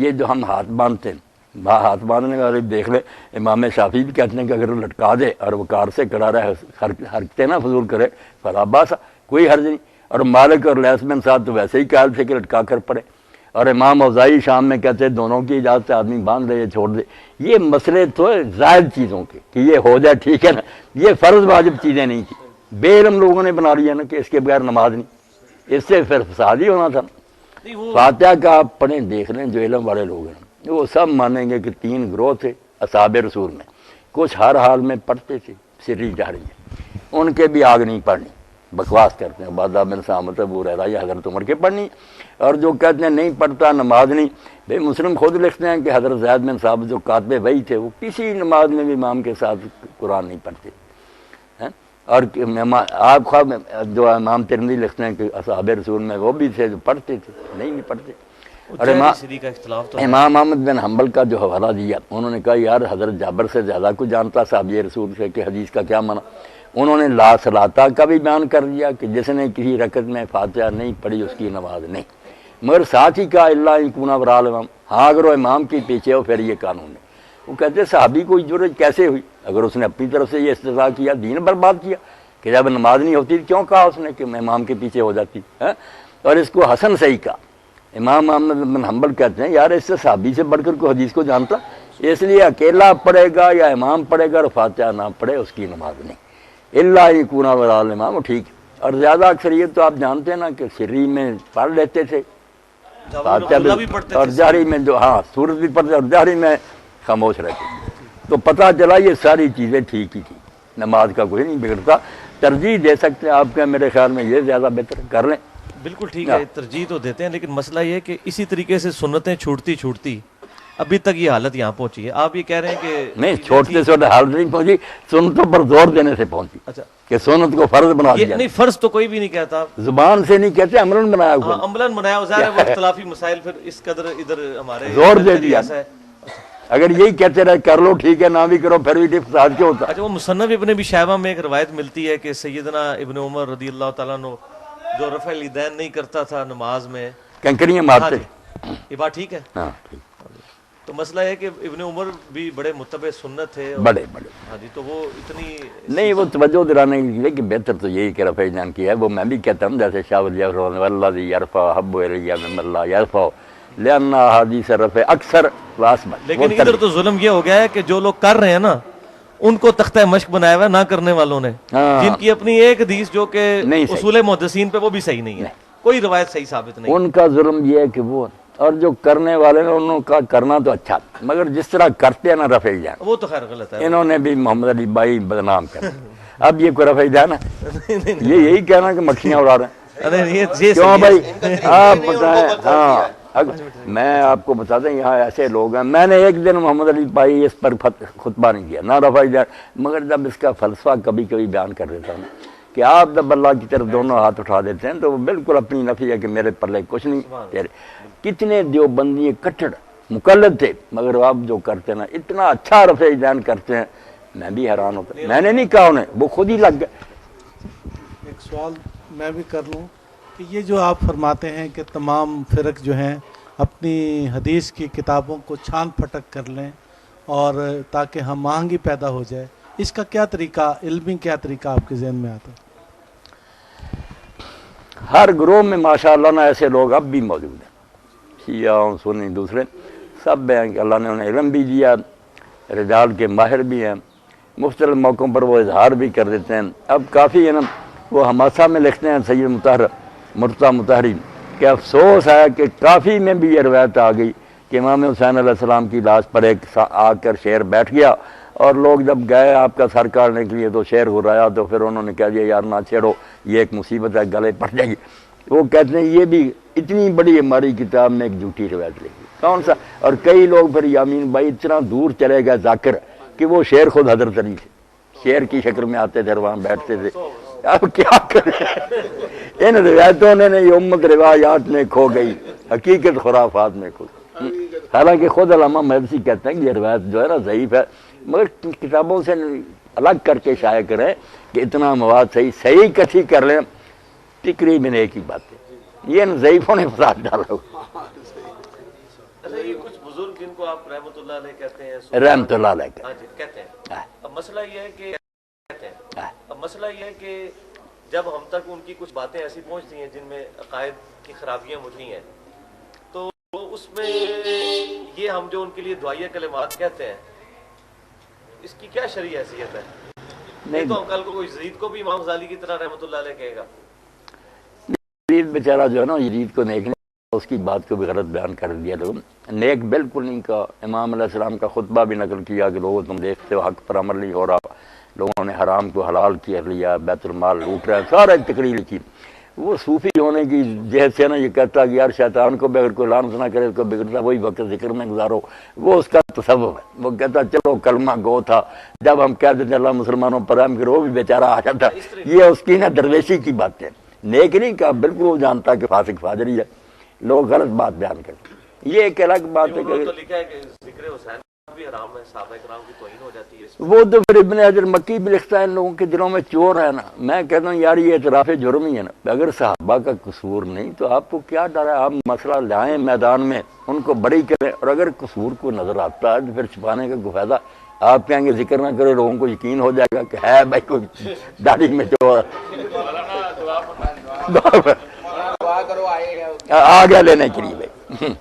یہ جو ہم ہاتھ باندھتے ہیں، ہاتھ باندھنے کا دیکھ لیں، امام شافعی بھی کہتے ہیں کہ اگر لٹکا دے اور وقار سے کڑا رہے، حرکتیں نہ فضول کرے، فلا باس، کوئی حرج نہیں۔ اور مالک اور لیث بن سعد تو ویسے ہی قائل تھے کہ لٹکا کر پڑے، اور امام اوزاعی شام میں کہتے ہیں دونوں کی اجازت سے آدمی باندھ دے یا چھوڑ دے۔ یہ مسئلے تو زائد چیزوں کے کہ یہ ہو جائے ٹھیک ہے نا، یہ فرض واجب چیزیں نہیں تھیں، بے علم لوگوں نے بنا لیا نا کہ اس کے بغیر نماز نہیں، اس سے پھر فساد ہی ہونا تھا۔ فاتحہ کا آپ پڑھیں دیکھ لیں، جو علم والے لوگ ہیں وہ سب مانیں گے کہ 3 گروہ تھے اصحاب رسول میں، کچھ ہر حال میں پڑھتے تھے سری جہری میں، ان کے بھی آگ نہیں پڑھنی، بکواس کرتے ہیں، عبادہ بن سامت، ابو ہریرہ یا حضرت عمر کے پڑھنی، اور جو کہتے ہیں نہیں پڑھتا نماز نہیں، بھائی مسلم خود لکھتے ہیں کہ حضرت زید بن ثابت جو کاتب وحی تھے وہ کسی نماز میں بھی امام کے ساتھ قرآن نہیں پڑھتے ہیں، اور آپ خواب جو امام ترمذی لکھتے ہیں کہ اصحاب رسول میں وہ بھی تھے جو پڑھتے تھے، نہیں پڑھتے۔ اور امام احمد بن حنبل کا جو حوالہ دیا، انہوں نے کہا یار حضرت جابر سے زیادہ کو جانتا صحابی رسول سے کہ حدیث کا کیا معنی، انہوں نے لا صلاۃ کا بھی بیان کر دیا کہ جس نے کسی رکعت میں فاتحہ نہیں پڑھی اس کی نماز نہیں، مگر ساتھ ہی کہا اللہ یکون ورا الامام، ہاں اگر وہ امام کے پیچھے ہو پھر یہ قانون ہے۔ وہ کہتے صحابی کو ضرورت کیسے ہوئی، اگر اس نے اپنی طرف سے یہ استدعا کیا، دین برباد کیا کہ جب نماز نہیں ہوتی کیوں کہا اس نے کہ میں امام کے پیچھے ہو جاتی ہے۔ اور اس کو حسن صحیح کہا، امام احمد بن حنبل کہتے ہیں یار اس سے صحابی سے بڑھ کر کوئی حدیث کو جانتا، اس لیے اکیلا پڑھے گا یا امام پڑھے گا اور فاتحہ نہ پڑھے اس کی نماز نہیں، اللہ یکون ورا الامام، ٹھیک۔ اور زیادہ اکثریت تو آپ جانتے ہیں نا کہ سری میں پڑھ لیتے تھے فاتحہ بھی، اور جہری میں جو ہاں سورت بھی پڑھتے اور جہری میں خاموش رہتے، تو پتہ چلا یہ ساری چیزیں ٹھیک ہی تھی، نماز کا کوئی نہیں بگڑتا۔ ترجیح دے سکتے ہیں آپ کا، میرے خیال میں یہ زیادہ بہتر کر لیں۔ بالکل ٹھیک ہے، ترجیح تو دیتے ہیں، لیکن مسئلہ یہ ہے کہ اسی طریقے سے سنتیں چھوٹتی چھوٹتی ابھی تک یہ حالت یہاں پہنچی ہے۔ آپ یہ کہہ رہے ہیں کہ نہیں، چھوٹتے چھوٹے حالت نہیں پہنچی، سنتوں پر زور دینے سے پہنچی، اچھا کہ سنت کو فرض بنا دیا۔ نہیں، فرض تو کوئی بھی نہیں کہتا، زبان سے نہیں کہتے، عملاً بنایا ہوا، عملاً بنایا ہوا، ظاہر ہے وہ اختلافی مسائل پھر اس قدر ادھر ہمارے زور دے دیا۔ اگر یہی کہتے رہے کر لو ٹھیک ہے، نہ بھی کرو پھر بھی فساد کیوں ہوتا۔ اچھا، وہ مصنف ابن ابی شیبہ میں ایک روایت ملتی ہے کہ سیدنا ابن عمر رضی اللہ تعالیٰ عنہ جو رفع الیدین نہیں کرتا تھا نماز میں، کنکریاں مارتے، یہ بات ٹھیک ہے؟ ہاں ٹھیک۔ تو مسئلہ ہے کہ ابن عمر بھی بڑے متبع سنت تھے، بڑے بڑے، ہاں جی، تو وہ اتنی نہیں وہ توجہ دلانے کے لیے کہ بہتر تو یہی کہ رفع الیدین کیا ہے، وہ میں بھی کہتا ہوں جیسے شاہ ولی اللہ والذی یرفع حب الی ممن لا یرفع لأن احادیث رفع اکثر واسمت۔ لیکن ادھر تو ظلم یہ ہو گیا ہے کہ جو لوگ کر رہے ہیں نا ان کو تختہ مشق بنایا ہوا ہے نہ کرنے والوں نے، جن کی اپنی ایک حدیث جو کہ اصول محدثین پہ وہ بھی صحیح نہیں ہے، کوئی روایت صحیح ثابت نہیں۔ ان کا ظلم یہ ہے کہ وہ، اور جو کرنے والے نے انہوں کا کرنا تو اچھا، مگر جس طرح کرتے ہیں نا رفع الیدین، وہ تو خیر غلط ہے، انہوں نے بھی محمد علی بھائی بدنام کر اب یہ کوئی رفع الیدین ہے؟ یہ یہی کہنا کہ مکھیاں اڑا رہے ہیں، کیوں بھائی آپ بتائیں۔ ہاں میں آپ کو بتا دیں یہاں ایسے لوگ ہیں، میں نے ایک دن محمد علی بھائی اس پر خطبہ نہیں کیا، نہ رفع الیدین، مگر جب اس کا فلسفہ کبھی کبھی بیان کر دیتا ہوں کہ آپ جب اللہ کی طرف دونوں ہاتھ اٹھا دیتے ہیں تو وہ بالکل اپنی نفی ہے کہ میرے پلے کچھ نہیں تیرے۔ کتنے دیوبندی کٹڑ مقلد تھے، مگر آپ جو کرتے ہیں نا اتنا اچھا رفع الیدین کرتے ہیں، میں بھی حیران ہوتا ہوں۔ میں نے نہیں کہا انہیں، وہ خود ہی لگ گئے۔ ایک سوال میں بھی کر لوں کہ یہ جو آپ فرماتے ہیں کہ تمام فرق جو ہیں اپنی حدیث کی کتابوں کو چھان پھٹک کر لیں اور تاکہ ہم آہنگی پیدا ہو جائے، اس کا کیا طریقہ، علمی کیا طریقہ آپ کے ذہن میں آتا ہے؟ ہر گروہ میں ماشاءاللہ نا ایسے لوگ اب بھی موجود ہیں، شیعہ سنی دوسرے سب ہیں کہ اللہ نے انہیں علم بھی دیا، رجال کے ماہر بھی ہیں، مختلف موقعوں پر وہ اظہار بھی کر دیتے ہیں۔ اب کافی ہے نا، وہ حماسہ میں لکھتے ہیں سید مرتضیٰ مطہری کہ افسوس ہے کہ کافی میں بھی یہ روایت آ گئی کہ امام حسین علیہ السلام کی لاش پر ایک آ کر شیر بیٹھ گیا، اور لوگ جب گئے آپ کا سر کاٹنے کے لیے تو شیر ہرایا، تو پھر انہوں نے کہا دیا یار نہ چھیڑو، یہ ایک مصیبت ہے، گلے پڑ جائے گی۔ وہ کہتے ہیں یہ بھی اتنی بڑی ہماری کتاب میں ایک جھوٹی روایت لکھی، کون سا؟ اور کئی لوگ پھر یامین بھائی اتنا دور چلے گئے ذاکر کہ وہ شیر خود حضرت علی تھے، شیر کی شکل میں آتے تھے، وہاں بیٹھتے تھے۔ اب کیا کریں، ان روایتوں نے یہ امت روایات میں کھو گئی، حقیقت خرافات میں کھو گئی۔ حالانکہ خود علامہ محدثی کہتے ہیں کہ یہ روایت جو ہے نا ضعیف ہے، مگر کتابوں سے الگ کر کے شائع کریں کہ اتنا مواد صحیح کٹھی کر لیں، تقریباً ایک ہی بات ہے، یہ ان ضعیفوں نے فساد ڈالا ہوا۔ اچھا یہ کچھ بزرگ جن کو آپ رحمۃ اللہ علیہ کہتے ہیں، رحمۃ اللہ علیہ ہاں جی کہتے ہیں، اب مسئلہ یہ ہے کہ جب ہم تک ان کی کچھ باتیں ایسی پہنچتی ہیں جن میں عقائد کی خرابیاں مجھئی ہیں، تو اس میں یہ ہم جو ان کے لیے دعائیہ کلمات کہتے ہیں، اس کی کیا شرعی حیثیت ہے؟ نہیں تو کل کو کوئی یزید کو بھی امام غزالی کی طرح رحمۃ اللہ علیہ کہے گا؟ یزید بیچارہ جو ہے نا، یزید کو نیک نہیں، اس کی بات کو بھی غلط بیان کر دیا لوگوں، نیک بالکل نہیں کہا۔ امام علیہ السلام کا خطبہ بھی نقل کیا کہ لوگوں تم دیکھتے ہو حق پر عمل نہیں ہو رہا، لوگوں نے حرام کو حلال کر لیا، بیت المال لوٹ رہے ہیں، سارا تقریر لکھی۔ وہ صوفی ہونے کی جہت سے نا یہ کہتا کہ یار شیطان کو بھی اگر کوئی لعنت نہ کرے اس کو بگڑتا وہی وقت ذکر میں گزارو، وہ اس کا تصوف ہے۔ وہ کہتا چلو کلمہ گو تھا، جب ہم کہتے تھے اللہ مسلمانوں پر رحم کرو، وہ بھی بیچارہ آ جاتا۔ یہ اس کی نا درویشی کی بات ہے، نیک نہیں کہا، بالکل وہ جانتا کہ فاسق فاجری ہے، لوگ غلط بات بیان کرتے ہیں۔ یہ ایک الگ بات ہے کہ لکھا ہے کہ ذکر حسین بھی حرام ہے، صحابہ کرام کی توہین ہو جاتی ہے۔ وہ تو پھر ابن حجر مکی بھی لکھتا ہے ان لوگوں کے دلوں میں چور ہے نا۔ میں کہتا ہوں یار یہ اعتراف جرم ہی ہے نا، اگر صحابہ کا قصور نہیں تو آپ کو کیا ڈر ہے؟ آپ مسئلہ لائیں میدان میں، ان کو بری کریں، اور اگر قصور کو نظر آتا ہے تو پھر چھپانے کا کوئی فائدہ؟ آپ کہیں گے ذکر نہ کرے، لوگوں کو یقین ہو جائے گا کہ ہے بھائی کوئی داڑھی میں چور آ گیا لینے کے لیے بھائی۔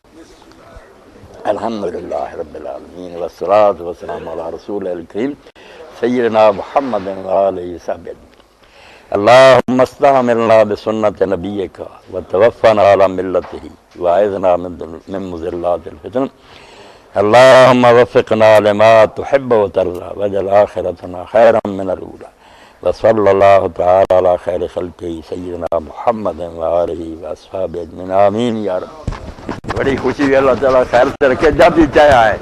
الحمدللہ رب العالمین والصلاة والسلام علی رسول الکریم سیدنا محمد وآلہ وصحبہ اجمعین۔ اللہم استعملنا بسنت نبیک وتوفنا علی ملتہ واعذنا من مضلات الفتن۔ اللہم وفقنا لما تحب وترضى واجعل آخرتنا خیرا من الاولی، وصلی اللہ تعالی علی خیر خلقہ سیدنا محمد وآلہ وصحبہ اجمعین، آمین یا رب۔ بڑی خوشی ہے، اللہ تعالیٰ خیر سے رکھے، جب بھی چاہے آئے۔